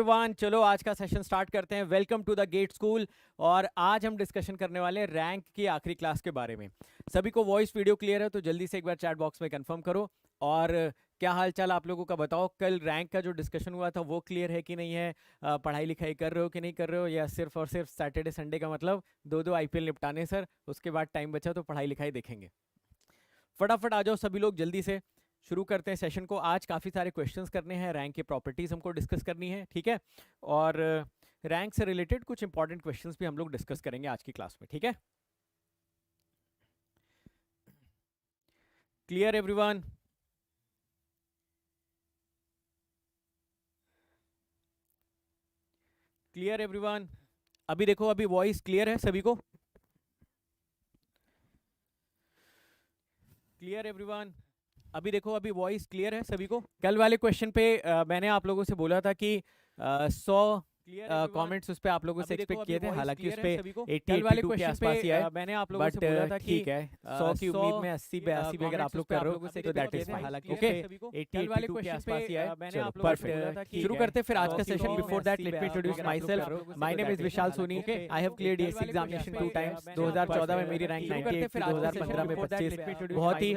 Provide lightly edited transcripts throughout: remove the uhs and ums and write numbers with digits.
Everyone, चलो आज का सेशन स्टार्ट करते हैं। Welcome to the GATE school. और आज हम डिस्कशन करने वाले हैं रैंक की आखिरी क्लास के बारे में। सभी को वॉइस वीडियो क्लियर है तो जल्दी से एक बार चैट बॉक्स में कंफर्म करो। और क्या हाल चाल आप लोगों का बताओ। कल रैंक का जो डिस्कशन हुआ था वो क्लियर है कि नहीं है? पढ़ाई लिखाई कर रहे हो कि नहीं कर रहे हो, या सिर्फ और सिर्फ सैटरडे संडे का मतलब दो आईपीएल निपटाने सर, उसके बाद टाइम बचा तो पढ़ाई लिखाई देखेंगे। फटाफट आ जाओ सभी लोग, जल्दी से शुरू करते हैं सेशन को। आज काफ़ी सारे क्वेश्चंस करने हैं, रैंक के प्रॉपर्टीज हमको डिस्कस करनी है, ठीक है। और रैंक से रिलेटेड कुछ इंपॉर्टेंट क्वेश्चंस भी हम लोग डिस्कस करेंगे आज की क्लास में, ठीक है। Clear everyone? Clear everyone? अभी देखो, अभी वॉइस क्लियर है सभी को? Clear everyone? अभी देखो, अभी वॉइस क्लियर है सभी को? कल वाले क्वेश्चन पे मैंने आप लोगों से बोला था कि 100 कमेंट्स उस पे आप लोगों से एक्सपेक्ट किए थे, हालांकि उस पे 80-82 के आसपास ही आए। मैंने आप लोगों से बोला था कि ठीक है, 100 की उम्मीद में 80-82 भी अगर आप लोग कर रहे हो तो दैट इज फाइन। ओके, 80-82 के आसपास ही आए। चलो परफेक्ट, शुरू करते हैं फिर आज का session. Before that let me introduce myself. My name is Vishal Soni. I have cleared DSC examination 2 times. 2014 में मेरी रैंक 98 थी, 2015 में 25। बहुत ही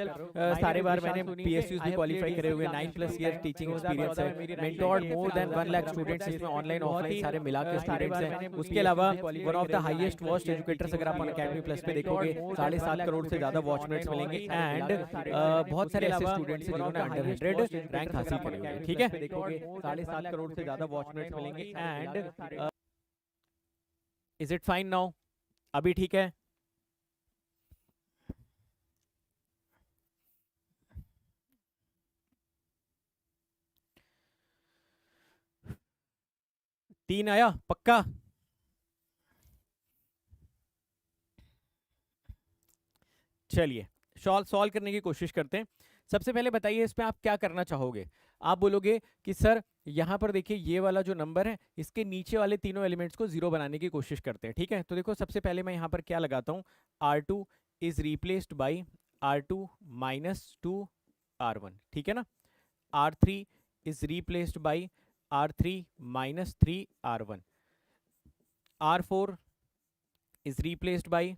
सारे बार मैंने पीएसयूज भी क्वालीफाई करे हुए। 9+ ईयर टीचिंग एक्सपीरियंस है। Mentored more than 1 lakh students, इसमें ऑनलाइन ऑफलाइन सारे मिला के स्टूडेंट्स हैं। उसके अलावा one of the highest watch educators अगर आप अकेडमी प्लस पे देखोगे 7.5 करोड़ से ज्यादा वॉचमेट्स मिलेंगे। एंड बहुत सारे ऐसे स्टूडेंट्स हैं जिन्होंने अंडर 100 रैंक हासिल करे हुए हैं, ठीक है। देखोगे 7.5 करोड़ से ज्यादा वॉचमेट्स मिलेंगे। And is it fine now? अभी ठीक है? तीन आया पक्का? चलिए सॉल्व करने की कोशिश करते हैं। सबसे पहले बताइए इसमें आप क्या करना चाहोगे। आप बोलोगे कि सर यहाँ पर देखिए ये वाला जो नंबर है इसके नीचे वाले तीनों एलिमेंट्स को जीरो बनाने की कोशिश करते हैं, ठीक है। तो देखो सबसे पहले मैं यहाँ पर क्या लगाता हूँ, R2 is replaced by R2 minus 2R1, ठीक है ना। R3 is replaced by R3 minus 3R1। R4 is replaced by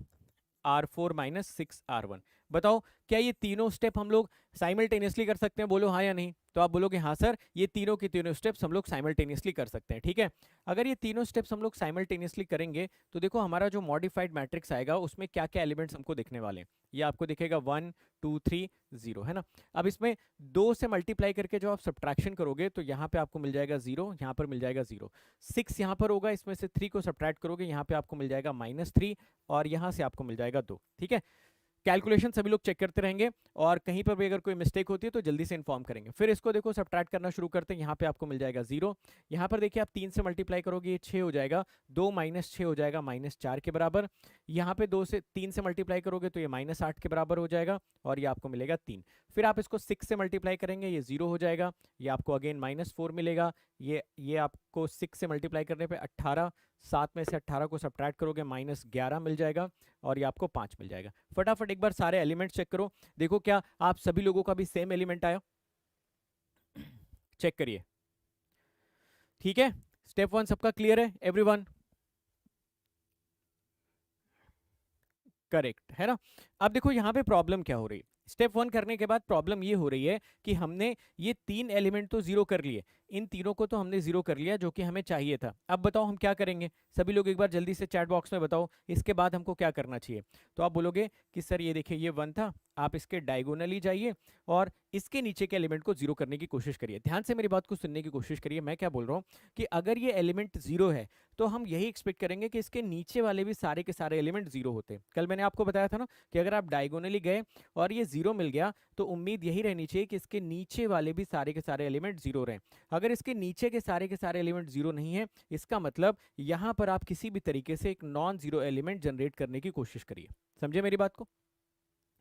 R4 minus 6R1। बताओ क्या ये तीनों स्टेप हम लोग साइमल्टेनियसली कर सकते हैं? बोलो हाँ या नहीं। तो आप बोलोगे हाँ सर, ये तीनों के तीनों स्टेप्स हम लोग साइमल्टेनियसली कर सकते हैं, ठीक है। अगर ये तीनों स्टेप्स हम लोग साइमल्टेनियसली करेंगे तो देखो हमारा जो मॉडिफाइड मैट्रिक्स आएगा उसमें क्या क्या एलिमेंट्स हमको दिखने वाले हैं। ये आपको दिखेगा 1 2 3 0, है ना। अब इसमें 2 से मल्टीप्लाई करके जो आप सब्ट्रैक्शन करोगे तो यहाँ पे आपको मिल जाएगा 0, यहाँ पर मिल जाएगा 0। 6 यहाँ पर होगा, इसमें से 3 को सब्ट्रैक्ट करोगे, यहाँ पे आपको मिल जाएगा -3, और यहाँ से आपको मिल जाएगा 2, ठीक है। कैलकुलेशन सभी लोग चेक करते रहेंगे, और कहीं पर भी अगर कोई मिस्टेक होती है तो जल्दी से इन्फॉर्म करेंगे। फिर इसको देखो सब्ट्रैक्ट करना शुरू करते हैं। यहाँ पे आपको मिल जाएगा 0। यहाँ पर देखिए आप 3 से मल्टीप्लाई करोगे ये 6 हो जाएगा, 2 माइनस 6 हो जाएगा -4 के बराबर। यहाँ पे 3 से मल्टीप्लाई करोगे तो ये -8 के बराबर हो जाएगा, और ये आपको मिलेगा 3। फिर आप इसको 6 से मल्टीप्लाई करेंगे, ये 0 हो जाएगा, ये आपको अगेन -4 मिलेगा। ये आपको 6 से मल्टीप्लाई करने पे 18, 7 में से 18 को सब्ट्रैक्ट करोगे -11 मिल जाएगा, और ये आपको 5 मिल जाएगा। फटाफट एक बार सारे एलिमेंट चेक करो, देखो क्या आप सभी लोगों का भी सेम एलिमेंट आया। चेक करिए, ठीक है। स्टेप 1 सबका क्लियर है एवरीवन? करेक्ट है ना। अब देखो यहाँ पे प्रॉब्लम क्या हो रही है। स्टेप 1 करने के बाद प्रॉब्लम ये हो रही है कि हमने ये 3 एलिमेंट तो जीरो कर लिए, इन तीनों को तो हमने जीरो कर लिया जो कि हमें चाहिए था। अब बताओ हम क्या करेंगे? सभी लोग एक बार जल्दी से चैट बॉक्स में बताओ इसके बाद हमको क्या करना चाहिए। तो आप बोलोगे कि सर ये देखिए ये 1 था, आप इसके डायगोनली जाइए और इसके नीचे के एलिमेंट को जीरो करने की कोशिश करिए। ध्यान से मेरी बात को सुनने की कोशिश करिए, मैं क्या बोल रहा हूँ कि अगर ये एलिमेंट जीरो है तो हम यही एक्सपेक्ट करेंगे कि इसके नीचे वाले भी सारे के सारे एलिमेंट जीरो होते हैं। कल मैंने आपको बताया था ना कि अगर आप डायगोनली गए और ये जीरो मिल गया तो उम्मीद यही रहनी चाहिए कि इसके नीचे वाले भी सारे के सारे एलिमेंट जीरो रहें। अगर इसके नीचे के सारे एलिमेंट जीरो नहीं है, इसका मतलब यहां पर आप किसी भी तरीके से एक नॉन जीरो एलिमेंट जनरेट करने की कोशिश करिए। समझे मेरी बात को?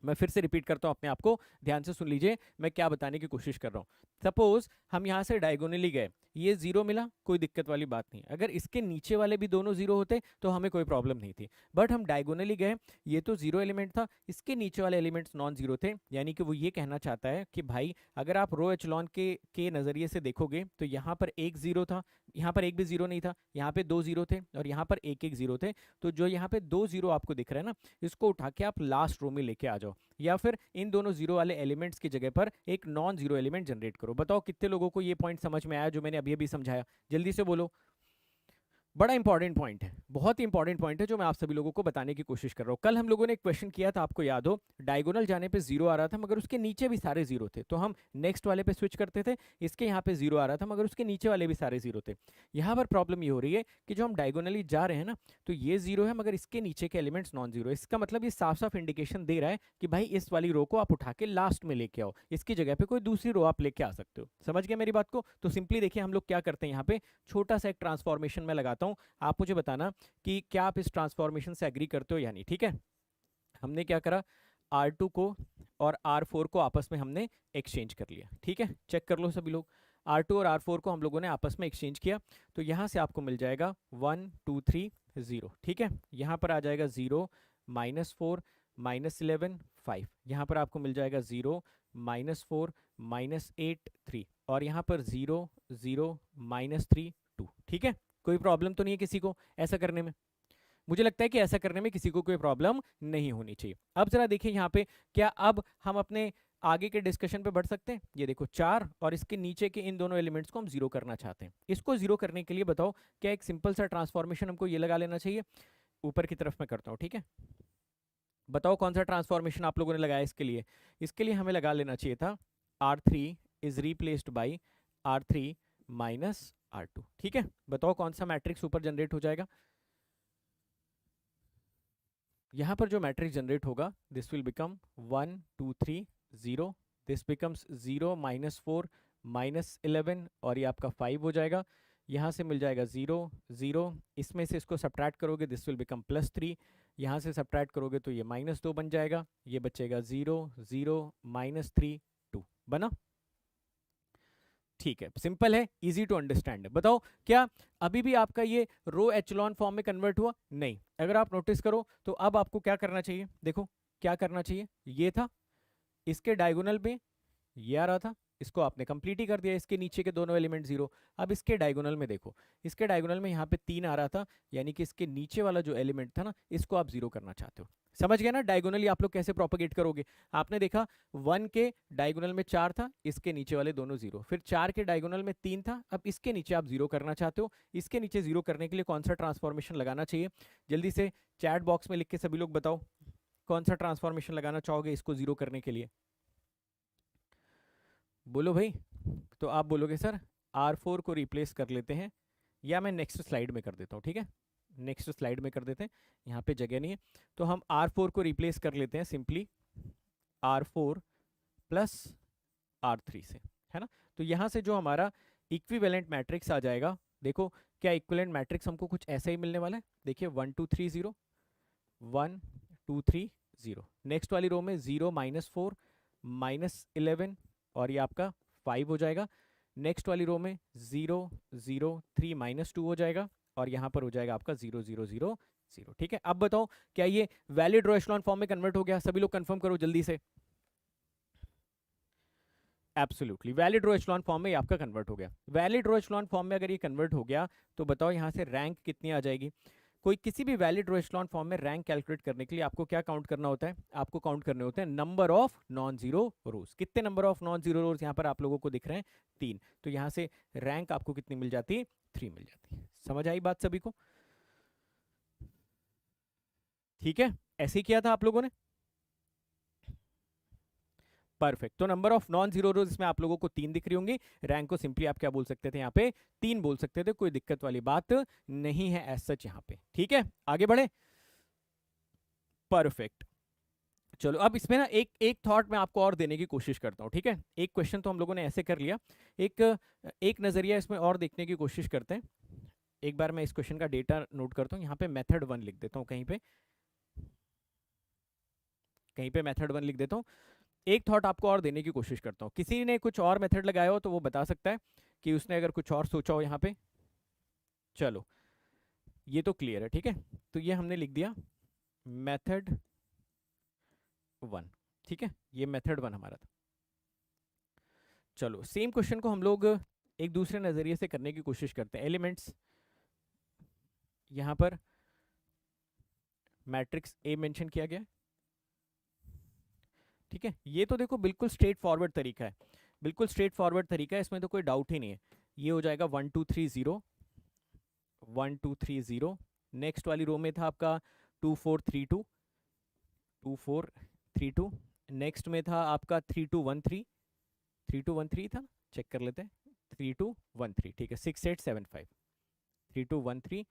मैं फिर से रिपीट करता हूँ अपने आप को, ध्यान से सुन लीजिए मैं क्या बताने की कोशिश कर रहा हूँ। सपोज हम यहाँ से डायगोनली गए, ये जीरो मिला, कोई दिक्कत वाली बात नहीं। अगर इसके नीचे वाले भी दोनों जीरो होते तो हमें कोई प्रॉब्लम नहीं थी, बट हम डायगोनली गए, ये तो जीरो एलिमेंट था, इसके नीचे वाले एलिमेंट्स नॉन जीरो थे, यानी कि वो ये कहना चाहता है कि भाई अगर आप रो एचलॉन के नज़रिए से देखोगे तो यहाँ पर एक जीरो था, यहाँ पर एक भी जीरो नहीं था, यहाँ पे दो जीरो थे और यहाँ पर एक एक जीरो थे। तो जो यहाँ पे दो जीरो आपको दिख रहा है ना, इसको उठा के आप लास्ट रो में लेके आ जाओ, या फिर इन दोनों जीरो वाले एलिमेंट्स की जगह पर एक नॉन जीरो एलिमेंट जनरेट करो। बताओ कितने लोगों को ये पॉइंट समझ में आया जो मैंने अभी अभी समझाया, जल्दी से बोलो। बड़ा इंपॉर्टेंट पॉइंट है, बहुत इंपॉर्टेंट पॉइंट है जो मैं आप सभी लोगों को बताने की कोशिश कर रहा हूँ। कल हम लोगों ने एक क्वेश्चन किया था, आपको याद हो, डायगोनल जाने पे जीरो आ रहा था मगर उसके नीचे भी सारे जीरो थे, तो हम नेक्स्ट वाले पे स्विच करते थे। इसके यहाँ पे जीरो आ रहा था मगर उसके नीचे वाले भी सारे जीरो थे। यहाँ पर प्रॉब्लम ये हो रही है कि जो हम डायगोनली जा रहे हैं ना, तो ये जीरो है मगर इसके नीचे के एलिमेंट्स नॉन जीरो। इसका मतलब ये साफ साफ इंडिकेशन दे रहा है कि भाई इस वाली रो को आप उठा के लास्ट में लेके आओ, इसकी जगह पे कोई दूसरी रो आप लेके आ सकते हो। समझ गए मेरी बात को? तो सिंपली देखिए हम लोग क्या करते हैं, यहाँ पे छोटा सा एक ट्रांसफॉर्मेशन में लगाता हूँ, आप मुझे बताना कि क्या आप इस ट्रांसफॉर्मेशन से एग्री करते हो या नहीं। ठीक है, हमने क्या करा, R2 को और R4 को आपस में हमने एक्सचेंज कर लिया। ठीक है, चेक कर लो सभी लोग, R2 और R4 को हम लोगों ने आपस में एक्सचेंज किया, तो यहाँ से आपको मिल जाएगा 1 2 3 0। ठीक है, यहाँ पर आ जाएगा 0 -4 -11 5, यहाँ पर आपको मिल जाएगा 0 -4 -8 3, और यहाँ पर 0 0 -3 2। ठीक है, कोई प्रॉब्लम तो नहीं है किसी को ऐसा करने में? मुझे लगता है कि ऐसा करने में किसी को कोई प्रॉब्लम नहीं होनी चाहिए। अब जरा देखिए यहाँ पे, क्या अब हम अपने आगे के डिस्कशन पे बढ़ सकते हैं? ये देखो 4 और इसके नीचे के इन दोनों एलिमेंट्स को हम जीरो करना चाहते हैं। इसको जीरो करने के लिए बताओ क्या एक सिंपल सा ट्रांसफॉर्मेशन हमको ये लगा लेना चाहिए? ऊपर की तरफ मैं करता हूँ, ठीक है, बताओ कौन सा ट्रांसफॉर्मेशन आप लोगों ने लगाया इसके लिए? इसके लिए हमें लगा लेना चाहिए था R3 is replaced by R3 minus R2। ठीक है, बताओ कौन सा मैट्रिक्स ऊपर जनरेट हो जाएगा? यहाँ पर जो मैट्रिक्स जनरेट होगा, this will become 1 2 3 0, this becomes 0 -4 -11 और ये आपका 5 हो जाएगा। यहाँ से मिल जाएगा 0 0, इसमें से इसको सब्ट्रैक्ट करोगे दिस विल बिकम +3, यहाँ से सब्ट्रैक्ट करोगे तो ये -2 बन जाएगा, ये बचेगा 0 0 -3 2 बना। ठीक है, सिंपल है, इजी टू अंडरस्टैंड है। बताओ क्या अभी भी आपका ये रो एचलॉन फॉर्म में कन्वर्ट हुआ? नहीं। अगर आप नोटिस करो तो अब आपको क्या करना चाहिए, देखो क्या करना चाहिए, ये था, इसके डायगोनल में ये आ रहा था, इसको आपने कंप्लीट ही कर दिया, इसके नीचे के दोनों एलिमेंट जीरो। अब इसके डायगोनल में देखो, इसके डायगोनल में यहाँ पे 3 आ रहा था, यानी कि इसके नीचे वाला जो एलिमेंट था ना, इसको आप जीरो करना चाहते हो। समझ गए ना डायगोनली आप लोग कैसे प्रोपोगेट करोगे? आपने देखा 1 के डायगोनल में 4 था, इसके नीचे वाले दोनों जीरो, फिर 4 के डायगोनल में 3 था, अब इसके नीचे आप जीरो करना चाहते हो। इसके नीचे जीरो करने के लिए कौन सा ट्रांसफॉर्मेशन लगाना चाहिए? जल्दी से चैट बॉक्स में लिख के सभी लोग बताओ कौन सा ट्रांसफॉर्मेशन लगाना चाहोगे इसको जीरो करने के लिए? बोलो भाई। तो आप बोलोगे सर R4 को रिप्लेस कर लेते हैं, या मैं नेक्स्ट स्लाइड में कर देता हूँ। ठीक है, नेक्स्ट स्लाइड में कर देते हैं, यहाँ पे जगह नहीं है, तो हम R4 को रिप्लेस कर लेते हैं सिंपली R4 प्लस R3 से, है ना। तो यहाँ से जो हमारा इक्विवेलेंट मैट्रिक्स आ जाएगा, देखो क्या इक्विवेलेंट मैट्रिक्स हमको कुछ ऐसा ही मिलने वाला है। देखिए 1 2 3 0 1 2 3 0, नेक्स्ट वाली रो में 0 -4 -11 और ये आपका 5 हो जाएगा। नेक्स्ट वाली रो में 0 0 3 -2 हो जाएगा, और यहाँ पर हो जाएगा आपका 0 0 0 0। ठीक है, अब बताओ क्या ये वैलिड रो एचलॉन फॉर्म में कन्वर्ट हो गया? सभी लोग कंफर्म करो जल्दी से। एब्सोल्युटली वैलिड रो एचलॉन फॉर्म में ये आपका कन्वर्ट हो गया। वैलिड रो एचलॉन फॉर्म में अगर ये कन्वर्ट हो गया तो बताओ यहाँ से रैंक कितनी आ जाएगी? कोई किसी भी वैलिड रो एचलॉन फॉर्म में रैंक कैलकुलेट करने के लिए आपको क्या काउंट करना होता है? आपको काउंट करने होते हैं number of non zero rows. कितने number of non zero rows यहाँ पर आप लोगों को दिख रहे हैं? 3। तो यहाँ से रैंक आपको कितनी मिल जाती है? 3 मिल जाती है। समझ आई बात सभी को? ठीक है, ऐसे ही किया था आप लोगों ने। परफेक्ट, तो नंबर ऑफ नॉन जीरो रोज इसमें आप लोगों को 3 दिख रही होंगी, रैंक को सिंपली आप क्या बोल सकते थे यहाँ पे? 3 बोल सकते थे, कोई दिक्कत वाली बात नहीं है एज सच यहाँ पे। ठीक है, आगे बढ़े। परफेक्ट, चलो अब इसमें ना एक एक थॉट मैं आपको और देने की कोशिश करता हूँ। ठीक है, एक क्वेश्चन तो हम लोगों ने ऐसे कर लिया, एक नजरिया इसमें और देखने की कोशिश करते हैं। एक बार मैं इस क्वेश्चन का डेटा नोट करता हूँ, यहाँ पे मेथड 1 लिख देता हूँ कहीं पे। कहीं पे मेथड 1 लिख देता हूँ। एक थॉट आपको और देने की कोशिश करता हूँ, किसी ने कुछ और मेथड लगाया हो तो वो बता सकता है कि उसने अगर कुछ और सोचा हो यहाँ पे। चलो ये तो क्लियर है, ठीक है। तो ये हमने लिख दिया मेथड 1, ठीक है, ये मेथड 1 हमारा था। चलो सेम क्वेश्चन को हम लोग एक दूसरे नजरिए से करने की कोशिश करते हैं। एलिमेंट्स यहाँ पर मैट्रिक्स ए मेंशन किया गया है, ठीक है। ये तो देखो बिल्कुल स्ट्रेट फॉरवर्ड तरीका है, बिल्कुल स्ट्रेट फॉरवर्ड तरीका है, इसमें तो कोई डाउट ही नहीं है। ये हो जाएगा 1 2 3 0 1 2 3 0। नेक्स्ट वाली रो में था आपका 2 4 3 2 2 4 3 2। नेक्स्ट में था आपका 3 2 1 3 3 2 1 3 था, चेक कर लेते हैं। 3 2 1 3, ठीक है। 6 8 7 5 3 2 1 3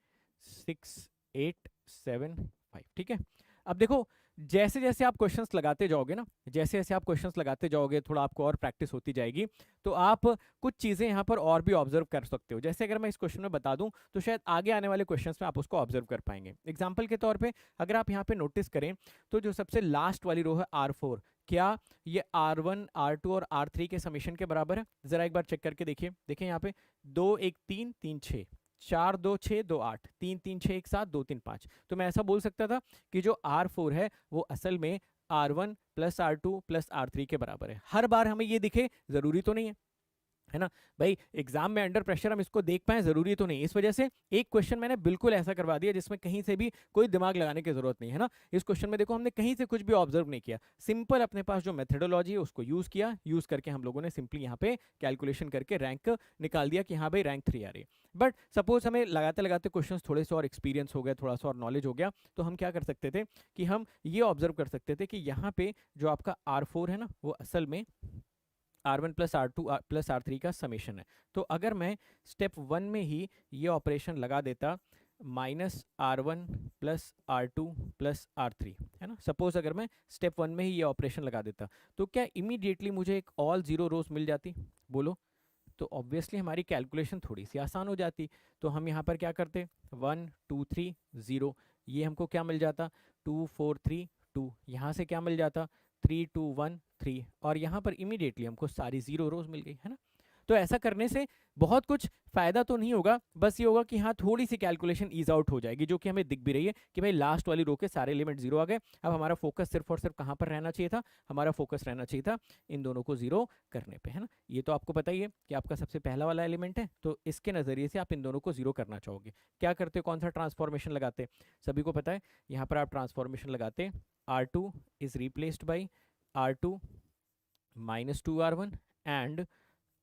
6 8 7 5, ठीक है। अब देखो जैसे जैसे आप क्वेश्चंस लगाते जाओगे ना, जैसे जैसे आप क्वेश्चंस लगाते जाओगे, थोड़ा आपको और प्रैक्टिस होती जाएगी, तो आप कुछ चीज़ें यहाँ पर और भी ऑब्जर्व कर सकते हो। जैसे अगर मैं इस क्वेश्चन में बता दूं तो शायद आगे आने वाले क्वेश्चंस में आप उसको ऑब्जर्व कर पाएंगे। एग्जाम्पल के तौर पे अगर आप यहाँ पे नोटिस करें तो जो सबसे लास्ट वाली रो है R4, क्या ये R1 R2 और R3 के समीशन के बराबर है? जरा एक बार चेक करके देखिए। देखिए यहाँ पे 2 1 3 3 6 4 2 6 2 8 3 3 6 1 7 2 3 5। तो मैं ऐसा बोल सकता था कि जो R4 है वो असल में R1 plus R2 plus R3 के बराबर है। हर बार हमें ये दिखे जरूरी तो नहीं है ना भाई, एग्जाम में अंडर प्रेशर हम इसको देख पाए जरूरी तो नहीं। इस वजह से एक क्वेश्चन मैंने बिल्कुल ऐसा करवा दिया जिसमें कहीं से भी कोई दिमाग लगाने की जरूरत नहीं है ना। इस क्वेश्चन में देखो हमने कहीं से कुछ भी ऑब्जर्व नहीं किया, सिंपल अपने पास जो मेथडोलॉजी है उसको यूज किया, यूज करके हम लोगों ने सिंपली यहाँ पे कैलकुलेशन करके रैंक निकाल दिया कि हाँ भाई रैंक 3 आ रही है। बट सपोज हमें लगाते लगाते क्वेश्चन थोड़े से और एक्सपीरियंस हो गया, थोड़ा सा और नॉलेज हो गया, तो हम क्या कर सकते थे कि हम ये ऑब्जर्व कर सकते थे कि यहाँ पे जो आपका R4 है ना वो असल में R1 plus R2 plus R3 का समेशन है। तो अगर मैं स्टेप 1 में ही ये ऑपरेशन लगा देता -R1 plus R2 plus R3, है ना, सपोज अगर मैं स्टेप 1 में ही ये ऑपरेशन लगा देता तो क्या इमीडिएटली मुझे एक ऑल जीरो रोज मिल जाती? बोलो। तो ऑब्वियसली हमारी कैलकुलेशन थोड़ी सी आसान हो जाती। तो हम यहाँ पर क्या करते, 1 2 3 0, ये हमको क्या मिल जाता 2 4 3 2, यहाँ से क्या मिल जाता 3 2 1 3, और यहाँ पर इमीडिएटली हमको सारी 0 रोज मिल गई, है ना। तो ऐसा करने से बहुत कुछ फायदा तो नहीं होगा, बस ये होगा कि हाँ थोड़ी सी कैलकुलेशन ईज आउट हो जाएगी, जो कि हमें दिख भी रही है कि भाई लास्ट वाली रो के सारे एलिमेंट 0 आ गए। अब हमारा फोकस सिर्फ और सिर्फ कहाँ पर रहना चाहिए था, हमारा फोकस रहना चाहिए था इन दोनों को 0 करने पे, है ना। ये तो आपको पता ही है कि आपका सबसे पहला वाला एलिमेंट है, तो इसके नजरिए से आप इन दोनों को 0 करना चाहोगे। क्या करते, कौन सा ट्रांसफॉर्मेशन लगाते, सभी को पता है। यहाँ पर आप ट्रांसफॉर्मेशन लगाते R2 is replaced by R2 minus 2R1 and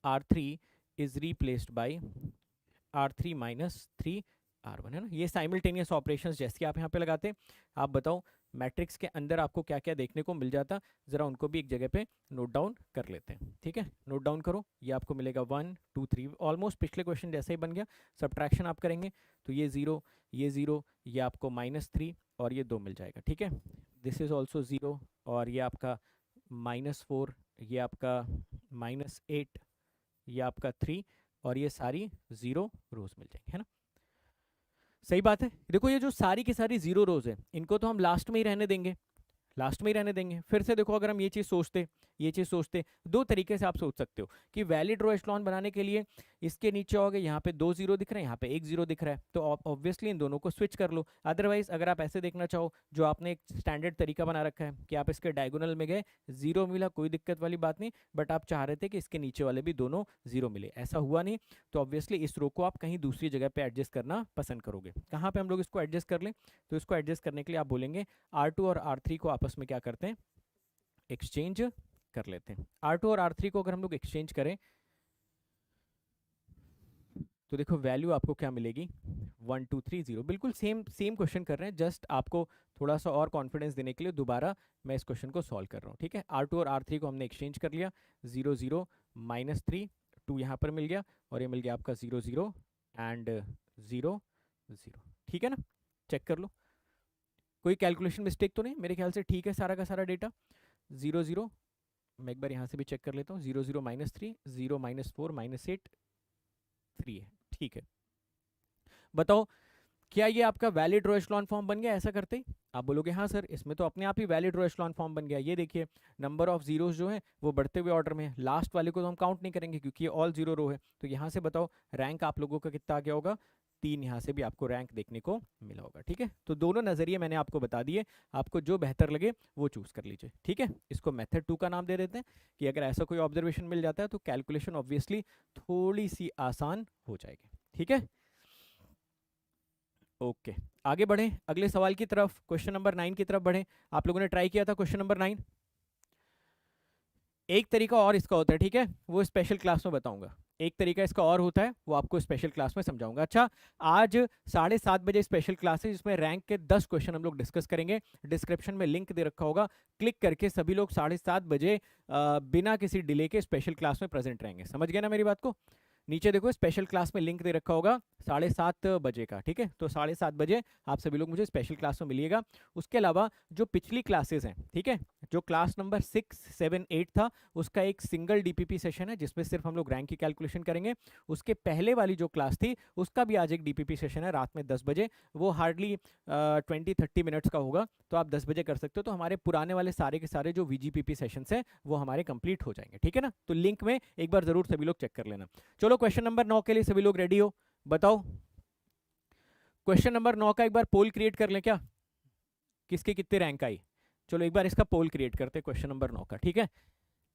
R3 is replaced by R3 minus 3R1, है ना। ये साइमल्टेनियस ऑपरेशंस जैसे आप यहाँ पे लगाते हैं। आप बताओ मैट्रिक्स के अंदर आपको क्या क्या देखने को मिल जाता, जरा उनको भी एक जगह पे नोट डाउन कर लेते हैं, ठीक है। नोट डाउन करो, ये आपको मिलेगा 1 2 3, ऑलमोस्ट पिछले क्वेश्चन जैसे ही बन गया। सब्ट्रैक्शन आप करेंगे तो ये 0 ये 0, ये आपको -3 और ये 2 मिल जाएगा, ठीक है। दिस इज ऑल्सो 0 और ये आपका -4, ये आपका -8, ये आपका 3 और ये सारी 0 रोज मिल जाएंगे, है ना। सही बात है। देखो ये जो सारी की सारी 0 रोज है इनको तो हम लास्ट में ही रहने देंगे, लास्ट में ही रहने देंगे। फिर से देखो अगर हम ये चीज सोचते दो तरीके से आप सोच सकते हो कि वैलिड रो एचलॉन बनाने के लिए इसके नीचे हो गए, यहाँ पे 2 0 दिख रहे हैं, यहाँ पे 1 0 दिख रहा है, तो ऑब्वियसली इन दोनों को स्विच कर लो। अदरवाइज अगर आप ऐसे देखना चाहो, जो आपने एक स्टैंडर्ड तरीका बना रखा है कि आप इसके डायगोनल में गए 0 मिला, कोई दिक्कत वाली बात नहीं, बट आप चाह रहे थे कि इसके नीचे वाले भी दोनों 0 मिले, ऐसा हुआ नहीं, तो ऑब्वियसली इस रो को आप कहीं दूसरी जगह पे एडजस्ट करना पसंद करोगे। कहाँ पे हम लोग इसको एडजस्ट कर लें, तो इसको एडजस्ट करने के लिए आप बोलेंगे R2 और R3 को आपस में क्या करते हैं, एक्सचेंज कर लेते हैं। R2 और R3 को अगर हम लोग एक्सचेंज करें तो देखो वैल्यू आपको क्या मिलेगी 1 2 3 0, बिल्कुल सेम क्वेश्चन कर रहे हैं, जस्ट आपको थोड़ा सा और कॉन्फिडेंस देने के लिए दोबारा मैं इस क्वेश्चन को सॉल्व कर रहा हूँ, ठीक है। R2 और R3 को हमने एक्सचेंज कर लिया, 0 0 -3 2 यहाँ पर मिल गया और ये मिल गया आपका 0 0 एंड 0 0, ठीक है ना। चेक कर लो कोई कैलकुलेशन मिस्टेक तो नहीं, मेरे ख्याल से ठीक है सारा का सारा डेटा। 0 0, मैं एक बार यहाँ से भी चेक कर लेता हूँ, 0 0 -3 0 -4 -8 3 है, ठीक है। बताओ क्या ये आपका वैलिड रो एचेलॉन फॉर्म बन गया ऐसा करते ही? आप बोलोगे हाँ सर, इसमें तो अपने आप ही वैलिड रो एचेलॉन फॉर्म बन गया। ये देखिए नंबर ऑफ जीरोस जो है वो बढ़ते हुए ऑर्डर में है, लास्ट वाले को तो हम काउंट नहीं करेंगे क्योंकि ये ऑल जीरो रो है। तो यहाँ से बताओ रैंक आप लोगों का कितना आ गया होगा? 3। यहाँ से भी आपको रैंक देखने को मिला होगा। ठीक है, तो दोनों नजरिए मैंने आपको बता दिए, आपको जो बेहतर लगे वो चूज कर लीजिए। ठीक है, इसको मेथड 2 का नाम दे देते हैं कि अगर ऐसा कोई ऑब्जर्वेशन मिल जाता है तो कैलकुलेशन ऑब्वियसली थोड़ी सी आसान हो जाएगी। ठीक है, ओके आगे बढ़ें अगले सवाल की तरफ, क्वेश्चन नंबर 9 की तरफ बढ़ें। आप लोगों ने ट्राई किया था क्वेश्चन नंबर 9। एक तरीका और इसका होता है, ठीक है, वो स्पेशल क्लास में बताऊंगा। एक तरीका इसका और होता है वो आपको स्पेशल क्लास में समझाऊंगा। अच्छा, आज 7:30 बजे स्पेशल क्लास है जिसमें रैंक के 10 क्वेश्चन हम लोग डिस्कस करेंगे। डिस्क्रिप्शन में लिंक दे रखा होगा, क्लिक करके सभी लोग 7:30 बजे बिना किसी डिले के स्पेशल क्लास में प्रेजेंट रहेंगे। समझ गए ना मेरी बात को? नीचे देखो स्पेशल क्लास में लिंक दे रखा होगा 7:30 बजे का। ठीक है, तो 7:30 बजे आप सभी लोग मुझे स्पेशल क्लास में मिलिएगा। उसके अलावा जो पिछली क्लासेस हैं, ठीक है, जो क्लास नंबर 6, 7, 8 था उसका एक सिंगल डीपीपी सेशन है जिसमें सिर्फ हम लोग रैंक की कैलकुलेशन करेंगे। उसके पहले वाली जो क्लास थी उसका भी आज एक डीपीपी सेशन है रात में 10 बजे। वो हार्डली 20-30 मिनट्स का होगा, तो आप 10 बजे कर सकते हो। तो हमारे पुराने वाले सारे के सारे जो वीजीपीपी सेशंस हैं वो हमारे कंप्लीट हो जाएंगे। ठीक है ना, तो लिंक में एक बार जरूर सभी लोग चेक कर लेना। चलो क्वेश्चन नंबर 9 के लिए सभी लोग रेडी हो? बताओ क्वेश्चन नंबर 9 का एक बार पोल क्रिएट कर लें क्या, किसके कितने रैंक आई? चलो एक बार इसका पोल क्रिएट करते हैं क्वेश्चन नंबर 9 का। ठीक है,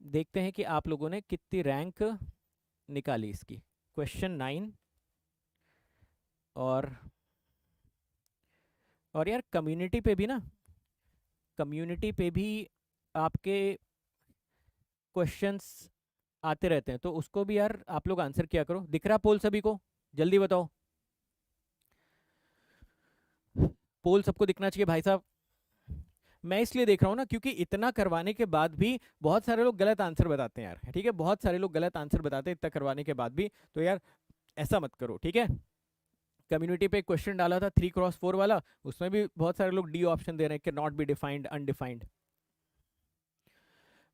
देखते हैं कि आप लोगों ने कितनी रैंक निकाली इसकी। क्वेश्चन 9। और यार कम्युनिटी पे भी ना, कम्युनिटी पे भी आपके क्वेश्चंस आते रहते हैं, तो उसको भी यार आप लोग आंसर किया करो। दिख रहा पोल सभी को? जल्दी बताओ, पोल सबको दिखना चाहिए भाई साहब। मैं इसलिए देख रहा हूँ ना क्योंकि इतना करवाने के बाद भी बहुत सारे लोग गलत आंसर बताते हैं यार। ठीक है, बहुत सारे लोग गलत आंसर बताते हैं इतना करवाने के बाद भी, तो यार ऐसा मत करो। ठीक है, कम्युनिटी पे एक क्वेश्चन डाला था 3x4 वाला, उसमें भी बहुत सारे लोग डी ऑप्शन दे रहे हैं कि नॉट बी डिफाइंड, अनडिफाइंड।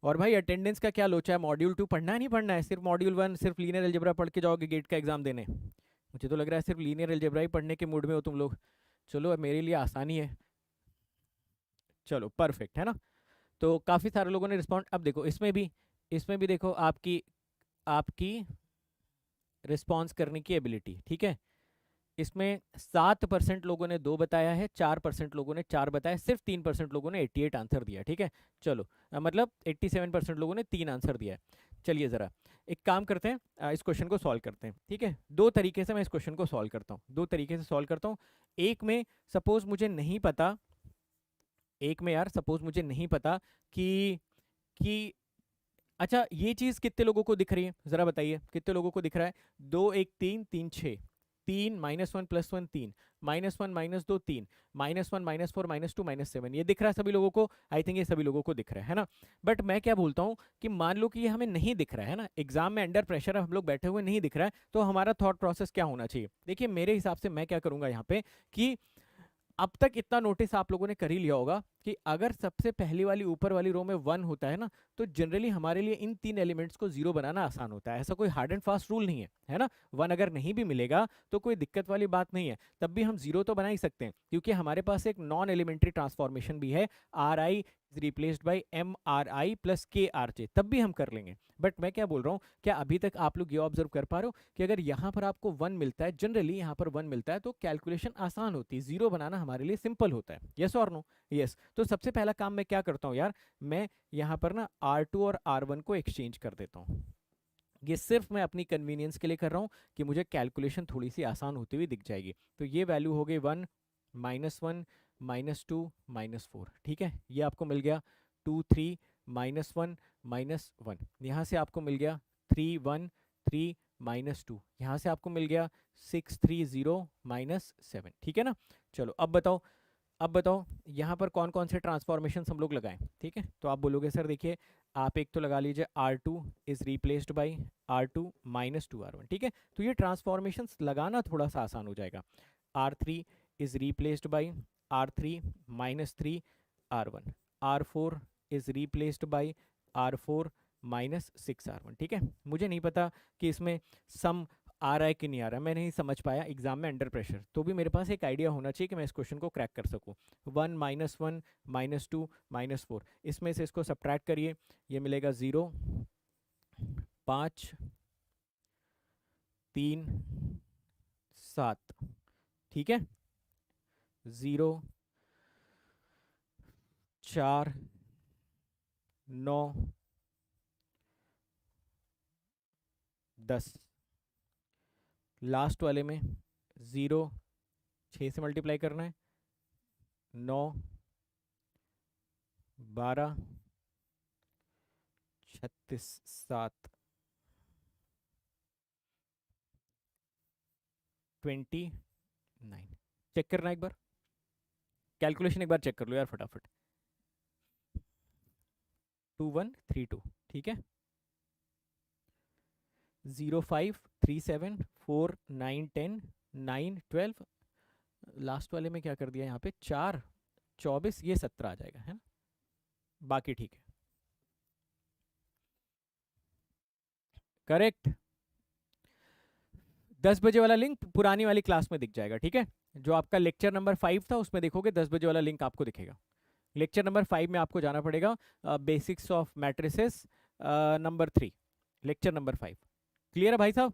और भाई अटेंडेंस का क्या लोचा है? मॉड्यूल 2 पढ़ना है नहीं पढ़ना है? सिर्फ मॉड्यूल 1 सिर्फ लीनियर अलजेब्रा पढ़ के जाओगे गेट का एग्जाम देने? मुझे तो लग रहा है सिर्फ लीनियर अलजेब्रा ही पढ़ने के मूड में हो तुम लोग। चलो अब मेरे लिए आसानी है। चलो परफेक्ट है ना, तो काफ़ी सारे लोगों ने रिस्पॉन्ड। अब देखो इसमें भी देखो आपकी आपकी रिस्पॉन्स करने की एबिलिटी। ठीक है, इसमें 7% लोगों ने 2 बताया है, 4% लोगों ने 4 बताया, सिर्फ 3% लोगों ने 88 आंसर दिया। ठीक है, चलो मतलब 87% लोगों ने 3 आंसर दिया है। चलिए ज़रा एक काम करते हैं, इस क्वेश्चन को सॉल्व करते हैं। ठीक है, दो तरीके से मैं इस क्वेश्चन को सॉल्व करता हूँ, दो तरीके से सॉल्व करता हूँ। एक में सपोज मुझे नहीं पता, एक में यार सपोज मुझे नहीं पता कि अच्छा ये चीज कितने लोगों को दिख रही है, जरा बताइए कितने लोगों को दिख रहा है? 2 1 3 3 6, 3 -1 +1 3, -1 -2 3, -1 -4 -2 -7, ये दिख रहा है सभी लोगों को? आई थिंक ये सभी लोगों को दिख रहा है ना। बट मैं क्या बोलता हूँ कि मान लो कि ये हमें नहीं दिख रहा है ना, एग्जाम में अंडर प्रेशर हम लोग बैठे हुए नहीं दिख रहा है, तो हमारा थॉट प्रोसेस क्या होना चाहिए? देखिए मेरे हिसाब से मैं क्या करूंगा यहाँ पे कि अब तक इतना नोटिस आप लोगों ने कर ही लिया होगा कि अगर सबसे पहली वाली ऊपर वाली रो में 1 होता है ना, तो जनरली हमारे लिए इन 3 एलिमेंट्स को 0 बनाना आसान होता है। ऐसा कोई हार्ड एंड फास्ट रूल नहीं है ना। 1 अगर नहीं भी मिलेगा तो कोई दिक्कत वाली बात नहीं है, तब भी हम 0 तो बना ही सकते हैं क्योंकि हमारे पास एक नॉन एलिमेंट्री ट्रांसफॉर्मेशन भी है, R I is replaced by M R I plus K R J, तब भी हम कर लेंगे। बट मैं क्या बोल रहा हूँ, क्या अभी तक आप लोग ये ऑब्जर्व कर पा रहे हो कि अगर यहाँ पर आपको 1 मिलता है, जनरली यहाँ पर 1 मिलता है, तो कैलकुलेशन आसान होती है, 0 बनाना हमारे लिए सिंपल होता है। यस और नो? यस। तो सबसे पहला काम मैं क्या करता हूँ यार, मैं यहाँ पर ना R2 और R1 को एक्सचेंज कर देता हूँ। ये सिर्फ मैं अपनी कन्वीनियंस के लिए कर रहा हूँ कि मुझे कैलकुलेशन थोड़ी सी आसान होती हुई दिख जाएगी। तो ये वैल्यू हो गई 1 -1 -2 -4। ठीक है, ये आपको मिल गया 2 3 -1 -1, यहाँ से आपको मिल गया 3 1 3 -2, यहाँ से आपको मिल गया 6 3 0 -7। ठीक है ना, चलो अब बताओ यहाँ पर कौन कौन से ट्रांसफॉर्मेशन हम लोग लगाएं। ठीक है, तो आप बोलोगे सर देखिए आप एक तो लगा लीजिए R2 is replaced by R2 -2 R1। ठीक है, तो ये ट्रांसफॉर्मेशन लगाना थोड़ा सा आसान हो जाएगा। R3 is replaced by R3 -3 R1, R4 is replaced by R4 -6 R1। ठीक है, मुझे नहीं पता कि इसमें सम आ रहा है कि नहीं आ रहा है मैं नहीं समझ पाया एग्जाम में अंडर प्रेशर, तो भी मेरे पास एक आइडिया होना चाहिए कि मैं इस क्वेश्चन को क्रैक कर सकूं। 1 -1 -2 -4, इसमें से इसको सब्ट्रैक्ट करिए, ये मिलेगा 0 5 3 7, ठीक है। 0 4 9 10, लास्ट वाले में 0 6 से मल्टीप्लाई करना है, 9 12 36 7 29। चेक करना एक बार, कैलकुलेशन एक बार चेक कर लो यार फटाफट। 2132, ठीक है। 0 5 3 7 4 9 10 9 12, लास्ट वाले में क्या कर दिया यहाँ पे 4 24, ये 17 आ जाएगा, है ना। बाकी ठीक है, करेक्ट। 10 बजे वाला लिंक पुरानी वाली क्लास में दिख जाएगा, ठीक है। जो आपका लेक्चर नंबर 5 था उसमें देखोगे 10 बजे वाला लिंक आपको दिखेगा। लेक्चर नंबर 5 में आपको जाना पड़ेगा, basics of matrices number 3, lecture number 5। Clear है भाई साहब?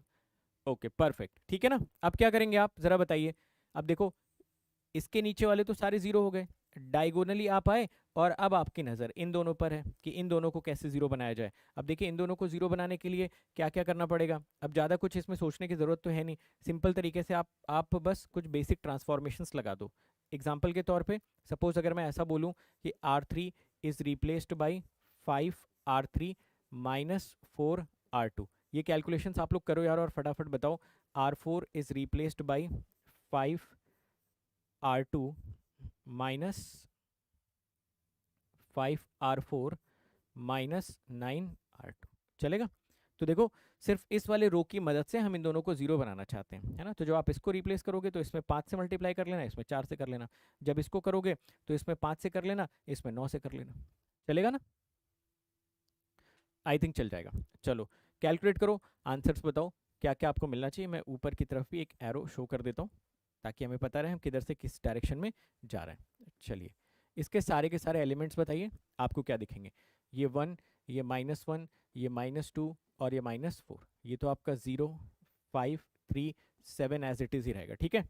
ओके परफेक्ट, ठीक है ना। अब क्या करेंगे आप जरा बताइए। अब देखो इसके नीचे वाले तो सारे जीरो हो गए, डायगोनली आप आए और अब आपकी नज़र इन दोनों पर है कि इन दोनों को कैसे जीरो बनाया जाए। अब देखिए इन दोनों को जीरो बनाने के लिए क्या क्या करना पड़ेगा। अब ज़्यादा कुछ इसमें सोचने की ज़रूरत तो है नहीं, सिंपल तरीके से आप बस कुछ बेसिक ट्रांसफॉर्मेशंस लगा दो। एग्जाम्पल के तौर पे सपोज अगर मैं ऐसा बोलूँ कि R3 is replaced by 5R3 -4R2, ये कैलकुलेशंस आप लोग करो यार और फटाफट बताओ। R4 is replaced by 5R2 -5R4 -9R2, चलेगा। तो देखो सिर्फ इस वाले रो की मदद से हम इन दोनों को जीरो बनाना चाहते हैं, है ना। तो जब आप इसको रिप्लेस करोगे तो इसमें 5 से मल्टीप्लाई कर लेना, इसमें 4 से कर लेना। जब इसको करोगे तो इसमें 5 से कर लेना, इसमें 9 से कर लेना, चलेगा ना। आई थिंक चल जाएगा। चलो कैलकुलेट करो, आंसर्स बताओ क्या क्या आपको मिलना चाहिए। मैं ऊपर की तरफ भी एक एरो शो कर देता हूँ ताकि हमें पता रहे हम किधर से किस डायरेक्शन में जा रहे हैं। चलिए इसके सारे के सारे एलिमेंट्स बताइए आपको क्या दिखेंगे। ये 1, ये -1, ये -2 और ये -4, ये तो आपका 0 5 3 7 एज इट इज़ ही रहेगा, ठीक है।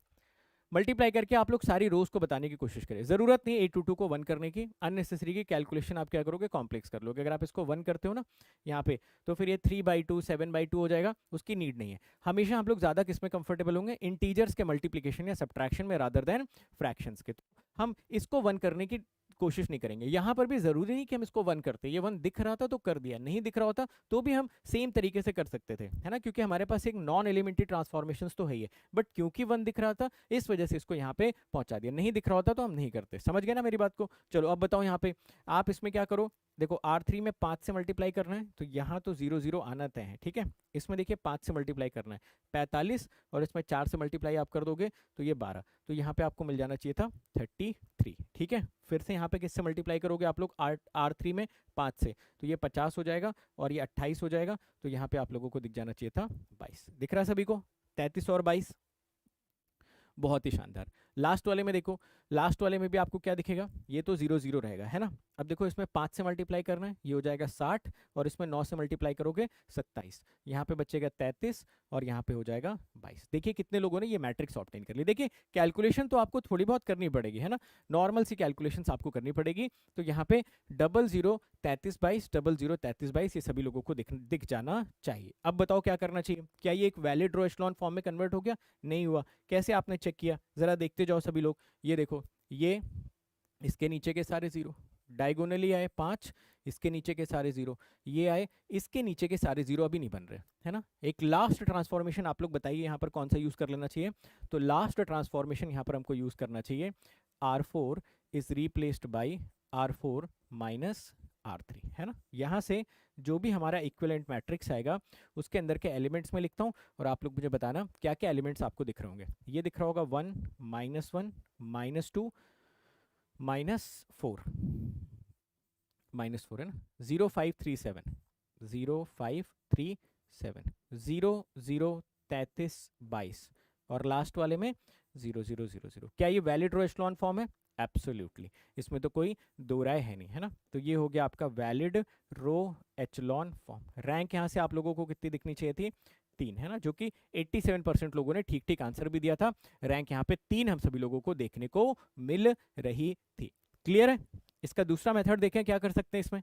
मल्टीप्लाई करके आप लोग सारी रोज को बताने की कोशिश करें, जरूरत नहीं 822 को 1 करने की, अननेसेसरी की कैलकुलेशन आप क्या करोगे कॉम्प्लेक्स कर लोगे। अगर आप इसको 1 करते हो ना यहाँ पे तो फिर ये 3/2 7/2 हो जाएगा, उसकी नीड नहीं है। हमेशा हम लोग ज्यादा किस में कंफर्टेबल होंगे, इंटीजर्स के मल्टीप्लीकेशन या सब्ट्रैक्शन में रादर देन फ्रैक्शंस के। तो हम इसको 1 करने की कोशिश नहीं करेंगे। यहाँ पर भी जरूरी नहीं कि हम इसको 1 करते, ये 1 दिख रहा था तो कर दिया, नहीं दिख रहा होता तो भी हम सेम तरीके से कर सकते थे, है ना, क्योंकि हमारे पास एक नॉन एलिमेंट्री ट्रांसफॉर्मेशंस तो है ही है। बट क्योंकि 1 दिख रहा था इस वजह से इसको यहाँ पे पहुंचा दिया, नहीं दिख रहा होता तो हम नहीं करते। समझ गए ना मेरी बात को। चलो अब बताओ यहाँ पे आप इसमें क्या करो। देखो R3 में 5 से मल्टीप्लाई करना है तो यहाँ तो 0 0 आना तय है, ठीक है। इसमें देखिए 5 से मल्टीप्लाई करना है 45, और इसमें 4 से मल्टीप्लाई आप कर दोगे तो ये 12, तो यहाँ पे आपको मिल जाना चाहिए था 33, ठीक है। फिर से यहाँ पे किससे मल्टीप्लाई करोगे आप लोग R3 में 5 से, तो ये 50 हो जाएगा और ये 28 हो जाएगा, तो यहाँ पे आप लोगों को दिख जाना चाहिए था 22। दिख रहा है सभी को 33 और 22, बहुत ही शानदार। लास्ट वाले में देखो, लास्ट वाले में भी आपको क्या दिखेगा, ये तो 0 0 रहेगा, है ना। अब देखो इसमें 5 से मल्टीप्लाई करना है, ये हो जाएगा 60, और इसमें 9 से मल्टीप्लाई करोगे 27, यहाँ पे बचेगा 33 और यहाँ पे हो जाएगा 22। देखिए कितने लोगों ने ये मैट्रिक्स ऑब्टेन कर ली। देखिए कैलकुलेशन तो आपको थोड़ी बहुत करनी पड़ेगी, है ना, नॉर्मल सी कैलकुलेशन आपको करनी पड़ेगी। तो यहाँ पे 00 33 22 00 33 22 ये सभी लोगों को दिख जाना चाहिए। अब बताओ क्या करना चाहिए, क्या ये एक वैलिड रो एचेलॉन फॉर्म में कन्वर्ट हो गया? नहीं हुआ। कैसे आपने चेक किया, जरा देखते जाओ सभी लोग। ये देखो, ये इसके नीचे के सारे 0 डायगोनली आए 5, इसके नीचे के सारे 0 ये आए, इसके नीचे के सारे 0 अभी नहीं बन रहे, है ना। एक लास्ट ट्रांसफॉर्मेशन आप लोग बताइए यहाँ पर कौन सा यूज कर लेना चाहिए। तो लास्ट ट्रांसफॉर्मेशन यहाँ पर हमको यूज करना चाहिए R4 is replaced by R4 -R3, है ना। यहाँ से जो भी हमारा इक्विवेलेंट मैट्रिक्स आएगा उसके अंदर के एलिमेंट्स में लिखता हूँ और आप लोग मुझे बताना क्या क्या एलिमेंट्स आपको दिख रहे होंगे। ये दिख रहा होगा 1 -1 -2 -4, -4 है ना। 0 5 3 7 0 5 3 7 0 0 3322 और लास्ट वाले में 0000। क्या ये वैलिड रो एचेलॉन फॉर्म है? एब्सोल्युटली, इसमें तो कोई दो राय है नहीं, है ना। तो ये हो गया आपका वैलिड रो एचेलॉन फॉर्म। रैंक यहाँ से आप लोगों को कितनी दिखनी चाहिए थी? 3, है ना, जो कि 87% लोगों ने ठीक ठीक आंसर भी दिया था। रैंक यहाँ पे 3 हम सभी लोगों को देखने को मिल रही थी। क्लियर है? इसका दूसरा मेथड देखें क्या कर सकते हैं इसमें।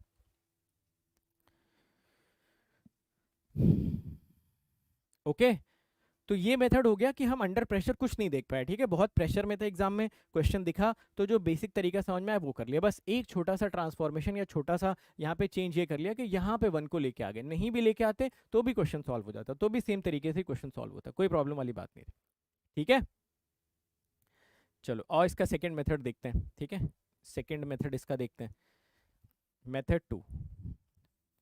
ओके, तो ये मेथड हो गया कि हम अंडर प्रेशर कुछ नहीं देख पाए, ठीक है। बहुत प्रेशर में था एग्जाम में, क्वेश्चन दिखा तो जो बेसिक तरीका समझ में आया वो कर लिया। बस एक छोटा सा ट्रांसफॉर्मेशन या छोटा सा यहाँ पे चेंज ये कर लिया कि यहाँ पे 1 को लेके आ गए, नहीं भी लेके आते तो भी क्वेश्चन सॉल्व हो जाता, तो भी सेम तरीके से क्वेश्चन सॉल्व होता, कोई प्रॉब्लम वाली बात नहीं थी, ठीक है। चलो और इसका सेकेंड मेथड देखते हैं, ठीक है। सेकेंड मेथड इसका देखते हैं, मेथड 2।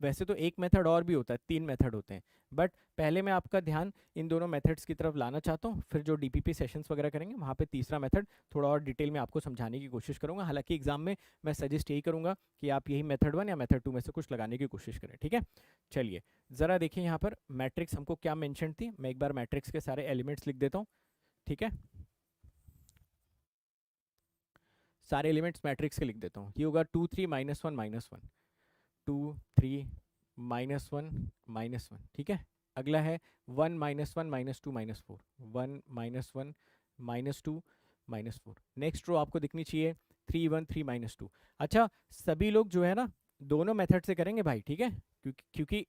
वैसे तो एक मेथड और भी होता है, 3 मेथड होते हैं, बट पहले मैं आपका ध्यान इन दोनों मेथड्स की तरफ लाना चाहता हूँ, फिर जो डीपीपी सेशंस वगैरह करेंगे वहाँ पे तीसरा मेथड थोड़ा और डिटेल में आपको समझाने की कोशिश करूँगा। हालांकि एग्जाम में मैं सजेस्ट यही करूँगा कि आप यही मेथड 1 या मेथड 2 में से कुछ लगाने की कोशिश करें, ठीक है। चलिए ज़रा देखिए यहाँ पर मैट्रिक्स हमको क्या मैंशन थी, मैं एक बार मैट्रिक्स के सारे एलिमेंट्स लिख देता हूँ, ठीक है। सारे एलिमेंट्स मैट्रिक्स के लिख देता हूँ। ये होगा 2 3 -1 -1, 2 3 -1 -1, ठीक है। अगला है 1 -1 -2 -4, 1 -1 -2 -4। नेक्स्ट रो आपको दिखनी चाहिए 3 1 3 -2। अच्छा, सभी लोग जो है ना दोनों मेथड से करेंगे भाई, ठीक है, क्योंकि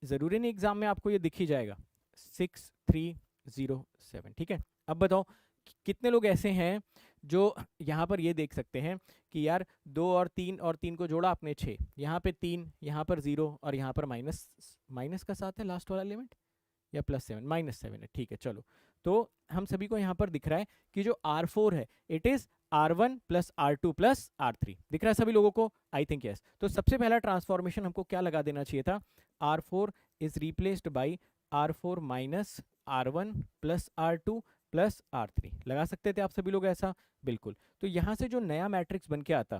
ज़रूरी नहीं एग्जाम में आपको ये दिख ही जाएगा। 6 3 0 7, ठीक है। अब बताओ कितने लोग ऐसे हैं जो यहाँ पर ये देख सकते हैं कि यार 2 और 3 को जोड़ा आपने 6, यहाँ पे 3, यहाँ पर 0 और यहाँ पर माइनस का साथ है लास्ट वाला एलिमेंट, या +7 -7 है, ठीक है। चलो तो हम सभी को यहाँ पर दिख रहा है कि जो R4 है it is R1 + R2 + R3, दिख रहा है सभी लोगों को? I think yes. तो सबसे पहला ट्रांसफॉर्मेशन हमको क्या लगा देना चाहिए था? R4 is replaced by R4 - R1 + R2 + R3 लगा सकते थे आप सभी लोग ऐसा, बिल्कुल। तो यहाँ से जो नया मैट्रिक्स बन के आता,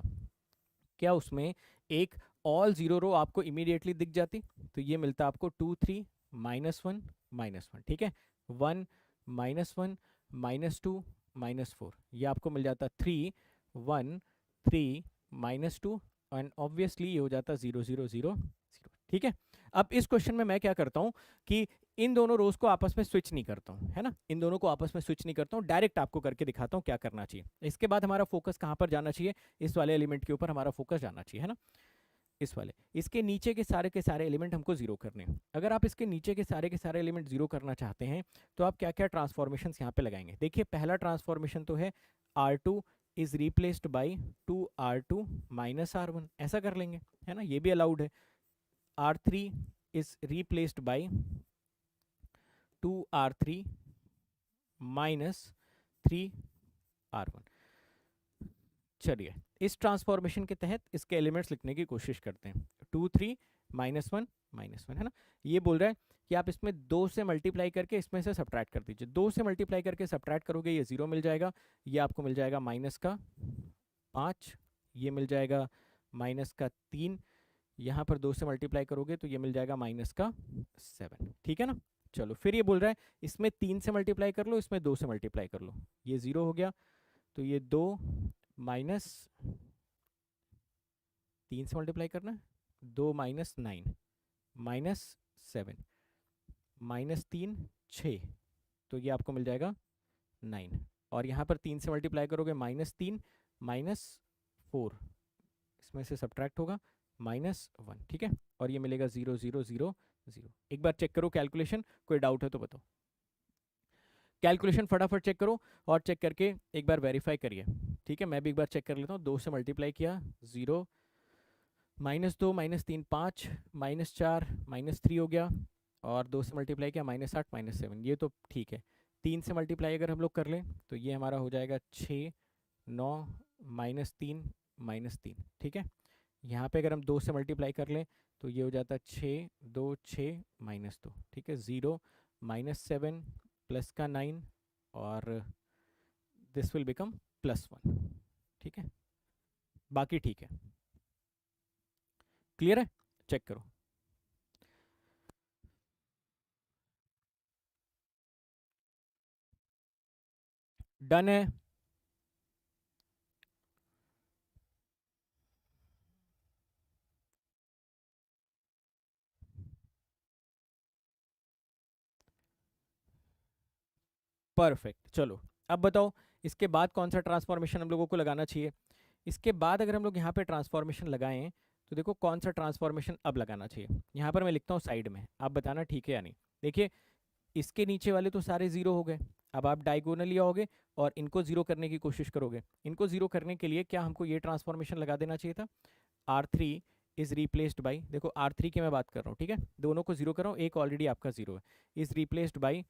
क्या उसमें एक ऑल जीरो रो आपको इमीडिएटली दिख जाती? तो ये मिलता आपको 2 3 -1 -1, ठीक है। 1 -1 -2 -4, ये आपको मिल जाता 3 1 3 -2 एंड ऑब्वियसली ये हो जाता 0 0 0 0, ठीक है। अब इस क्वेश्चन में मैं क्या करता हूँ कि इन दोनों रोज को आपस में स्विच नहीं करता हूँ, है ना, इन दोनों को आपस में स्विच नहीं करता हूँ, डायरेक्ट आपको करके दिखाता हूँ क्या करना चाहिए। इसके बाद हमारा फोकस कहाँ पर जाना चाहिए? इस वाले एलिमेंट के ऊपर हमारा फोकस जाना चाहिए, है ना, इस वाले। इसके नीचे के सारे एलिमेंट हमको जीरो करने हैं। अगर आप इसके नीचे के सारे एलिमेंट जीरो करना चाहते हैं तो आप क्या क्या ट्रांसफॉर्मेशन यहाँ पे लगाएंगे? देखिए पहला ट्रांसफॉर्मेशन तो है R2 is replaced by 2R2 - R1, ऐसा कर लेंगे, है ना, ये भी अलाउड है। R3 is replaced by 2R3 minus 3R1। चलिए इस ट्रांसफॉर्मेशन के तहत इसके एलिमेंट्स लिखने की कोशिश करते हैं। 2 3 -1 -1, है ना। ये बोल रहा है कि आप इसमें 2 से मल्टीप्लाई करके इसमें से सब्ट्रैक्ट कर दीजिए। 2 से मल्टीप्लाई करके सब्ट्रैक्ट करोगे ये 0 मिल जाएगा, ये आपको मिल जाएगा -5, ये मिल जाएगा -3, यहाँ पर 2 से मल्टीप्लाई करोगे तो ये मिल जाएगा -7, ठीक है ना। चलो फिर ये बोल रहा है इसमें 3 से मल्टीप्लाई कर लो, इसमें 2 से मल्टीप्लाई कर लो, ये 0 हो गया, तो ये 2 माइनस 3 से मल्टीप्लाई करना है, 2 -9 -7 -3 6, तो ये आपको मिल जाएगा 9, और यहाँ पर 3 से मल्टीप्लाई करोगे -3 -4, इसमें से सब्ट्रैक्ट होगा -1, ठीक है, और ये मिलेगा 0 0 0 0। एक बार चेक करो कैलकुलेशन, कोई डाउट है तो बताओ। कैलकुलेशन फटाफट चेक करो और चेक करके एक बार वेरीफाई करिए, ठीक है। मैं भी एक बार चेक कर लेता हूँ। 2 से मल्टीप्लाई किया 0, -2 -3 5, -4 -3 हो गया, और 2 से मल्टीप्लाई किया -8 -7, ये तो ठीक है। 3 से मल्टीप्लाई अगर हम लोग कर लें तो ये हमारा हो जाएगा 6 9 -3 -3, ठीक है। यहाँ पे अगर हम 2 से मल्टीप्लाई कर लें तो ये हो जाता है 6 2 6 -2, ठीक है। 0 -7 प्लस का 9 और दिस विल बिकम +1, ठीक है। बाकी ठीक है, क्लियर है, चेक करो। डन है। परफेक्ट, चलो अब बताओ इसके बाद कौन सा ट्रांसफॉर्मेशन हम लोगों को लगाना चाहिए। इसके बाद अगर हम लोग यहाँ पे ट्रांसफॉर्मेशन लगाएं तो देखो कौन सा ट्रांसफॉर्मेशन अब लगाना चाहिए। यहाँ पर मैं लिखता हूँ साइड में, आप बताना ठीक है या नहीं। देखिए इसके नीचे वाले तो सारे जीरो हो गए, अब आप डायगोनली आओगे और इनको जीरो करने की कोशिश करोगे। इनको जीरो करने के लिए क्या हमको ये ट्रांसफॉर्मेशन लगा देना चाहिए था, R3 इज रिप्लेस्ड बाई, देखो R3 की मैं बात कर रहा हूँ, ठीक है, दोनों को जीरो कर रहा हूँ, एक ऑलरेडी आपका जीरो है, is replaced by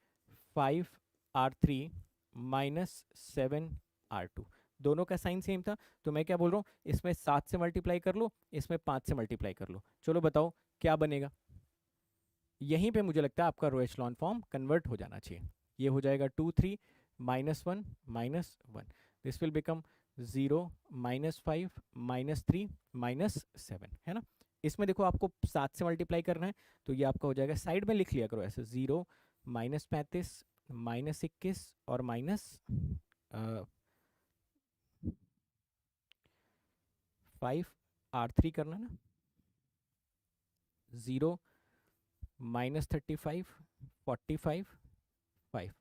5R3 minus 7R2। दोनों का साइन सेम था, तो मैं क्या बोल रहा हूँ, इसमें 7 से मल्टीप्लाई कर लो, इसमें 5 से मल्टीप्लाई कर लो। चलो बताओ क्या बनेगा। यहीं पे मुझे लगता है आपका रो एचलॉन फॉर्म कन्वर्ट हो जाना चाहिए। ये हो जाएगा 2 3 -1 -1, दिस विल बिकम 0 -5 -3 -7, है ना। इसमें देखो आपको 7 से मल्टीप्लाई करना है, तो ये आपका हो जाएगा, साइड में लिख लिया करो ऐसे, 0 -35 -21 और -5R3 करना ना, 0 -35 45 5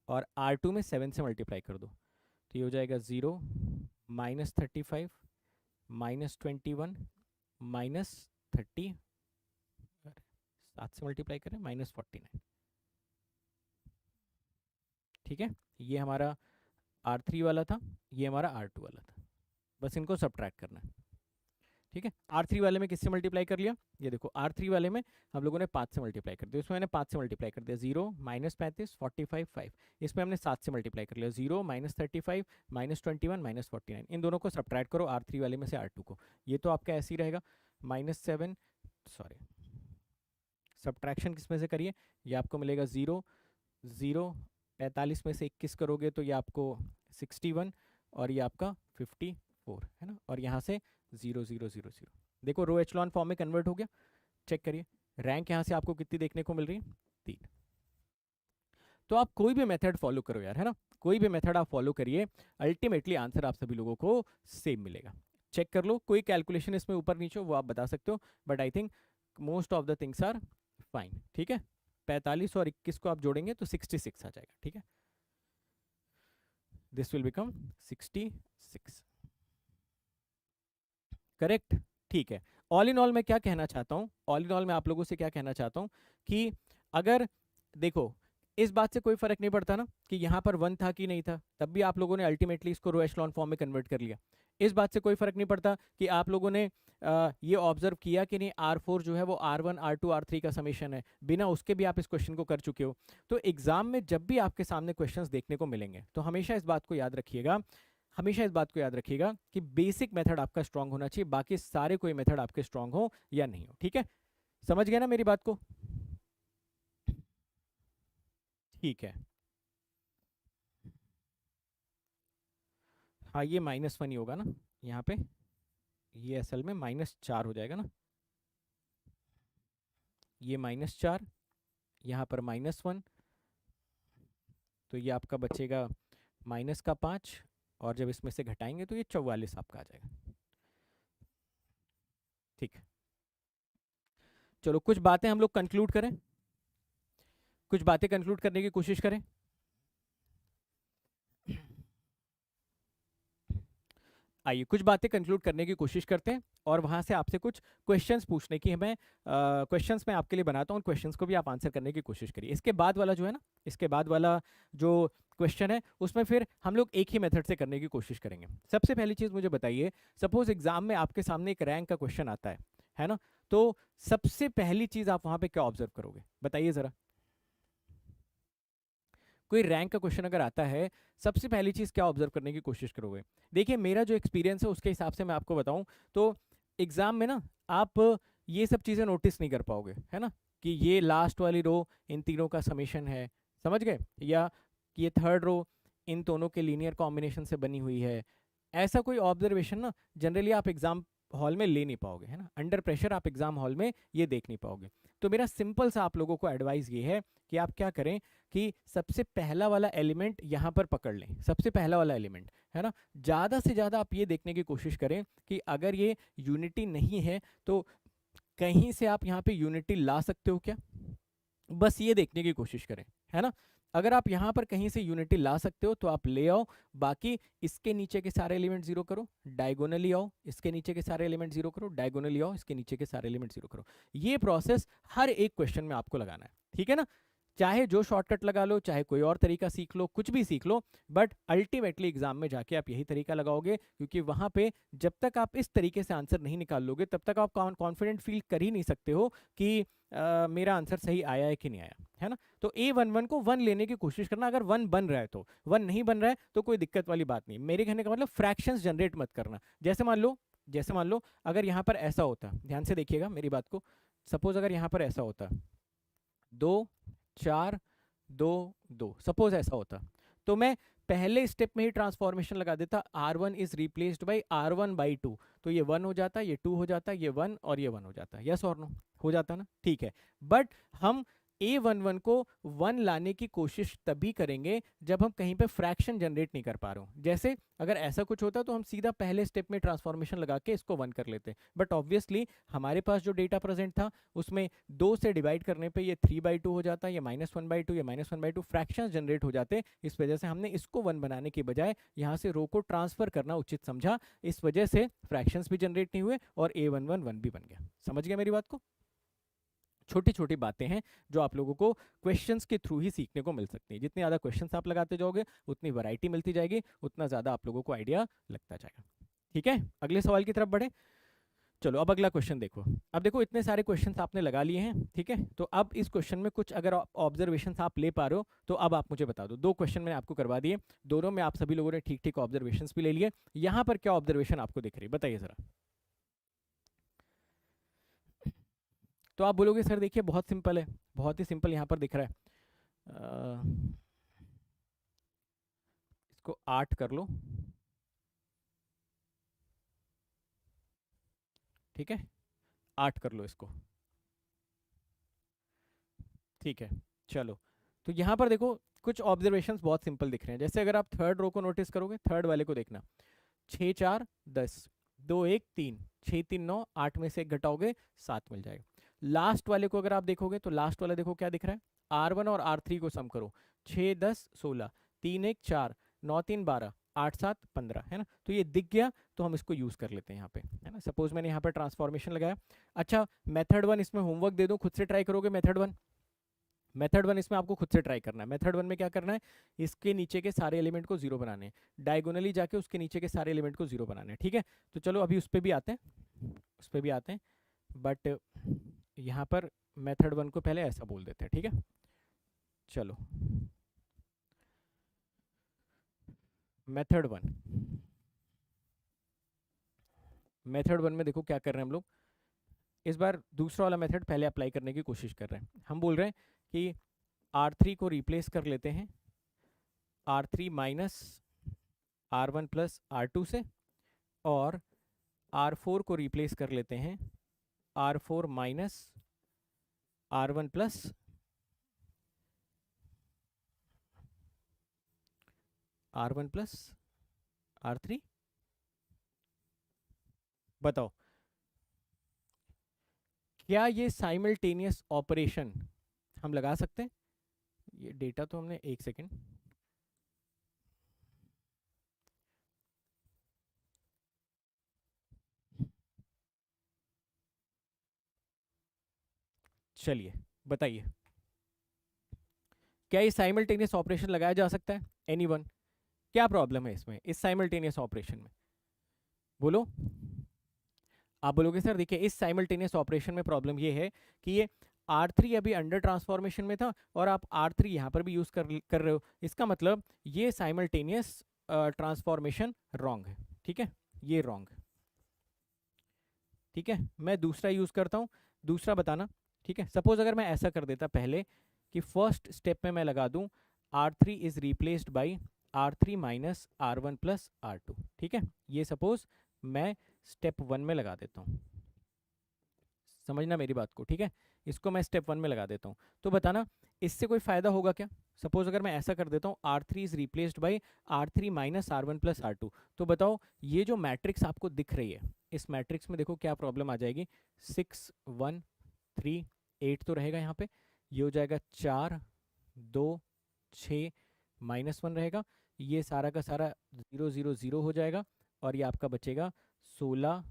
और R2 में 7 से मल्टीप्लाई कर दो, तो ये हो जाएगा 0 -35 -21 -30, 7 से मल्टीप्लाई करें -49। ठीक है, ये हमारा R3 वाला था, ये हमारा R2 वाला था, बस इनको सब्ट्रैक्ट करना है। ठीक है, R3 वाले में किससे मल्टीप्लाई कर लिया, ये देखो R3 वाले में हम लोगों ने 5 से मल्टीप्लाई कर दिया, इसमें मैंने 5 से मल्टीप्लाई कर दिया, 0 -35 45 5, इसमें हमने 7 से मल्टीप्लाई कर लिया, 0 -35 -21 -49। इन दोनों को सब्ट्रैक्ट करो R3 वाले में से R2 को, ये तो आपका ऐसे ही रहेगा, -7, सॉरी सब्ट्रैक्शन किस में से करिए, ये आपको मिलेगा 0 0, 45 में से 21 करोगे तो ये आपको 61 और ये आपका 54, है ना, और यहाँ से 0 0 0 0। देखो रो एचलॉन फॉर्म में कन्वर्ट हो गया, चेक करिए रैंक यहाँ से आपको कितनी देखने को मिल रही है, 3। तो आप कोई भी मेथड फॉलो करो यार, है ना, कोई भी मेथड आप फॉलो करिए, अल्टीमेटली आंसर आप सभी लोगों को सेम मिलेगा। चेक कर लो, कोई कैलकुलेशन इसमें ऊपर नीचे वो आप बता सकते हो, but I think most of the things are fine. ठीक है, 45 और 21 को आप जोड़ेंगे तो 66 आ जाएगा। ठीक है, दिस विल बिकम 66, करेक्ट। ठीक है, ऑल इन ऑल मैं क्या कहना चाहता हूँ, ऑल इन ऑल मैं आप लोगों से क्या कहना चाहता हूँ कि अगर देखो इस बात से कोई फर्क नहीं पड़ता ना कि यहाँ पर 1 था कि नहीं था, तब भी आप लोगों ने अल्टीमेटली इसको रो एचलॉन फॉर्म में कन्वर्ट कर लिया। इस बात से कोई फर्क नहीं पड़ता कि आप लोगों ने ये ऑब्जर्व किया कि नहीं R4 जो है वो R1 R2 R3 का समेशन है, बिना उसके भी आप इस क्वेश्चन को कर चुके हो। तो एग्जाम में जब भी आपके सामने क्वेश्चंस देखने को मिलेंगे तो हमेशा इस बात को याद रखिएगा, हमेशा इस बात को याद रखिएगा कि बेसिक मेथड आपका स्ट्रांग होना चाहिए, बाकी सारे कोई मेथड आपके स्ट्रांग हो या नहीं हो। ठीक है, समझ गए ना मेरी बात को। ठीक है, हाँ ये -1 ही होगा ना यहाँ पे, ये असल में -4 हो जाएगा ना, ये -4 यहाँ पर -1, तो ये आपका बचेगा -5, और जब इसमें से घटाएंगे तो ये 44 आपका आ जाएगा। ठीक, चलो कुछ बातें हम लोग कंक्लूड करें, कुछ बातें कंक्लूड करने की कोशिश करें। आइए कुछ बातें कंक्लूड करने की कोशिश करते हैं और वहां से आपसे कुछ क्वेश्चंस पूछने की हमें क्वेश्चंस मैं आपके लिए बनाता हूँ, क्वेश्चंस को भी आप आंसर करने की कोशिश करिए। इसके बाद वाला जो है ना, इसके बाद वाला जो क्वेश्चन है उसमें फिर हम लोग एक ही मेथड से करने की कोशिश करेंगे। सबसे पहली चीज़ मुझे बताइए, सपोज एग्जाम में आपके सामने एक रैंक का क्वेश्चन आता है ना, तो सबसे पहली चीज़ आप वहाँ पे क्या ऑब्जर्व करोगे, बताइए ज़रा। कोई रैंक का क्वेश्चन अगर आता है, सबसे पहली चीज़ क्या ऑब्जर्व करने की कोशिश करोगे। देखिए मेरा जो एक्सपीरियंस है उसके हिसाब से मैं आपको बताऊं तो एग्जाम में ना आप ये सब चीज़ें नोटिस नहीं कर पाओगे, है ना, कि ये लास्ट वाली रो इन तीनों का समेशन है, समझ गए, या ये थर्ड रो इन दोनों के लीनियर कॉम्बिनेशन से बनी हुई है। ऐसा कोई ऑब्जर्वेशन ना जनरली आप एग्जाम हॉल में ले नहीं पाओगे, है ना, अंडर प्रेशर आप एग्जाम हॉल में ये देख नहीं पाओगे। तो मेरा सिंपल सा आप लोगों को एडवाइस ये है कि आप क्या करें कि सबसे पहला वाला एलिमेंट यहाँ पर पकड़ लें, सबसे पहला वाला एलिमेंट है ना। ज़्यादा से ज़्यादा आप ये देखने की कोशिश करें कि अगर ये यूनिटी नहीं है तो कहीं से आप यहाँ पे यूनिटी ला सकते हो क्या, बस ये देखने की कोशिश करें, है ना। अगर आप यहाँ पर कहीं से यूनिटी ला सकते हो तो आप ले आओ, बाकी इसके नीचे के सारे एलिमेंट जीरो करो, डायगोनली आओ, इसके नीचे के सारे एलिमेंट जीरो करो, डायगोनली आओ, इसके नीचे के सारे एलिमेंट जीरो करो। ये प्रोसेस हर एक क्वेश्चन में आपको लगाना है, ठीक है ना। चाहे जो शॉर्टकट लगा लो, चाहे कोई और तरीका सीख लो, कुछ भी सीख लो, बट अल्टीमेटली एग्जाम में जाके आप यही तरीका लगाओगे, क्योंकि वहां पे जब तक आप इस तरीके से आंसर नहीं निकाल लोगे तब तक आप कॉन्फिडेंट फील कर ही नहीं सकते हो कि मेरा आंसर सही आया है कि नहीं आया, है ना। तो A11 को 1 लेने की कोशिश करना, अगर 1 बन रहा है तो, 1 नहीं बन रहा है तो कोई दिक्कत वाली बात नहीं। मेरे कहने का मतलब फ्रैक्शंस जनरेट मत करना। जैसे मान लो अगर यहाँ पर ऐसा होता, ध्यान से देखिएगा मेरी बात को, सपोज अगर यहाँ पर ऐसा होता 2 4 2 2, सपोज ऐसा होता, तो मैं पहले स्टेप में ही ट्रांसफॉर्मेशन लगा देता, R1 is replaced by R1/2, तो ये 1 हो जाता, ये 2 हो जाता, ये 1 और ये 1 हो जाता, यस और नो हो जाता ना, ठीक है। बट हम A11 को 1 लाने की कोशिश तभी करेंगे जब हम कहीं पे फ्रैक्शन जनरेट नहीं कर पा रहे हो। जैसे अगर ऐसा कुछ होता तो हम सीधा पहले स्टेप में ट्रांसफॉर्मेशन लगा के इसको 1 कर लेते, बट ऑब्वियसली हमारे पास जो डेटा प्रेजेंट था उसमें 2 से डिवाइड करने पे ये 3/2 हो जाता, ये -1/2, ये -1/2 फ्रैक्शंस जनरेट हो जाते। इस वजह से हमने इसको 1 बनाने की बजाय यहाँ से रो को ट्रांसफर करना उचित समझा, इस वजह से फ्रैक्शंस भी जनरेट नहीं हुए और A11 1 भी बन गया। समझ गया मेरी बात को। छोटी छोटी बातें हैं जो आप लोगों को क्वेश्चंस के थ्रू ही सीखने को मिल सकती हैं। जितने ज़्यादा क्वेश्चंस आप लगाते जाओगे उतनी वैरायटी मिलती जाएगी, उतना ज़्यादा आप लोगों को आइडिया लगता जाएगा। ठीक है, अगले सवाल की तरफ बढ़े। चलो अब अगला क्वेश्चन देखो। अब देखो इतने सारे क्वेश्चंस आपने लगा लिए हैं, ठीक है। तो अब इस क्वेश्चन में कुछ अगर ऑब्जर्वेशंस आप ले पा रहे हो तो अब आप मुझे बता दो। 2 क्वेश्चन मैंने आपको करवा दिए, दोनों में आप सभी लोगों ने ठीक ठीक ऑब्जर्वेशंस भी ले लिए। यहाँ पर क्या ऑब्जर्वेशन आपको दिख रही है बताइए जरा। तो आप बोलोगे सर देखिए बहुत सिंपल है, बहुत ही सिंपल यहाँ पर दिख रहा है। इसको 8 कर लो, ठीक है, 8 कर लो इसको, ठीक है। चलो तो यहाँ पर देखो कुछ ऑब्जर्वेशंस बहुत सिंपल दिख रहे हैं। जैसे अगर आप थर्ड रो को नोटिस करोगे, थर्ड वाले को देखना, 6 4 10, 2 1 3, 6 3 9, 8 में से 1 घटाओगे 7 मिल जाएगा। लास्ट वाले को अगर आप देखोगे तो लास्ट वाला देखो क्या दिख रहा है, R1 और R3 को सम करो, 6 10 16, 3 1 4, 9 3 12, 8 7 15, है ना। तो ये दिख गया तो हम इसको यूज कर लेते हैं यहाँ पे, है ना। सपोज मैंने यहाँ पर ट्रांसफॉर्मेशन लगाया। अच्छा मेथड 1 इसमें होमवर्क दे दूं, खुद से ट्राई करोगे मेथड 1 इसमें आपको खुद से ट्राई करना है। मेथड 1 में क्या करना है, इसके नीचे के सारे एलिमेंट को 0 बनाने हैं, डायगोनली जाके उसके नीचे के सारे एलिमेंट को 0 बनाने हैं, ठीक है। तो चलो अभी उस पर भी आते हैं, उस पर भी आते हैं, बट यहाँ पर मेथड 1 को पहले ऐसा बोल देते हैं, ठीक है। चलो मेथड 1, मेथड 1 में देखो क्या कर रहे हैं हम लोग, इस बार दूसरा वाला मेथड पहले अप्लाई करने की कोशिश कर रहे हैं। हम बोल रहे हैं कि R3 को रिप्लेस कर लेते हैं R3 minus R1 plus R2 से, और R4 को रिप्लेस कर लेते हैं R4 minus R1 plus R1 plus R3। बताओ क्या ये साइमल्टेनियस ऑपरेशन हम लगा सकते हैं? ये डेटा तो हमने, एक सेकेंड, चलिए बताइए क्या ये साइमल्टेनियस ऑपरेशन लगाया जा सकता है? एनीवन? क्या प्रॉब्लम है इसमें, इस साइमल्टेनियस ऑपरेशन में? बोलो। आप बोलोगे सर देखिए इस साइमल्टेनियस ऑपरेशन में प्रॉब्लम ये है कि ये R3 अभी अंडर ट्रांसफॉर्मेशन में था और आप R3 यहाँ पर भी यूज कर रहे हो, इसका मतलब ये साइमल्टेनियस ट्रांसफॉर्मेशन रॉन्ग है, ठीक है, ये रॉन्ग है, ठीक है। मैं दूसरा यूज करता हूँ, दूसरा बताना, ठीक है। सपोज अगर मैं ऐसा कर देता पहले कि फर्स्ट स्टेप में मैं लगा दूं R3 is replaced by R3 minus R1 plus R2, ठीक है। ये सपोज मैं स्टेप 1 में लगा देता हूँ, समझना मेरी बात को, ठीक है। इसको मैं स्टेप 1 में लगा देता हूँ। तो बताना इससे कोई फायदा होगा क्या? सपोज अगर मैं ऐसा कर देता हूँ, R3 is replaced by R3 minus R1 plus R2, तो बताओ ये जो मैट्रिक्स आपको दिख रही है, इस मैट्रिक्स में देखो क्या प्रॉब्लम आ जाएगी। 6 1 3 8 तो रहेगा यहाँ पे, ये हो जाएगा 4 2 6 -1 रहेगा, ये सारा का सारा 0 0 0 हो जाएगा, और ये आपका बचेगा 16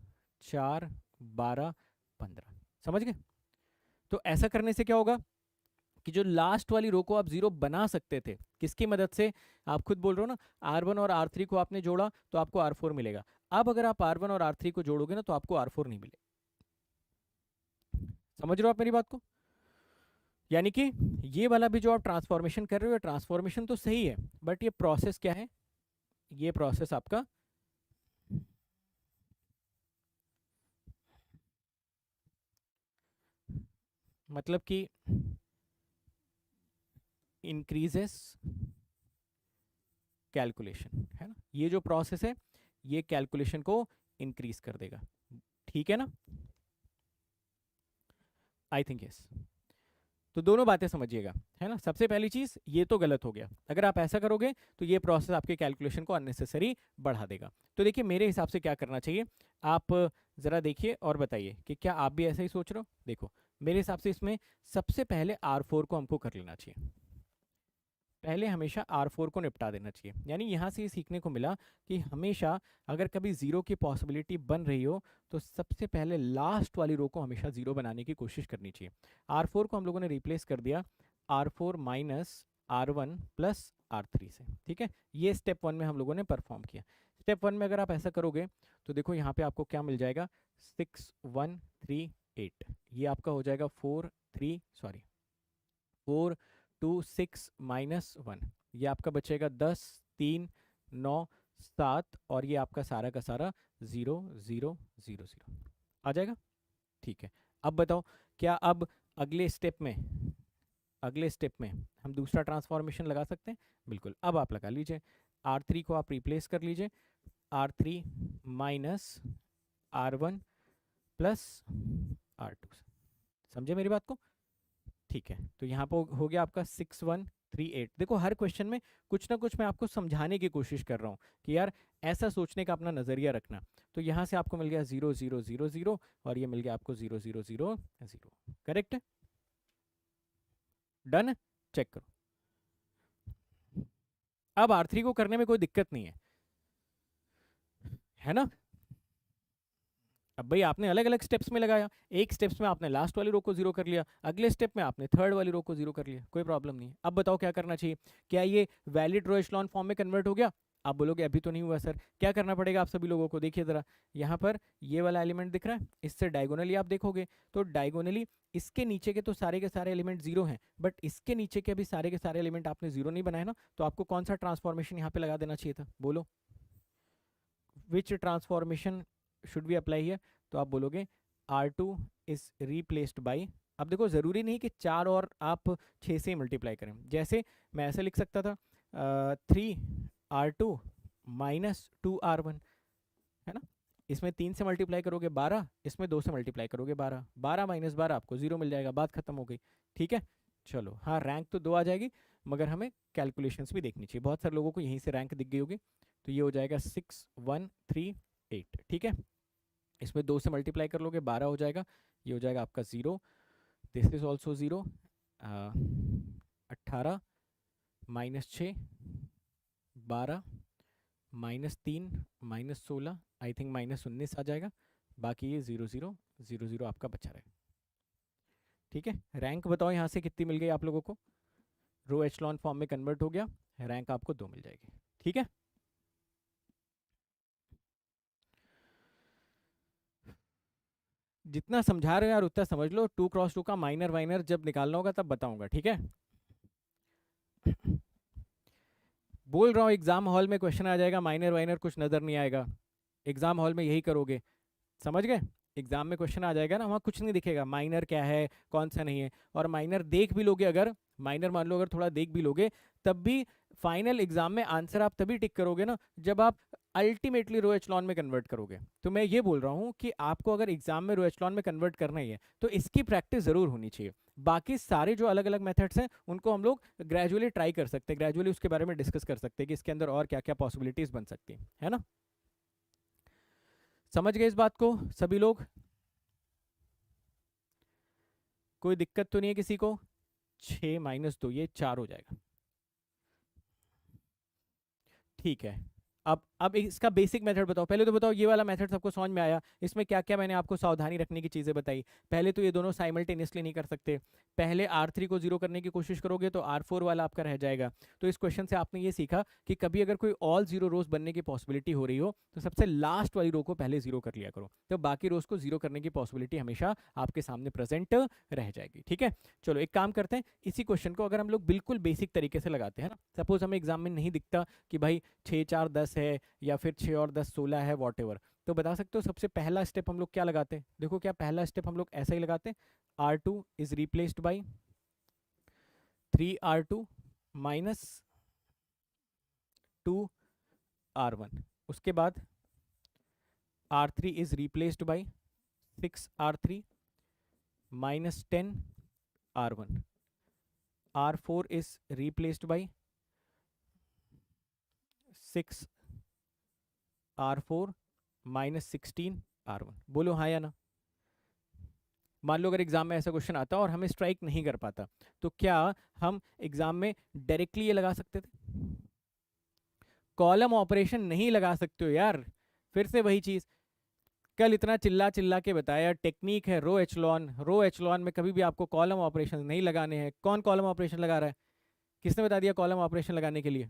4 12 15। समझ गए? तो ऐसा करने से क्या होगा कि जो लास्ट वाली रो को आप जीरो बना सकते थे, किसकी मदद से? आप खुद बोल रहे हो ना, R1 और R3 को आपने जोड़ा तो आपको R4 मिलेगा। अब अगर आप R1 और R3 को जोड़ोगे ना तो आपको R4 नहीं मिलेगा। समझ रहे हो आप मेरी बात को? यानी कि ये वाला भी जो आप ट्रांसफॉर्मेशन कर रहे हो, ट्रांसफॉर्मेशन तो सही है, बट ये प्रोसेस क्या है? ये प्रोसेस आपका मतलब कि इंक्रीजेस कैलकुलेशन, है ना? ये जो प्रोसेस है ये कैलकुलेशन को इंक्रीज कर देगा, ठीक है ना? I think yes. तो दोनों बातें समझिएगा, है ना? सबसे पहली चीज ये तो गलत हो गया, अगर आप ऐसा करोगे तो ये प्रोसेस आपके कैलकुलेशन को अननेसेसरी बढ़ा देगा। तो देखिए मेरे हिसाब से क्या करना चाहिए, आप जरा देखिए और बताइए कि क्या आप भी ऐसा ही सोच रहे हो। देखो मेरे हिसाब से इसमें सबसे पहले R4 को हमको कर लेना चाहिए, पहले हमेशा R4 को निपटा देना चाहिए। यानी यहाँ से ये सीखने को मिला कि हमेशा अगर कभी जीरो की पॉसिबिलिटी बन रही हो तो सबसे पहले लास्ट वाली रो को हमेशा जीरो बनाने की कोशिश करनी चाहिए। R4 को हम लोगों ने रिप्लेस कर दिया R4 minus R1 plus R3 से, ठीक है? ये स्टेप 1 में हम लोगों ने परफॉर्म किया। स्टेप 1 में अगर आप ऐसा करोगे तो देखो यहाँ पे आपको क्या मिल जाएगा, 6 1 3 8, ये आपका हो जाएगा 4 2 6 -1, ये आपका बचेगा 10 3 9 7, और ये आपका सारा का सारा 0 0 0 0 आ जाएगा, ठीक है? अब बताओ क्या अब अगले स्टेप में हम दूसरा ट्रांसफॉर्मेशन लगा सकते हैं? बिल्कुल, अब आप लगा लीजिए। R3 को आप रिप्लेस कर लीजिए R3 minus R1 plus R2 से। समझे मेरी बात को? ठीक है, तो यहाँ पर हो गया आपका 6 1 3 8। देखो हर क्वेश्चन में कुछ ना कुछ मैं आपको समझाने की कोशिश कर रहा हूँ कि यार ऐसा सोचने का अपना नजरिया रखना। तो यहाँ से आपको मिल गया 0 0 0 0, और ये मिल गया आपको 0 0 0 0। करेक्ट है? डन? चेक करो। अब R3 को करने में कोई दिक्कत नहीं है ना? अब भाई आपने अलग अलग स्टेप्स में लगाया, एक स्टेप्स में आपने लास्ट वाली रो को जीरो कर लिया, अगले स्टेप में आपने थर्ड वाली रो को जीरो कर लिया, कोई प्रॉब्लम नहीं है। अब बताओ क्या करना चाहिए, क्या ये वैलिड रो एचेलॉन फॉर्म में कन्वर्ट हो गया? आप बोलोगे अभी तो नहीं हुआ सर, क्या करना पड़ेगा आप सभी लोगों को? देखिए जरा, यहाँ पर ये वाला एलिमेंट दिख रहा है, इससे डायगोनली आप देखोगे तो डायगोनली इसके नीचे के तो सारे के सारे एलिमेंट जीरो हैं, बट इसके नीचे के भी सारे के सारे एलिमेंट आपने जीरो नहीं बनाए ना, तो आपको कौन सा ट्रांसफॉर्मेशन यहाँ पे लगा देना चाहिए था? बोलो, which transformation should we apply here? तो आप बोलोगे R2 इज रिप्लेस्ड बाई, अब देखो जरूरी नहीं कि 4 और आप 6 से मल्टीप्लाई करें, जैसे मैं ऐसे लिख सकता था 3R2 माइनस 2R1, है ना? इसमें 3 से मल्टीप्लाई करोगे 12, इसमें 2 से मल्टीप्लाई करोगे 12, 12 माइनस 12 आपको 0 मिल जाएगा, बात खत्म हो गई, ठीक है? चलो हाँ, रैंक तो 2 आ जाएगी, मगर हमें कैलकुलेशंस भी देखनी चाहिए। बहुत सारे लोगों को यहीं से रैंक दिख गई होगी। तो ये हो जाएगा 6 1 3 8, ठीक है? इसमें 2 से मल्टीप्लाई कर लोगे 12 हो जाएगा, ये हो जाएगा आपका 0, this is also 0, 18 minus 6 12 -3 -16, I think -19 आ जाएगा, बाकी ये 0 0 0 0 आपका बचा रहेगा, ठीक है? रैंक बताओ यहाँ से कितनी मिल गई आप लोगों को? रो एचेलॉन फॉर्म में कन्वर्ट हो गया, रैंक आपको 2 मिल जाएगी, ठीक है? जितना समझा रहे हो यार उतना समझ लो, 2x2 का माइनर वाइनर जब निकालना होगा तब बताऊंगा, ठीक है? बोल रहा हूँ एग्जाम हॉल में क्वेश्चन आ जाएगा, माइनर वाइनर कुछ नजर नहीं आएगा, एग्जाम हॉल में यही करोगे, समझ गए? एग्जाम में क्वेश्चन आ जाएगा ना, वहाँ कुछ नहीं दिखेगा माइनर क्या है कौन सा नहीं है, और माइनर देख भी लोगे, अगर माइनर मान लो अगर थोड़ा देख भी लोगे, तब भी फाइनल एग्जाम में आंसर आप तभी टिक करोगे ना जब आप अल्टीमेटली रो एचलॉन में कन्वर्ट करोगे। तो मैं ये बोल रहा हूँ कि आपको अगर एग्जाम में रो एचलॉन में कन्वर्ट करना ही है तो इसकी प्रैक्टिस जरूर होनी चाहिए। बाकी सारे जो अलग अलग मेथड्स हैं उनको हम लोग ग्रेजुअली ट्राई कर सकते हैं, ग्रेजुअली उसके बारे में डिस्कस कर सकते हैं कि इसके अंदर और क्या क्या पॉसिबिलिटीज बन सकती है ना। समझ गए इस बात को सभी लोग? कोई दिक्कत तो नहीं है किसी को? 6 - 2 ये 4 हो जाएगा। ठीक है। अब इसका बेसिक मेथड बताओ। पहले तो बताओ ये वाला मेथड सबको समझ में आया? इसमें क्या क्या मैंने आपको सावधानी रखने की चीज़ें बताई। पहले तो ये दोनों साइमल्टेनियसली नहीं कर सकते। पहले R3 को जीरो करने की कोशिश करोगे तो R4 वाला आपका रह जाएगा। तो इस क्वेश्चन से आपने ये सीखा कि कभी अगर कोई ऑल जीरो रोज बनने की पॉसिबिलिटी हो रही हो तो सबसे लास्ट वाली रो को पहले जीरो कर लिया करो, तो बाकी रोज को जीरो करने की पॉसिबिलिटी हमेशा आपके सामने प्रेजेंट रह जाएगी। ठीक है, चलो एक काम करते हैं, इसी क्वेश्चन को अगर हम लोग बिल्कुल बेसिक तरीके से लगाते हैं ना, सपोज हमें एग्जाम में नहीं दिखता कि भाई 6 4 10 है या फिर 6 और 10 16 है, वॉट एवर, तो बता सकते हो सबसे पहला स्टेप हम लोग क्या लगाते हैं? देखो क्या पहला स्टेप हम लोग ऐसा ही लगाते हैं, R2 is replaced by 3R2 minus 2R1। उसके बाद R3 is replaced by 6R3 minus 10R1। R4 is replaced by 6R4 minus 16R1। बोलो हाँ या ना। मान लो अगर एग्जाम में ऐसा क्वेश्चन आता और हमें स्ट्राइक नहीं कर पाता तो क्या हम एग्जाम में डायरेक्टली ये लगा सकते थे? कॉलम ऑपरेशन नहीं लगा सकते हो यार। फिर से वही चीज, कल इतना चिल्ला चिल्ला के बताया, टेक्निक है रो एचलॉन। रो एचलॉन में कभी भी आपको कॉलम ऑपरेशन नहीं लगाने हैं। कौन कॉलम ऑपरेशन लगा रहा है? किसने बता दिया कॉलम ऑपरेशन लगाने के लिए?